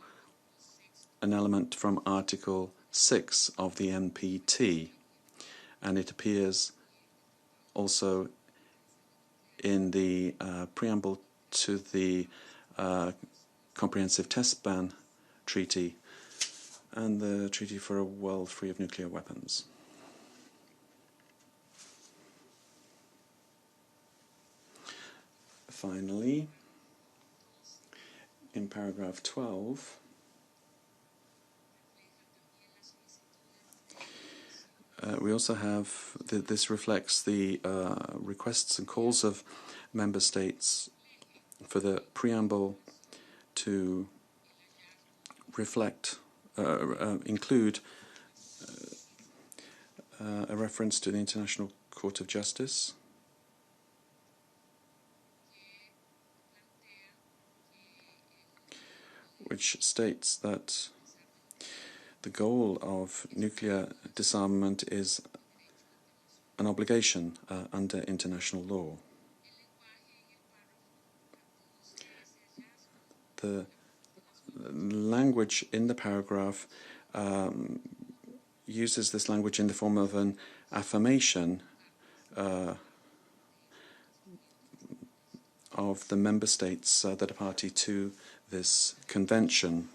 an element from Article 6 of the NPT, and it appears also in the preamble to the Comprehensive Test Ban Treaty and the Treaty for a World Free of Nuclear Weapons. Finally, in paragraph 12, we also have, this reflects the requests and calls of member states for the preamble to reflect, include a reference to the International Court of Justice, which states that the goal of nuclear disarmament is an obligation under international law. The language in the paragraph uses this language in the form of an affirmation of the member states that are party to this convention.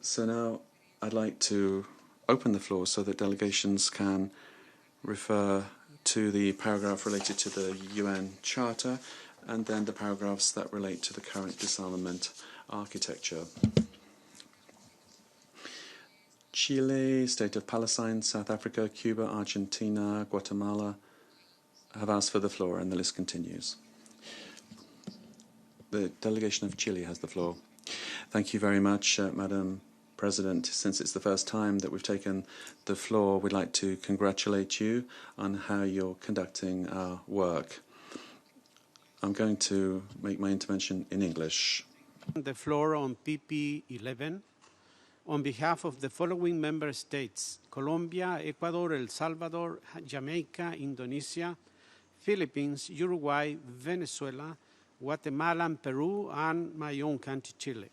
So now I'd like to open the floor so that delegations can refer to the paragraph related to the UN Charter and then the paragraphs that relate to the current disarmament architecture. Chile, State of Palestine, South Africa, Cuba, Argentina, Guatemala have asked for the floor, and the list continues. The delegation of Chile has the floor. Thank you very much, Madam President. Since it's the first time that we've taken the floor, we'd like to congratulate you on how you're conducting our work. I'm going to make my intervention in English. The floor on PP 11 on behalf of the following member states: Colombia, Ecuador, El Salvador, Jamaica, Indonesia, Philippines, Uruguay, Venezuela, Guatemala, and Peru, and my own country, Chile.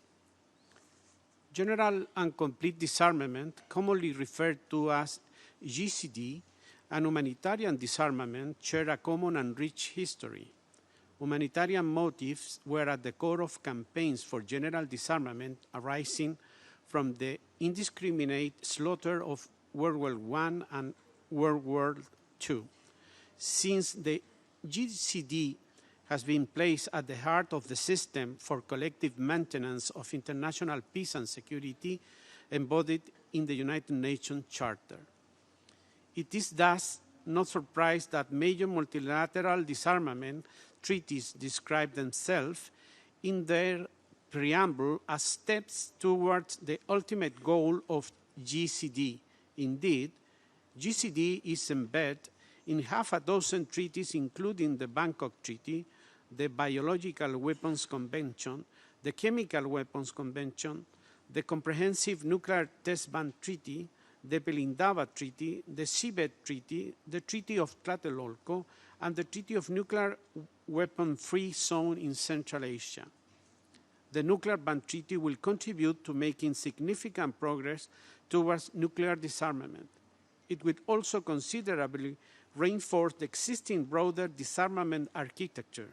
General and complete disarmament, commonly referred to as GCD, and humanitarian disarmament share a common and rich history. humanitarian motives were at the core of campaigns for general disarmament arising from the indiscriminate slaughter of World War I and World War II. Since the GCD has been placed at the heart of the system for collective maintenance of international peace and security embodied in the United Nations Charter. It is thus not surprised that major multilateral disarmament treaties describe themselves in their preamble as steps towards the ultimate goal of GCD. Indeed, GCD is embedded in half a dozen treaties, including the Bangkok Treaty, the Biological Weapons Convention, the Chemical Weapons Convention, the Comprehensive Nuclear Test Ban Treaty, the Pelindaba Treaty, the Seabed Treaty, the Treaty of Tlatelolco, and the Treaty of Nuclear Weapon-Free Zone in Central Asia. The Nuclear Ban Treaty will contribute to making significant progress towards nuclear disarmament. It will also considerably reinforce the existing broader disarmament architecture.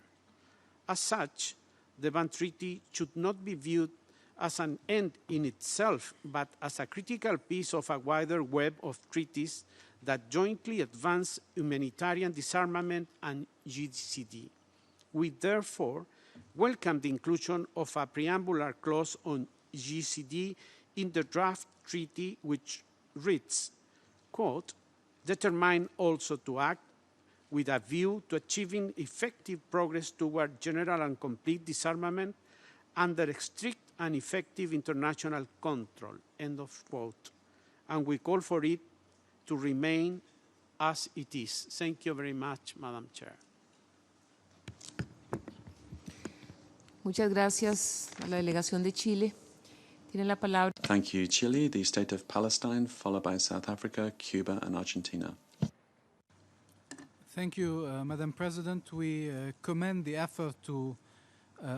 As such, the Ban Treaty should not be viewed as an end in itself, but as a critical piece of a wider web of treaties that jointly advance humanitarian disarmament and GCD. We therefore welcome the inclusion of a preambular clause on GCD in the draft treaty, which reads, quote, determined also to act with a view to achieving effective progress toward general and complete disarmament under strict and effective international control, end of quote. And we call for it to remain as it is. Thank you very much, Madam Chair. Muchas gracias a la delegación de Chile. Tiene la palabra. Thank you, Chile, the State of Palestine, followed by South Africa, Cuba, and Argentina. Thank you, Madam President. We commend the effort to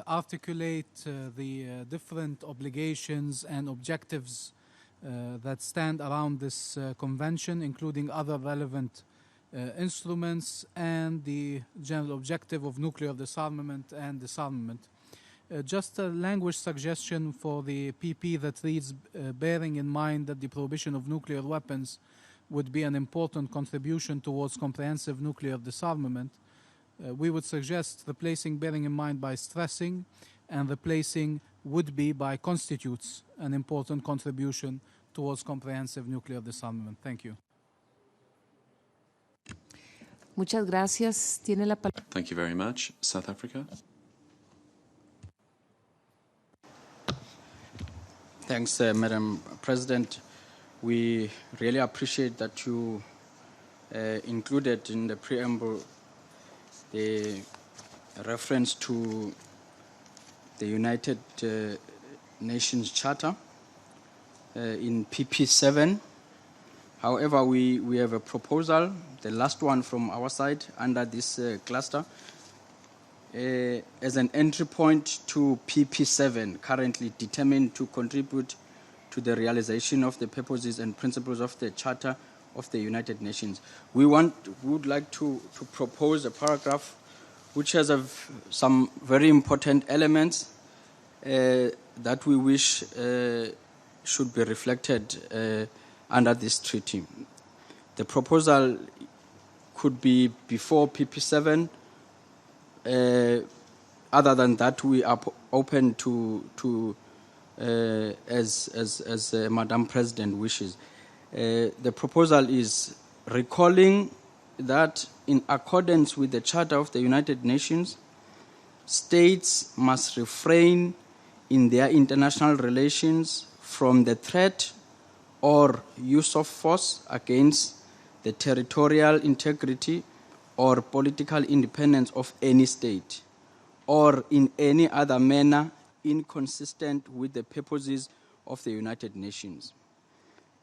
articulate the different obligations and objectives that stand around this convention, including other relevant instruments and the general objective of nuclear disarmament and disarmament. Just a language suggestion for the PP that reads, bearing in mind that the prohibition of nuclear weapons would be an important contribution towards comprehensive nuclear disarmament. We would suggest replacing bearing in mind by stressing, and replacing would be by constitutes an important contribution towards comprehensive nuclear disarmament. Thank you. Muchas gracias. Tiene la palabra. Thank you very much. South Africa. Thanks, Madam President. We really appreciate that you included in the preamble the reference to the United Nations Charter in PP7. However, we have a proposal, the last one from our side under this cluster, as an entry point to PP7, currently determined to contribute to the realization of the purposes and principles of the Charter of the United Nations. We would like to propose a paragraph which has some very important elements that we wish should be reflected under this treaty. The proposal could be before PP7. Other than that, we are open to as Madam President wishes. The proposal is recalling that in accordance with the Charter of the United Nations, states must refrain in their international relations from the threat or use of force against the territorial integrity or political independence of any state, or in any other manner inconsistent with the purposes of the United Nations,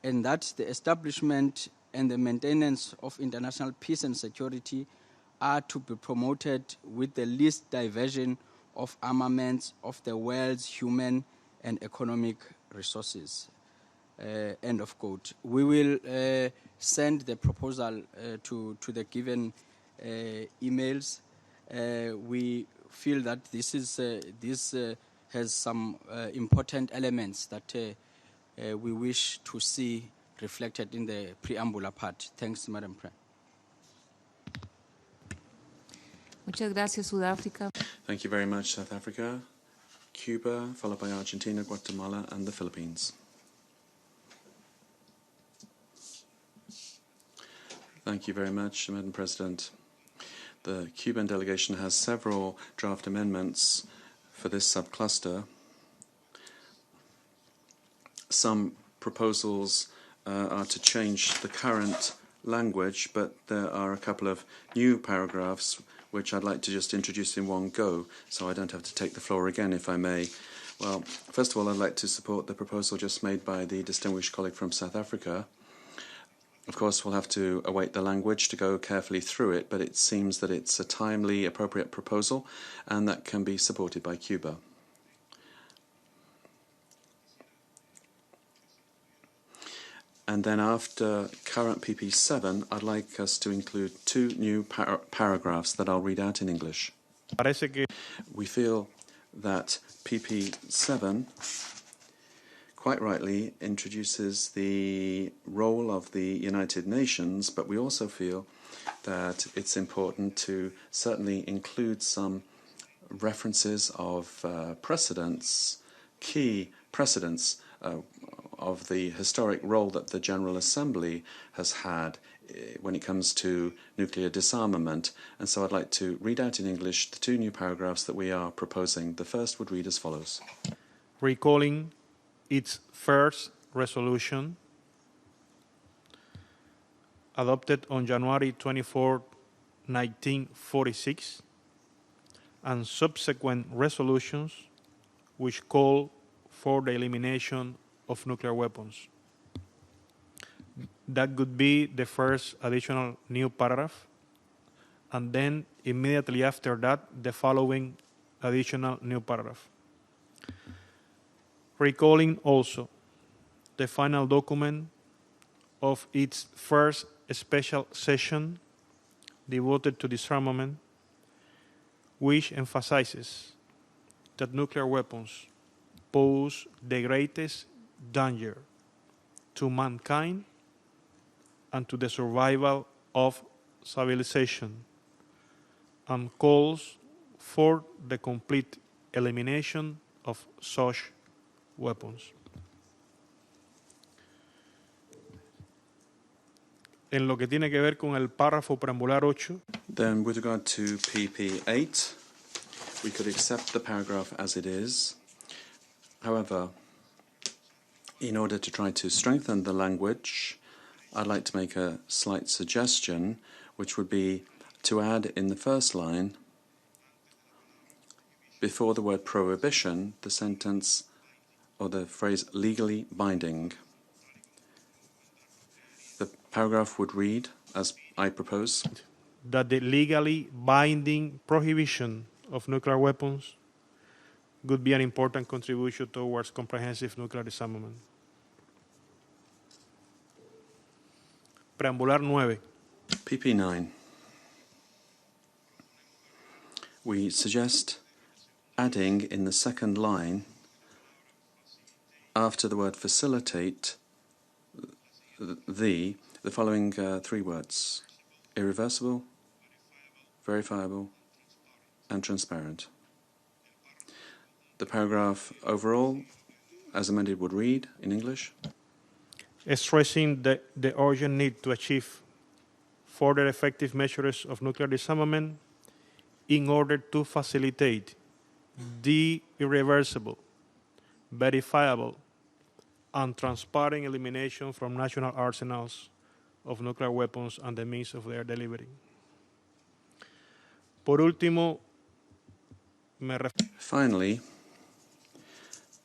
and that the establishment and the maintenance of international peace and security are to be promoted with the least diversion of armaments of the world's human and economic resources. End of quote. We will send the proposal to the given emails we feel that this has some important elements that we wish to see reflected in the preambular part. Thanks, Madam President. Muchas gracias, Sudáfrica. Thank you very much, South Africa, Cuba, followed by Argentina, Guatemala, and the Philippines. Thank you very much, Madam President. The Cuban delegation has several draft amendments for this subcluster. Some proposals are to change the current language, but there are a couple of new paragraphs which I'd like to just introduce in one go, so I don't have to take the floor again, if I may. Well, first of all, I'd like to support the proposal just made by the distinguished colleague from South Africa. Of course, we'll have to await the language to go carefully through it, but it seems that it's a timely, appropriate proposal, and that can be supported by Cuba. And then after current PP7, I'd like us to include two new paragraphs that I'll read out in English. We feel that PP7 quite rightly introduces the role of the United Nations, but we also feel that it's important to certainly include some references of precedents, key precedents of the historic role that the General Assembly has had when it comes to nuclear disarmament. And so I'd like to read out in English the two new paragraphs that we are proposing. The first would read as follows. Recalling its first resolution adopted on January 24, 1946, and subsequent resolutions which call for the elimination of nuclear weapons. That could be the first additional new paragraph, and then immediately after that, the following additional new paragraph. Recalling also the final document of its first special session devoted to disarmament, which emphasizes that nuclear weapons pose the greatest danger to mankind and to the survival of civilization, and calls for the complete elimination of such weapons. En lo que tiene que ver con el párrafo preambular 8. Then with regard to PP8, we could accept the paragraph as it is. However, in order to try to strengthen the language, I'd like to make a slight suggestion, which would be to add in the first line, before the word prohibition, the sentence or the phrase legally binding. The paragraph would read, as I propose, that the legally binding prohibition of nuclear weapons would be an important contribution towards comprehensive nuclear disarmament. Preambular 9. PP9. We suggest adding in the second line, after the word facilitate, the following three words: irreversible, verifiable, and transparent. The paragraph overall, as amended, would read in English. Stressing the urgent need to achieve further effective measures of nuclear disarmament in order to facilitate the irreversible, verifiable, and transparent elimination from national arsenals of nuclear weapons and the means of their delivery. Por último, Finally,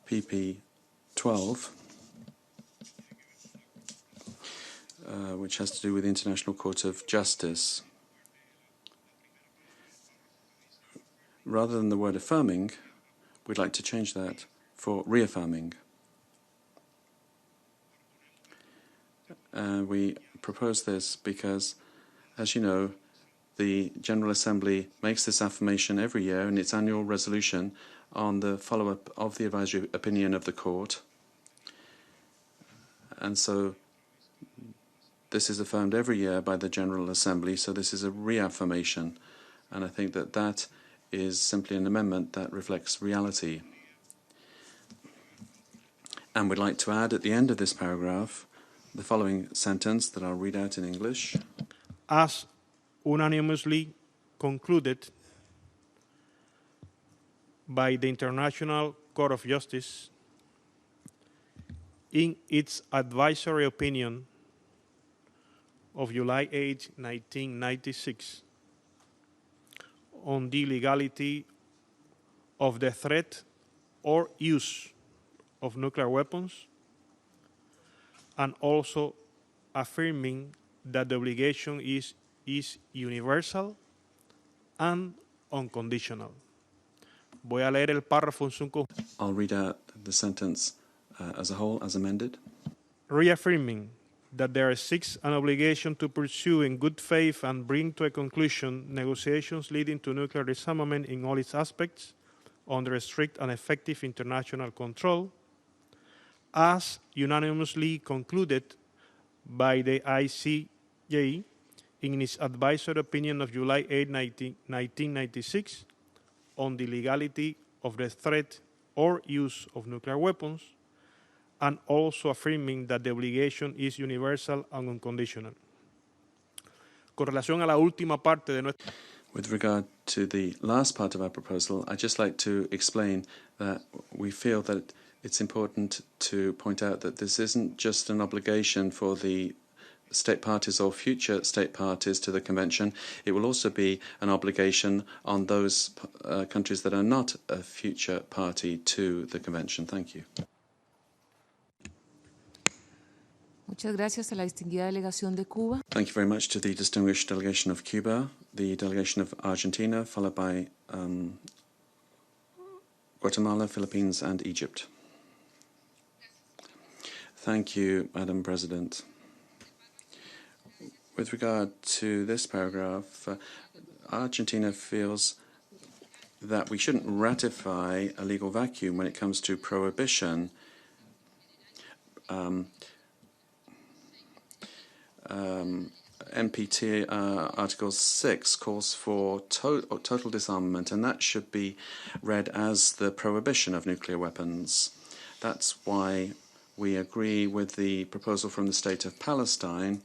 PP12, which has to do with the International Court of Justice. Rather than the word affirming, we'd like to change that for reaffirming. We propose this because, as you know, the General Assembly makes this affirmation every year in its annual resolution on the follow-up of the advisory opinion of the Court. And so this is affirmed every year by the General Assembly, so this is a reaffirmation. And I think that that is simply an amendment that reflects reality. And we'd like to add at the end of this paragraph the following sentence that I'll read out in English. As unanimously concluded by the International Court of Justice in its advisory opinion of July 8, 1996, on the legality of the threat or use of nuclear weapons, and also affirming that the obligation is universal and unconditional. Voy a leer el párrafo en su conjunto. I'll read out the sentence as a whole, as amended. Reaffirming that there exists an obligation to pursue in good faith and bring to a conclusion negotiations leading to nuclear disarmament in all its aspects under strict and effective international control, as unanimously concluded by the ICJ in its advisory opinion of July 8, 1996, on the legality of the threat or use of nuclear weapons, and also affirming that the obligation is universal and unconditional. Con relación a la última parte de nuestra... With regard to the last part of our proposal, I'd just like to explain that we feel that it's important to point out that this isn't just an obligation for the state parties or future state parties to the Convention. It will also be an obligation on those countries that are not a future party to the Convention. Thank you. Muchas gracias a la distinguida delegación de Cuba. Thank you very much to the distinguished delegation of Cuba, the delegation of Argentina, followed by Guatemala, Philippines, and Egypt. Thank you, Madam President. With regard to this paragraph, Argentina feels that we shouldn't ratify a legal vacuum when it comes to prohibition. NPT Article 6 calls for total disarmament, and that should be read as the prohibition of nuclear weapons. That's why we agree with the proposal from the State of Palestine,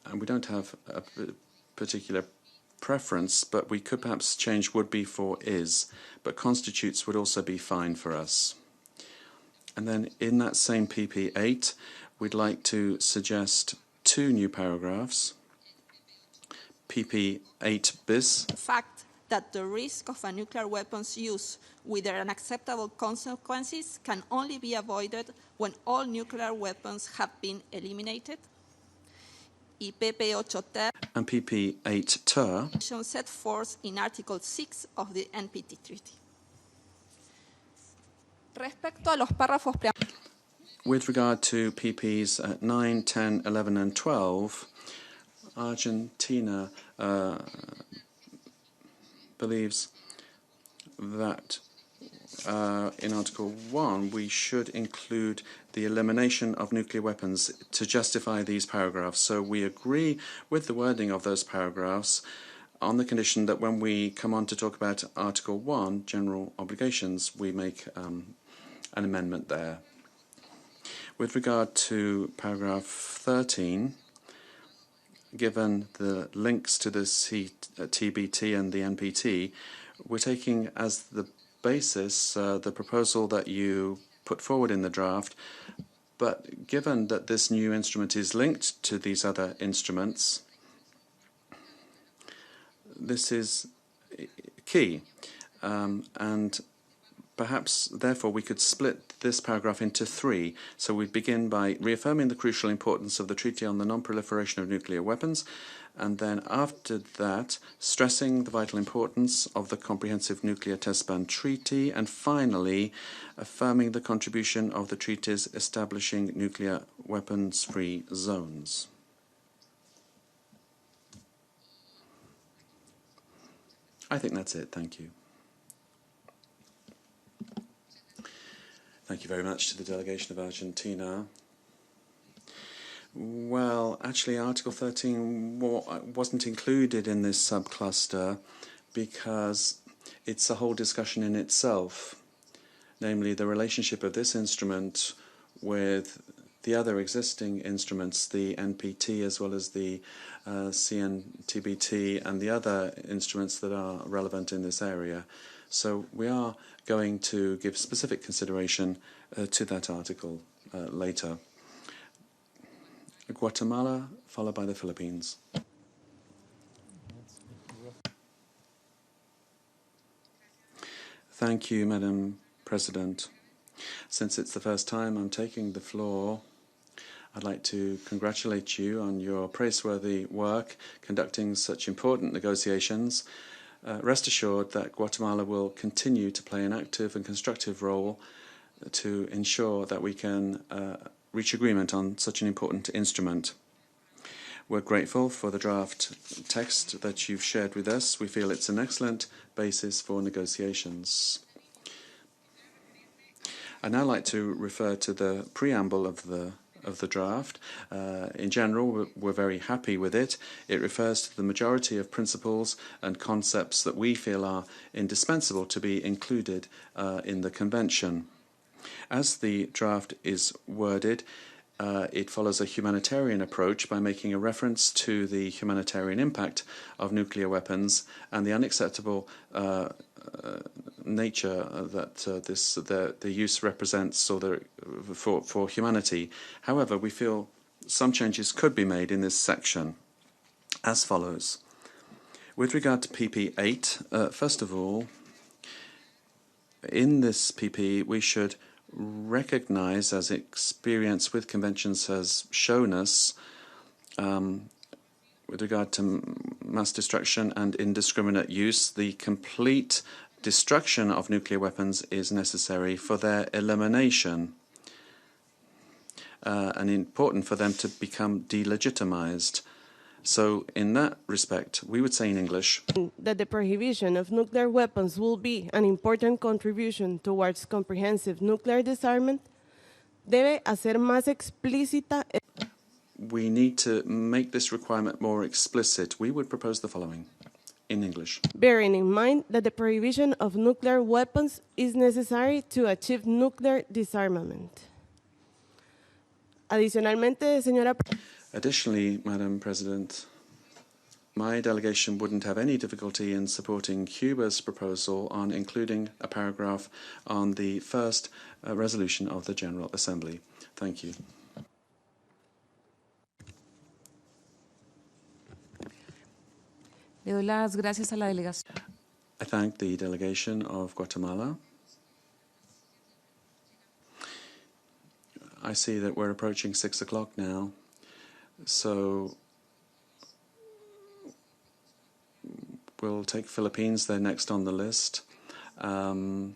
and we don't have a particular preference, but we could perhaps change would be for is, but constitutes would also be fine for us. And then in that same PP8, we'd like to suggest two new paragraphs. PP8 bis. The fact that the risk of a nuclear weapons use with their unacceptable consequences can only be avoided when all nuclear weapons have been eliminated. Y PP8 ter. And PP8 ter. Set forth in Article 6 of the NPT Treaty. Respecto a los párrafos with regard to PPs 9, 10, 11, and 12, Argentina believes that in Article 1 we should include the elimination of nuclear weapons to justify these paragraphs. So we agree with the wording of those paragraphs on the condition that when we come on to talk about Article 1, general obligations, we make an amendment there. With regard to paragraph 13, given the links to the TBT and the NPT, we're taking as the basis the proposal that you put forward in the draft, but given that this new instrument is linked to these other instruments, this is key, and perhaps, therefore, we could split this paragraph into three. So we begin by reaffirming the crucial importance of the Treaty on the Non-Proliferation of Nuclear Weapons, and then after that, stressing the vital importance of the Comprehensive Nuclear Test Ban Treaty, and finally, affirming the contribution of the treaties establishing nuclear weapons-free zones. I think that's it. Thank you. Thank you very much to the delegation of Argentina. Well, actually, Article 13 wasn't included in this subcluster because it's a whole discussion in itself, namely the relationship of this instrument with the other existing instruments, the NPT as well as the CNTBT and the other instruments that are relevant in this area. So we are going to give specific consideration to that article later. Guatemala, followed by the Philippines. Thank you, Madam President. Since it's the first time I'm taking the floor, I'd like to congratulate you on your praiseworthy work conducting such important negotiations. Rest assured that Guatemala will continue to play an active and constructive role to ensure that we can reach agreement on such an important instrument. We're grateful for the draft text that you've shared with us. We feel it's an excellent basis for negotiations. I'd now like to refer to the preamble of the draft. In general, we're very happy with it. It refers to the majority of principles and concepts that we feel are indispensable to be included in the Convention. As the draft is worded, it follows a humanitarian approach by making a reference to the humanitarian impact of nuclear weapons and the unacceptable nature that the use represents for humanity. However, we feel some changes could be made in this section as follows. With regard to PP8, first of all, in this PP, we should recognize, as experience with conventions has shown us, with regard to mass destruction and indiscriminate use, the complete destruction of nuclear weapons is necessary for their elimination and important for them to become delegitimized. So in that respect, we would say in English that the prohibition of nuclear weapons will be an important contribution towards comprehensive nuclear disarmament. Debe hacer más explícita. We need to make this requirement more explicit. We would propose the following in English. Bearing in mind that the prohibition of nuclear weapons is necessary to achieve nuclear disarmament. Adicionalmente, señora. Additionally, Madam President, my delegation wouldn't have any difficulty in supporting Cuba's proposal on including a paragraph on the first resolution of the General Assembly. Thank you. Le doy las gracias a la delegación. I thank the delegation of Guatemala. I see that we're approaching 6 o'clock now. So we'll take Philippines. They're next on the list. I'd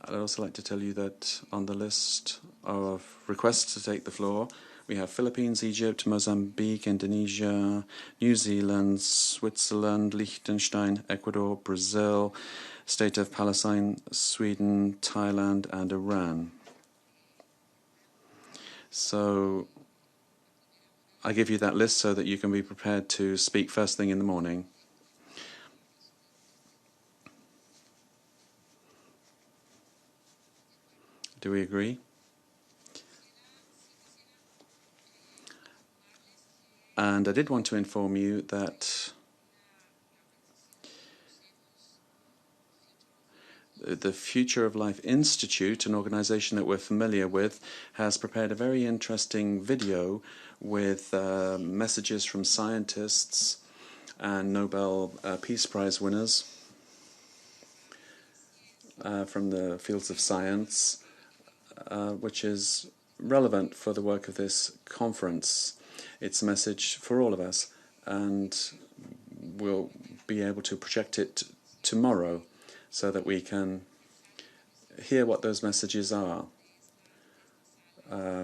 also like to tell you that on the list of requests to take the floor, we have Philippines, Egypt, Mozambique, Indonesia, New Zealand, Switzerland, Liechtenstein, Ecuador, Brazil, State of Palestine, Sweden, Thailand, and Iran. So I give you that list so that you can be prepared to speak first thing in the morning. Do we agree? And I did want to inform you that the Future of Life Institute, an organization that we're familiar with, has prepared a very interesting video with messages from scientists and Nobel Peace Prize winners from the fields of science, which is relevant for the work of this conference. It's a message for all of us, and we'll be able to project it tomorrow so that we can hear what those messages are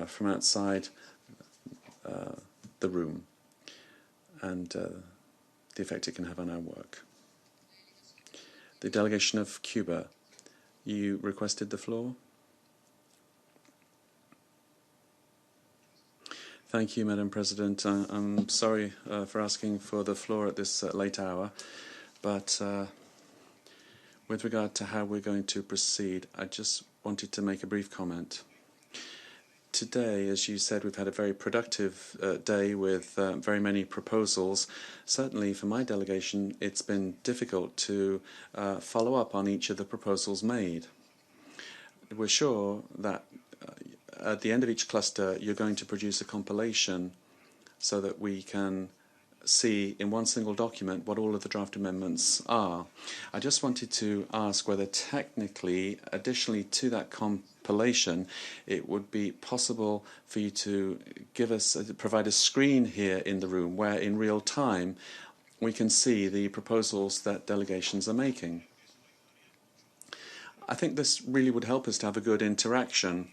from outside the room and the effect it can have on our work. the delegation of Cuba. You requested the floor. Thank you, Madam President. I'm sorry for asking for the floor at this late hour, but with regard to how we're going to proceed, I just wanted to make a brief comment. Today, as you said, we've had a very productive day with very many proposals. Certainly for my delegation, it's been difficult to follow up on each of the proposals made. We're sure that at the end of each cluster, you're going to produce a compilation so that we can see in one single document what all of the draft amendments are. I just wanted to ask whether technically, additionally to that compilation, it would be possible for you to give us, provide a screen here in the room where in real time we can see the proposals that delegations are making. I think this really would help us to have a good interaction,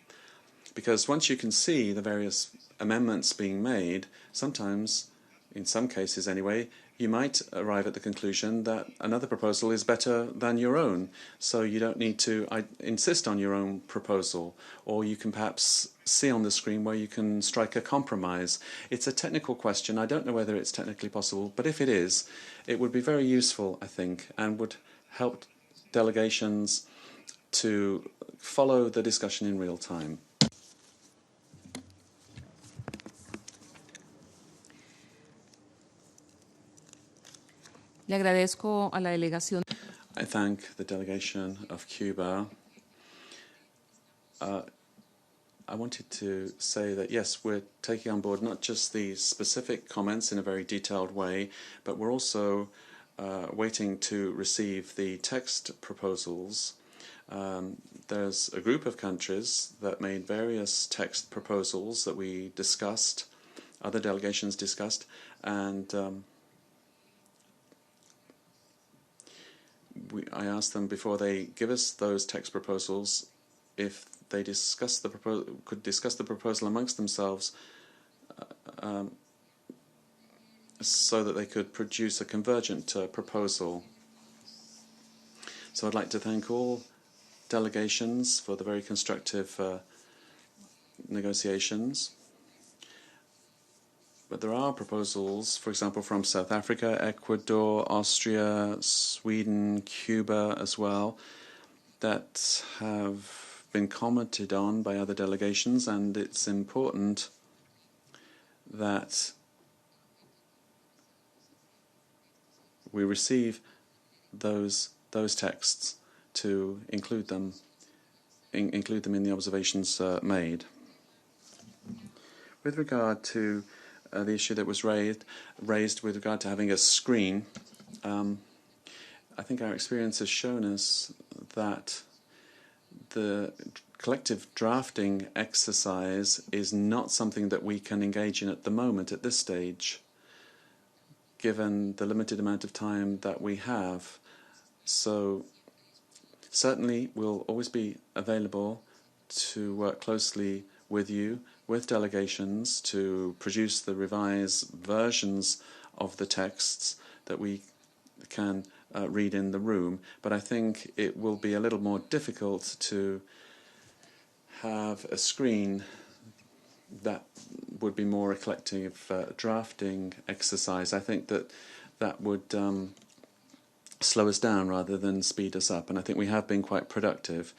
because once you can see the various amendments being made, sometimes, in some cases anyway, you might arrive at the conclusion that another proposal is better than your own. So you don't need to insist on your own proposal, or you can perhaps see on the screen where you can strike a compromise. It's a technical question. I don't know whether it's technically possible, but if it is, it would be very useful, I think, and would help delegations to follow the discussion in real time. Le agradezco a la delegación. I thank the delegation of Cuba. I wanted to say that, yes, we're taking on board not just the specific comments in a very detailed way, but we're also waiting to receive the text proposals. There's a group of countries that made various text proposals that we discussed, other delegations discussed, and I asked them before they give us those text proposals if they could discuss the proposal amongst themselves so that they could produce a convergent proposal. So I'd like to thank all delegations for the very constructive negotiations. But there are proposals, for example, from South Africa, Ecuador, Austria, Sweden, Cuba as well, that have been commented on by other delegations, and it's important that we receive those texts to include them in the observations made. With regard to the issue that was raised with regard to having a screen, I think our experience has shown us that the collective drafting exercise is not something that we can engage in at the moment, at this stage, given the limited amount of time that we have. So certainly we'll always be available to work closely with you, with delegations, to produce the revised versions of the texts that we can read in the room. But I think it will be a little more difficult to have a screen that would be more a collective drafting exercise. I think that would slow us down rather than speed us up, and I think we have been quite productive.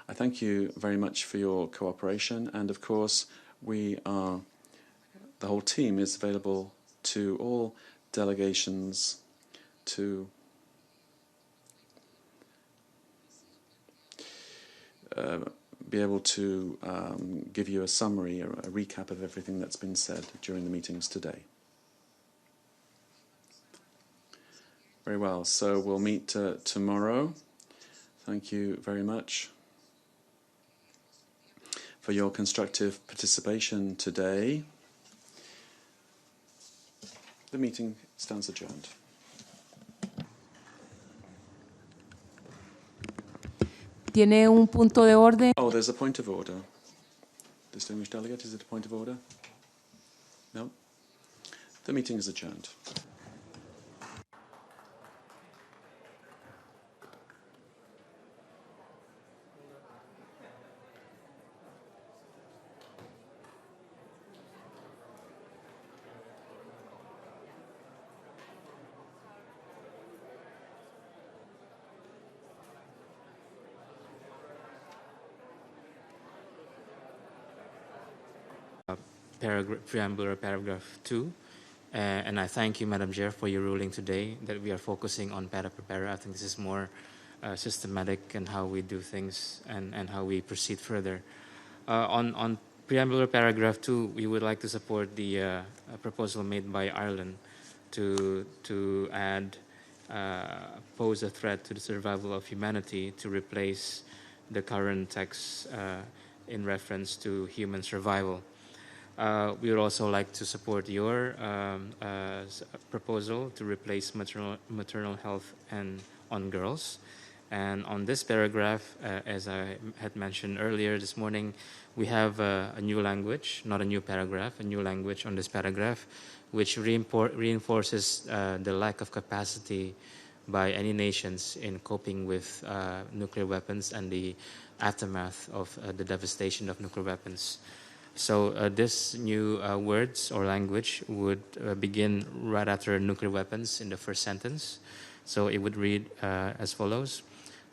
I thank you very much for your cooperation, and of course the whole team is available to all delegations to be able to give you a summary or a recap of everything that's been said during the meetings today. Very well, so we'll meet tomorrow. Thank you very much for your constructive participation today. The meeting stands adjourned. Tiene un punto de orden. Oh, there's a point of order. Distinguished delegate, is it a point of order? No? The meeting is adjourned. preamble or paragraph 2. And I thank you, Madam Chair, for your ruling today that we are focusing on para per para. I think this is more systematic in how we do things and how we proceed further. On preamble or paragraph 2, we would like to support the proposal made by Ireland to add pose a threat to the survival of humanity to replace the current text in reference to human survival. We would also like to support your proposal to replace maternal health and on girls. And on this paragraph, as I had mentioned earlier this morning, we have a new language, not a new paragraph, a new language on this paragraph, which reinforces the lack of capacity by any nations in coping with nuclear weapons and the aftermath of the devastation of nuclear weapons. So this new words or language would begin right after nuclear weapons in the first sentence. So it would read as follows: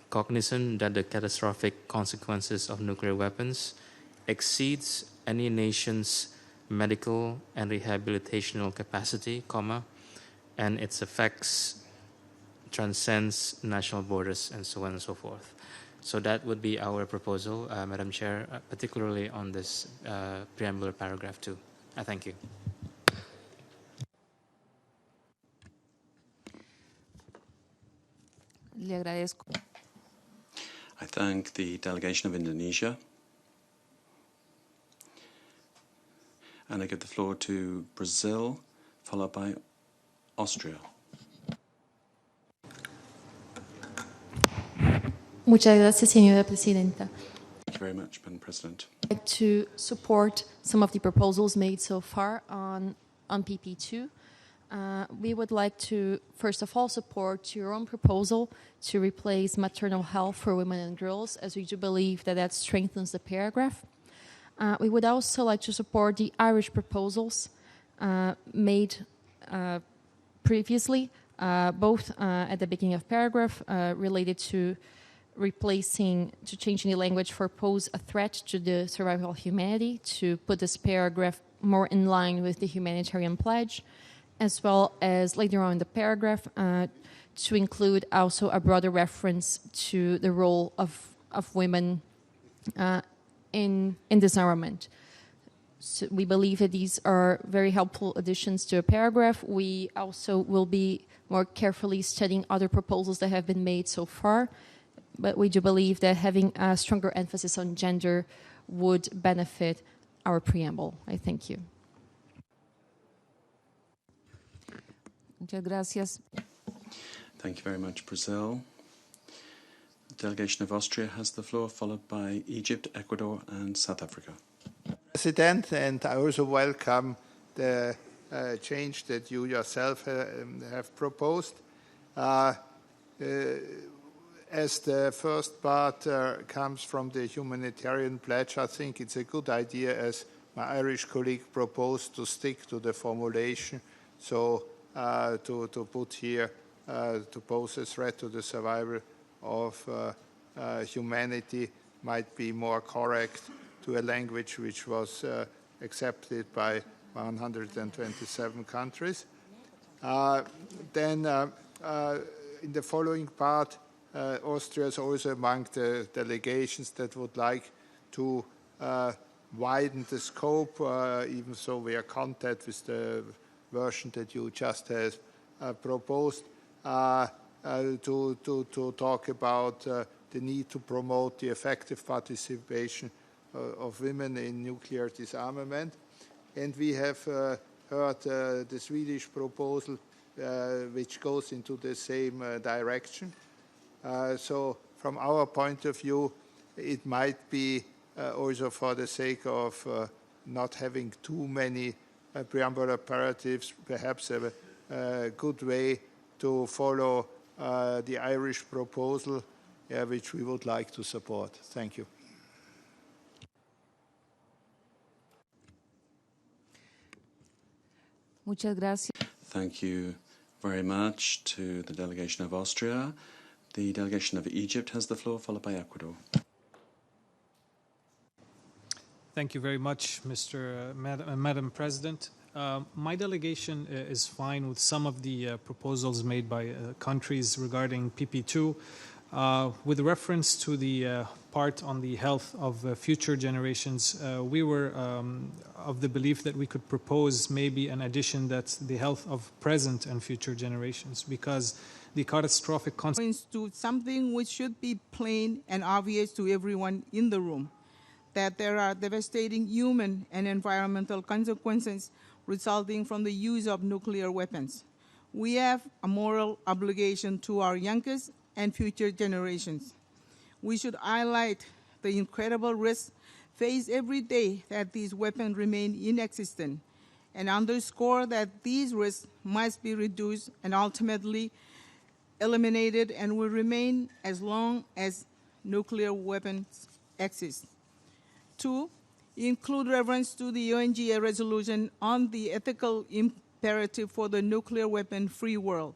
cognizant that the catastrophic consequences of nuclear weapons exceeds any nation's medical and rehabilitational capacity, and its effects transcends national borders, and so on and so forth. So that would be our proposal, Madam Chair, particularly on this preamble paragraph 2. I thank you. Le agradezco. I thank the delegation of Indonesia. And I give the floor to Brazil, followed by Austria. Muchas gracias, señora presidenta. Thank you very much, Madam President. I'd like to support some of the proposals made so far on PP2. We would like to, first of all, support your own proposal to replace maternal health for women and girls, as we do believe that that strengthens the paragraph. We would also like to support the Irish proposals made previously, both at the beginning of paragraph related to changing the language for pose a threat to the survival of humanity, to put this paragraph more in line with the humanitarian pledge, as well as later on in the paragraph to include also a broader reference to the role of women in disarmament. So we believe that these are very helpful additions to a paragraph. We also will be more carefully studying other proposals that have been made so far, but we do believe that having a stronger emphasis on gender would benefit our preamble. I thank you. Muchas gracias. Thank you very much, Brazil. The delegation of Austria has the floor, followed by Egypt, Ecuador, and South Africa. President, and I also welcome the change that you yourself have proposed. As the first part comes from the humanitarian pledge, I think it's a good idea, as my Irish colleague proposed, to stick to the formulation. So to put here, to pose a threat to the survival of humanity might be more correct to a language which was accepted by 127 countries. Then in the following part, Austria is also among the delegations that would like to widen the scope, even so we are content with the version that you just have proposed, to talk about the need to promote the effective participation of women in nuclear disarmament. And we have heard the Swedish proposal, which goes into the same direction. So from our point of view, it might be also for the sake of not having too many preamble imperatives, perhaps a good way to follow the Irish proposal, which we would like to support. Thank you. Muchas gracias. Thank you very much to the delegation of Austria. The delegation of Egypt has the floor, followed by Ecuador. Thank you very much, Madam President. My delegation is fine with some of the proposals made by countries regarding PP2. With reference to the part on the health of future generations, we were of the belief that we could propose maybe an addition that's the health of present and future generations, because the catastrophic consequences to something which should be plain and obvious to everyone in the room, that there are devastating human and environmental consequences resulting from the use of nuclear weapons. We have a moral obligation to our youngest and future generations. We should highlight the incredible risks faced every day that these weapons remain inexistent, and underscore that these risks must be reduced and ultimately eliminated and will remain as long as nuclear weapons exist. 2, include reference to the UNGA resolution on the ethical imperative for the nuclear weapon-free world,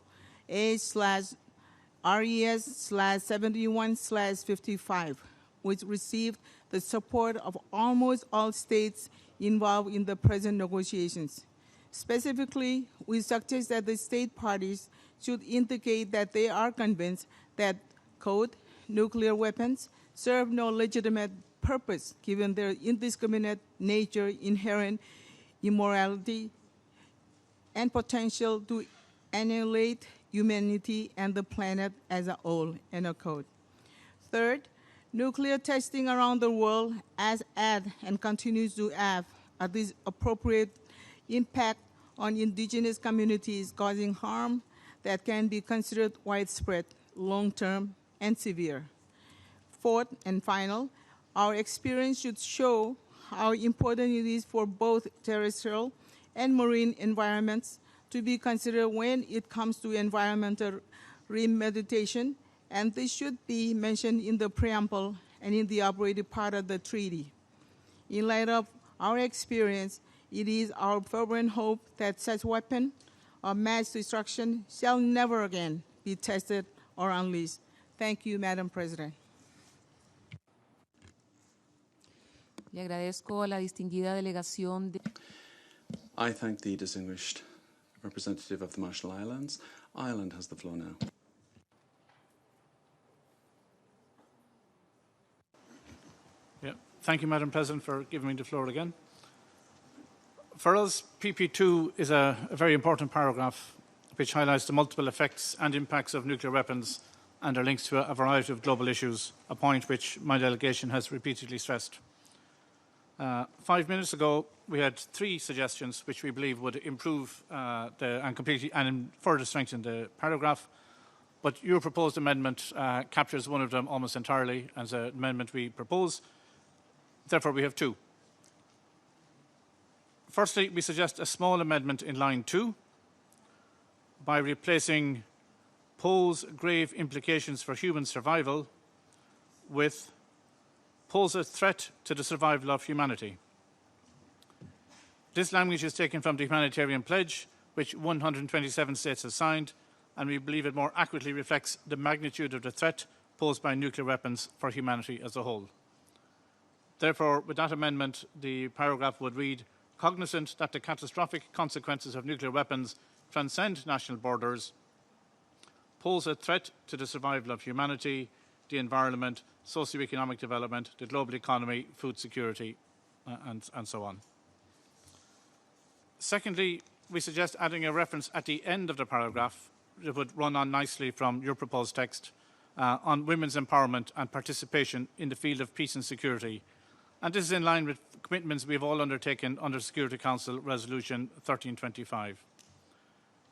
A/RES/71/55, which received the support of almost all states involved in the present negotiations. Specifically, we suggest that the state parties should indicate that they are convinced that, quote, nuclear weapons serve no legitimate purpose given their indiscriminate nature, inherent immorality, and potential to annihilate humanity and the planet as a whole, end of quote. Third, nuclear testing around the world has had and continues to have a disappropriate impact on indigenous communities, causing harm that can be considered widespread, long-term, and severe. Fourth and final, our experience should show how important it is for both terrestrial and marine environments to be considered when it comes to environmental remediation, and this should be mentioned in the preamble and in the operative part of the treaty. In light of our experience, it is our fervent hope that such weapon of mass destruction shall never again be tested or unleashed. Thank you, Madam President. Le agradezco a la distinguida delegación de... I thank the distinguished representative of the Marshall Islands. Ireland has the floor now. Yeah. Thank you, Madam President, for giving me the floor again. For us, PP2 is a very important paragraph which highlights the multiple effects and impacts of nuclear weapons and their links to a variety of global issues, a point which my delegation has repeatedly stressed. 5 minutes ago, we had 3 suggestions which we believe would improve and further strengthen the paragraph, but your proposed amendment captures one of them almost entirely as an amendment we propose. Therefore, we have 2. Firstly, we suggest a small amendment in line 2 by replacing pose grave implications for human survival with pose a threat to the survival of humanity. This language is taken from the Humanitarian Pledge, which 127 states have signed, and we believe it more accurately reflects the magnitude of the threat posed by nuclear weapons for humanity as a whole. Therefore, with that amendment, the paragraph would read, cognizant that the catastrophic consequences of nuclear weapons transcend national borders, pose a threat to the survival of humanity, the environment, socio-economic development, the global economy, food security, and so on. Secondly, we suggest adding a reference at the end of the paragraph that would run on nicely from your proposed text on women's empowerment and participation in the field of peace and security. And this is in line with commitments we have all undertaken under Security Council Resolution 1325.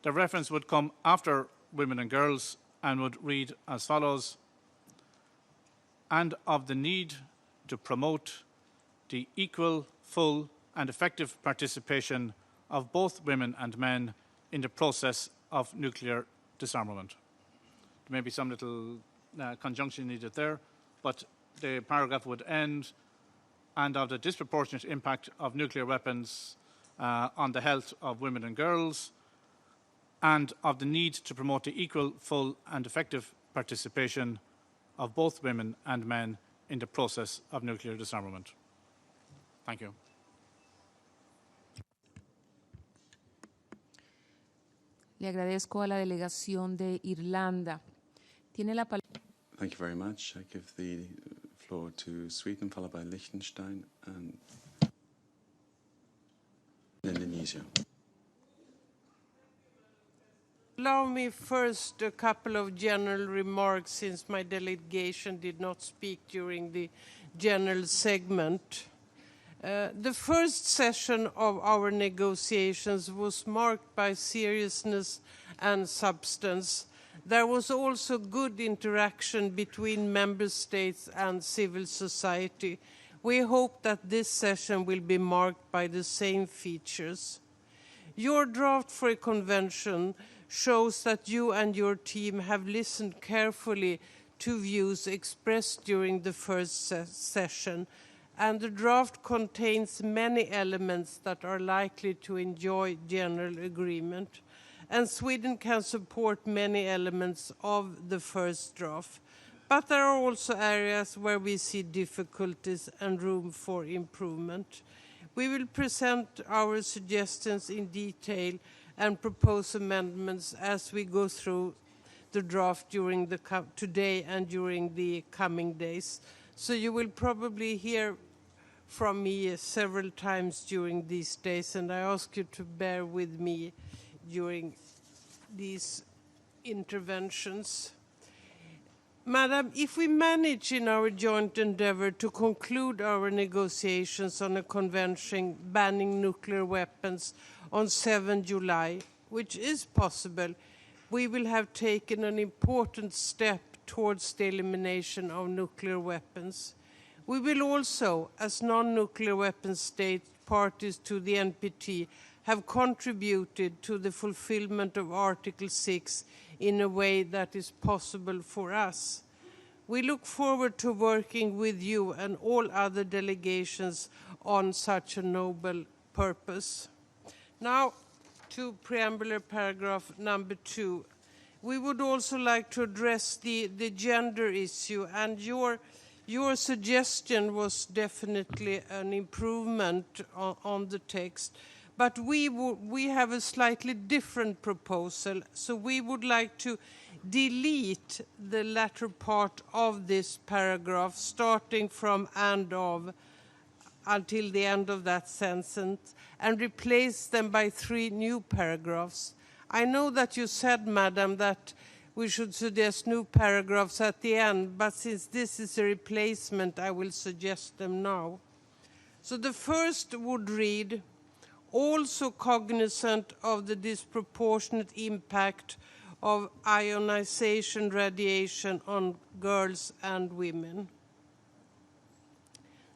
The reference would come after women and girls and would read as follows, and of the need to promote the equal, full and effective participation of both women and men in the process of nuclear disarmament. There may be some little conjunction needed there, but the paragraph would end, and of the disproportionate impact of nuclear weapons on the health of women and girls, and of the need to promote the equal, full and effective participation of both women and men in the process of nuclear disarmament. Thank you. Le agradezco a la delegación de Irlanda. Tiene la palabra. Thank you very much. I give the floor to Sweden, followed by Liechtenstein and Indonesia. Allow me first a couple of general remarks, since my delegation did not speak during the general segment. The first session of our negotiations was marked by seriousness and substance. There was also good interaction between member states and civil society. We hope that this session will be marked by the same features. Your draft for a convention shows that you and your team have listened carefully to views expressed during the first session, and the draft contains many elements that are likely to enjoy general agreement. And Sweden can support many elements of the first draft. But there are also areas where we see difficulties and room for improvement. We will present our suggestions in detail and propose amendments as we go through the draft during today and during the coming days. So you will probably hear from me several times during these days, and I ask you to bear with me during these interventions. Madam, if we manage in our joint endeavor to conclude our negotiations on a convention banning nuclear weapons on 7 July, which is possible, we will have taken an important step towards the elimination of nuclear weapons. We will also, as non-nuclear weapon state parties to the NPT, have contributed to the fulfillment of Article 6 in a way that is possible for us. We look forward to working with you and all other delegations on such a noble purpose. Now, to preambular paragraph number 2. We would also like to address the gender issue, and your suggestion was definitely an improvement on the text. But we have a slightly different proposal, so we would like to delete the latter part of this paragraph, starting from "and of" until the end of that sentence, and replace them by 3 new paragraphs. I know that you said, Madam, that we should suggest new paragraphs at the end, but since this is a replacement, I will suggest them now. So the first would read, "Also cognizant of the disproportionate impact of ionization radiation on girls and women."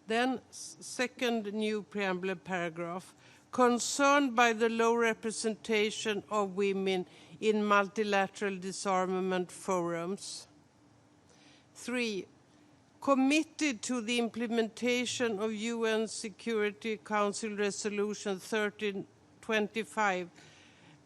Then, second new preambular paragraph, "Concerned by the low representation of women in multilateral disarmament forums." 3. Committed to the implementation of UN Security Council Resolution 1325,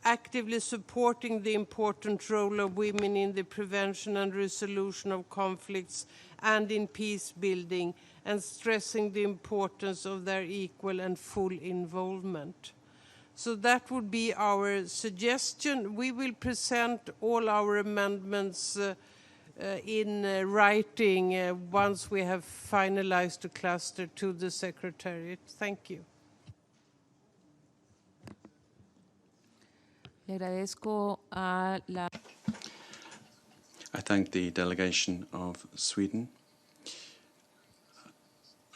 actively supporting the important role of women in the prevention and resolution of conflicts and in peace building, and stressing the importance of their equal and full involvement. So that would be our suggestion. We will present all our amendments in writing once we have finalized the cluster to the Secretariat. Thank you. Le agradezco a la. I thank the delegation of Sweden.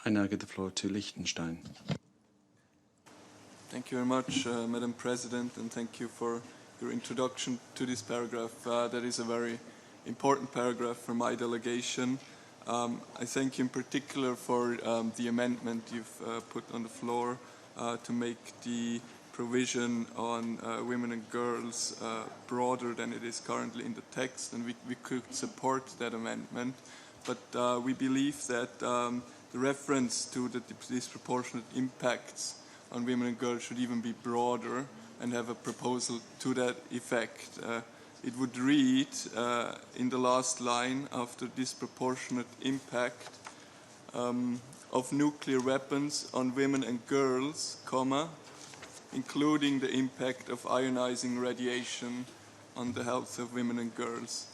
I now give the floor to Liechtenstein. Thank you very much, Madam President, and thank you for your introduction to this paragraph. That is a very important paragraph for my delegation. I thank you in particular for the amendment you've put on the floor to make the provision on women and girls broader than it is currently in the text, and we could support that amendment. But we believe that the reference to the disproportionate impacts on women and girls should even be broader, and have a proposal to that effect. It would read in the last line after disproportionate impact, of nuclear weapons on women and girls, comma, including the impact of ionizing radiation on the health of women and girls.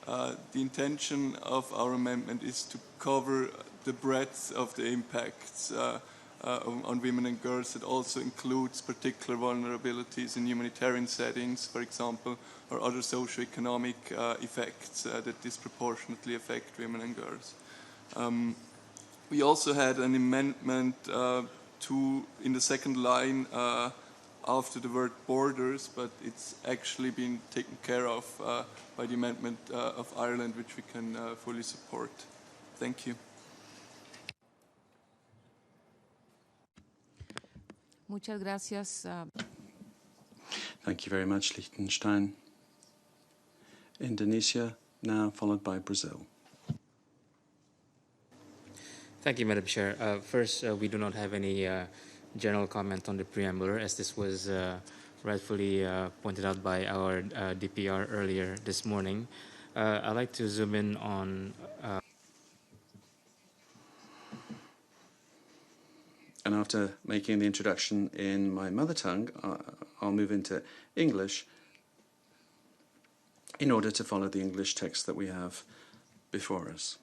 The intention of our amendment is to cover the breadth of the impacts on women and girls. That also includes particular vulnerabilities in humanitarian settings, for example, or other socioeconomic effects that disproportionately affect women and girls. We also had an amendment in the second line after the word borders, but it's actually been taken care of by the amendment of Ireland, which we can fully support. Thank you. Muchas gracias. Thank you very much, Liechtenstein. Indonesia, now followed by Brazil. Thank you, Madam Chair. First, we do not have any general comment on the preamble, as this was rightfully pointed out by our DPR earlier this morning. I'd like to zoom in on... And after making the introduction in my mother tongue, I'll move into English in order to follow the English text that we have before us.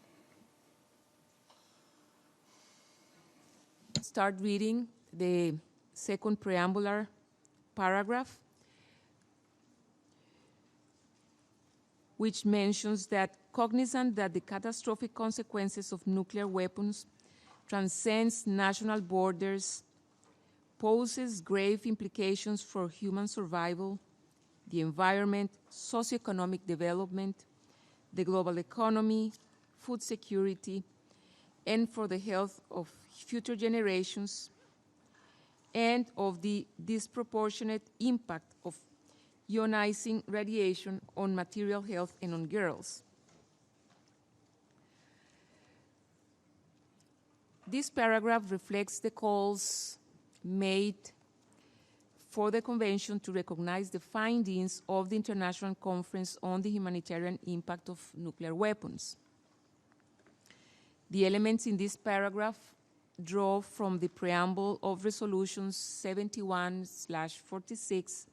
Start reading the second preambular paragraph, which mentions that cognizant that the catastrophic consequences of nuclear weapons transcends national borders, poses grave implications for human survival, the environment, socioeconomic development, the global economy, food security, and for the health of future generations, and of the disproportionate impact of ionizing radiation on material health and on girls. This paragraph reflects the calls made for the Convention to recognize the findings of the International Conference on the Humanitarian Impact of Nuclear Weapons. The elements in this paragraph draw from the preamble of resolutions 71/46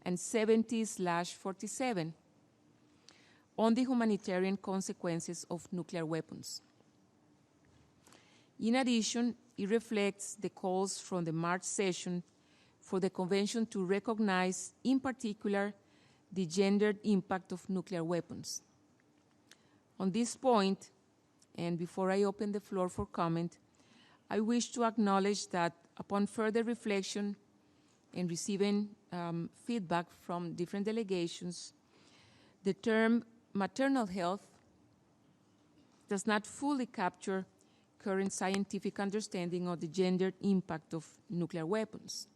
and 70/47 on the humanitarian consequences of nuclear weapons. In addition, it reflects the calls from the March session for the Convention to recognize, in particular, the gendered impact of nuclear weapons. On this point, and before I open the floor for comment, I wish to acknowledge that upon further reflection and receiving feedback from different delegations, the term maternal health does not fully capture current scientific understanding of the gendered impact of nuclear weapons.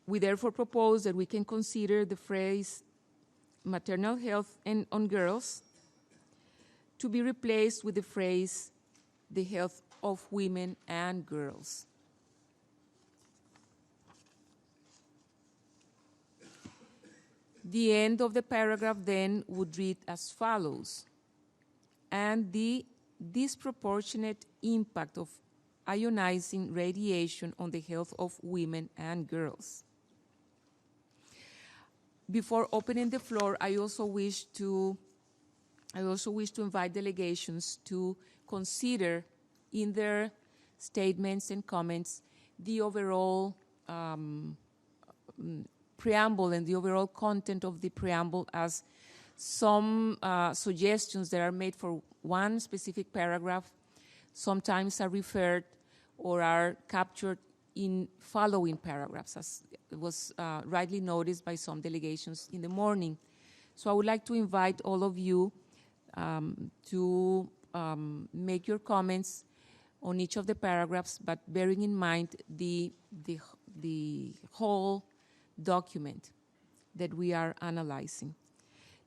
We therefore propose that we can consider the phrase maternal health and on girls to be replaced with the phrase the health of women and girls. The end of the paragraph then would read as follows: and the disproportionate impact of ionizing radiation on the health of women and girls. Before opening the floor, I also wish to invite delegations to consider in their statements and comments the overall preamble and the overall content of the preamble, as some suggestions that are made for one specific paragraph sometimes are referred or are captured in following paragraphs, as was rightly noticed by some delegations in the morning. So I would like to invite all of you to make your comments on each of the paragraphs, but bearing in mind the whole document that we are analyzing.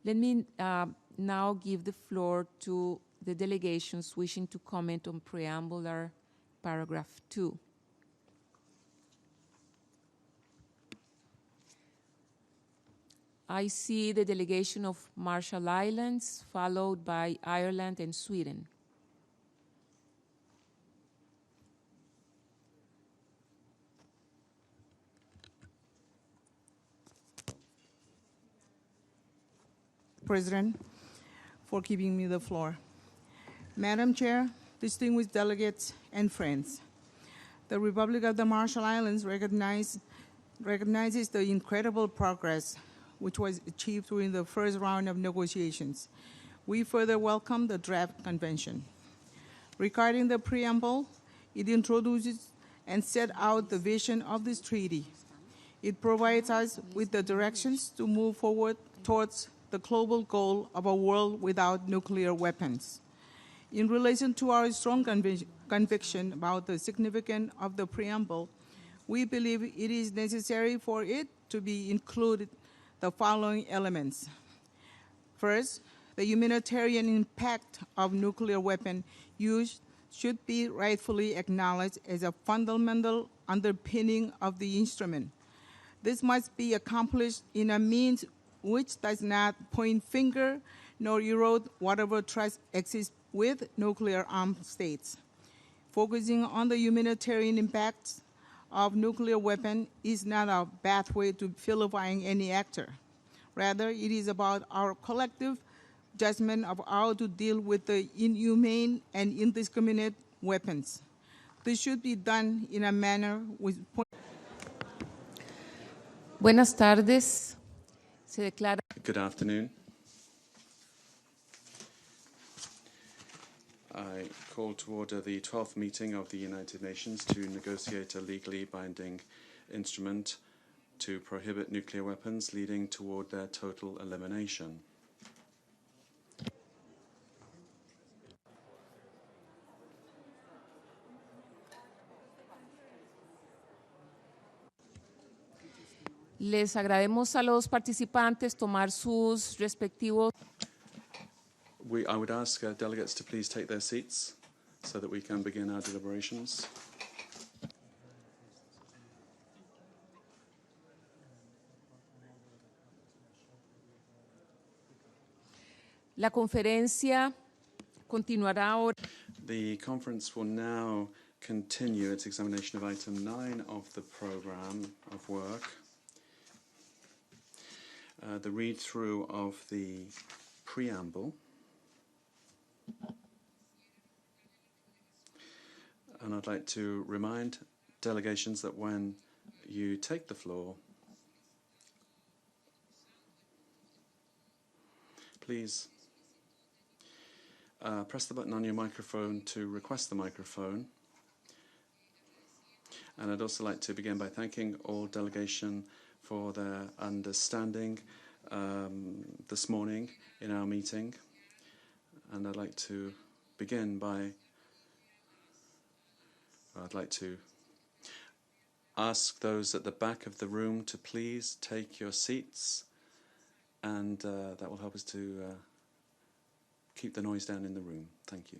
Let me now give the floor to the delegations wishing to comment on preambular paragraph 2. I see the delegation of Marshall Islands, followed by Ireland and Sweden. President, for giving me the floor. Madam Chair, distinguished delegates, and friends, the Republic of the Marshall Islands recognizes the incredible progress which was achieved during the first round of negotiations. We further welcome the draft convention. Regarding the preamble, it introduces and set out the vision of this treaty. It provides us with the directions to move forward towards the global goal of a world without nuclear weapons. In relation to our strong conviction about the significance of the preamble, we believe it is necessary for it to be included the following elements. First, the humanitarian impact of nuclear weapon use should be rightfully acknowledged as a fundamental underpinning of the instrument. This must be accomplished in a means which does not point finger nor erode whatever trust exists with nuclear armed states. Focusing on the humanitarian impacts of nuclear weapon is not a pathway to vilifying any actor. Rather, it is about our collective judgment of how to deal with the inhumane and indiscriminate weapons. This should be done in a manner which... Buenas tardes. Se declara. Good afternoon. I call to order the 12th meeting of the United Nations to negotiate a legally binding instrument to prohibit nuclear weapons, leading toward their total elimination. Les agradecemos a los participantes tomar sus respectivos. I would ask delegates to please take their seats so that we can begin our deliberations. La conferencia continuará ahora. The conference will now continue its examination of item 9 of the program of work. The read-through of the preamble. And I'd like to remind delegations that when you take the floor, please press the button on your microphone to request the microphone. And I'd also like to begin by thanking all delegation for their understanding this morning in our meeting. And I'd like to begin by I'd like to ask those at the back of the room to please take your seats, and that will help us to keep the noise down in the room. Thank you.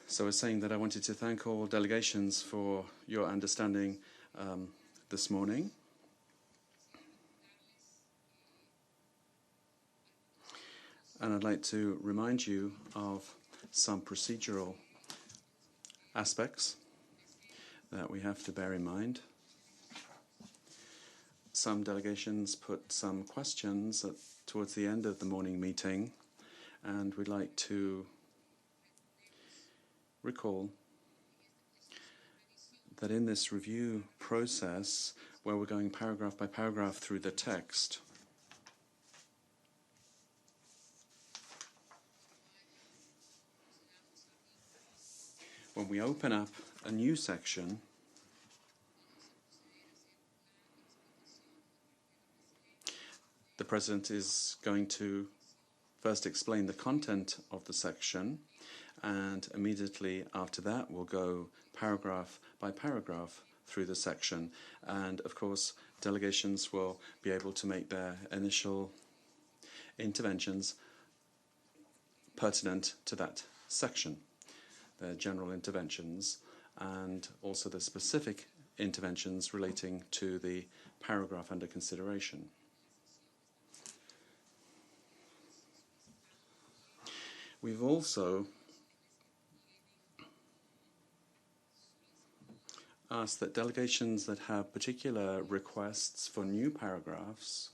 So I was saying that I wanted to thank all delegations for your understanding this morning. And I'd like to remind you of some procedural aspects that we have to bear in mind. Some delegations put some questions towards the end of the morning meeting, and we'd like to recall that in this review process, where we're going paragraph by paragraph through the text, when we open up a new section, the President is going to first explain the content of the section, and immediately after that we'll go paragraph by paragraph through the section. And of course, delegations will be able to make their initial interventions pertinent to that section, their general interventions, and also the specific interventions relating to the paragraph under consideration. We've also ask that delegations that have particular requests for new paragraphs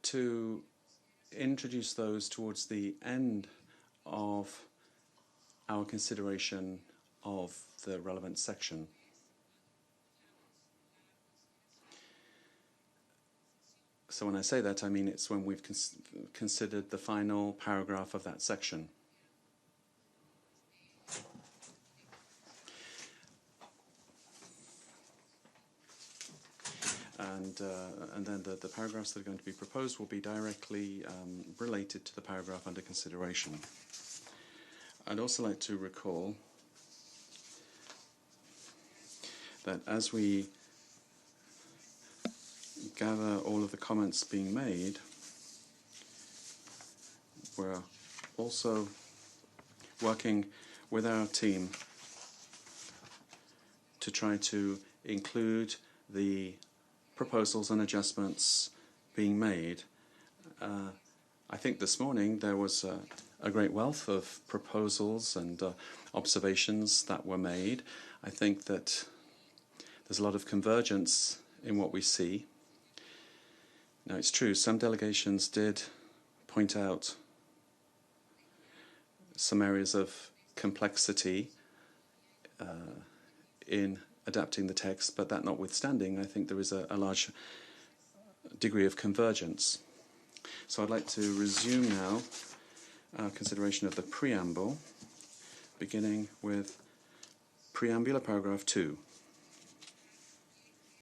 to introduce those towards the end of our consideration of the relevant section. So when I say that, I mean it's when we've considered the final paragraph of that section. And then the paragraphs that are going to be proposed will be directly related to the paragraph under consideration. I'd also like to recall that as we gather all of the comments being made, we're also working with our team to try to include the proposals and adjustments being made. I think this morning there was a great wealth of proposals and observations that were made. I think that there's a lot of convergence in what we see. Now, it's true, some delegations did point out some areas of complexity in adapting the text, but that notwithstanding, I think there is a large degree of convergence. So I'd like to resume now our consideration of the preamble, beginning with preambular paragraph 2.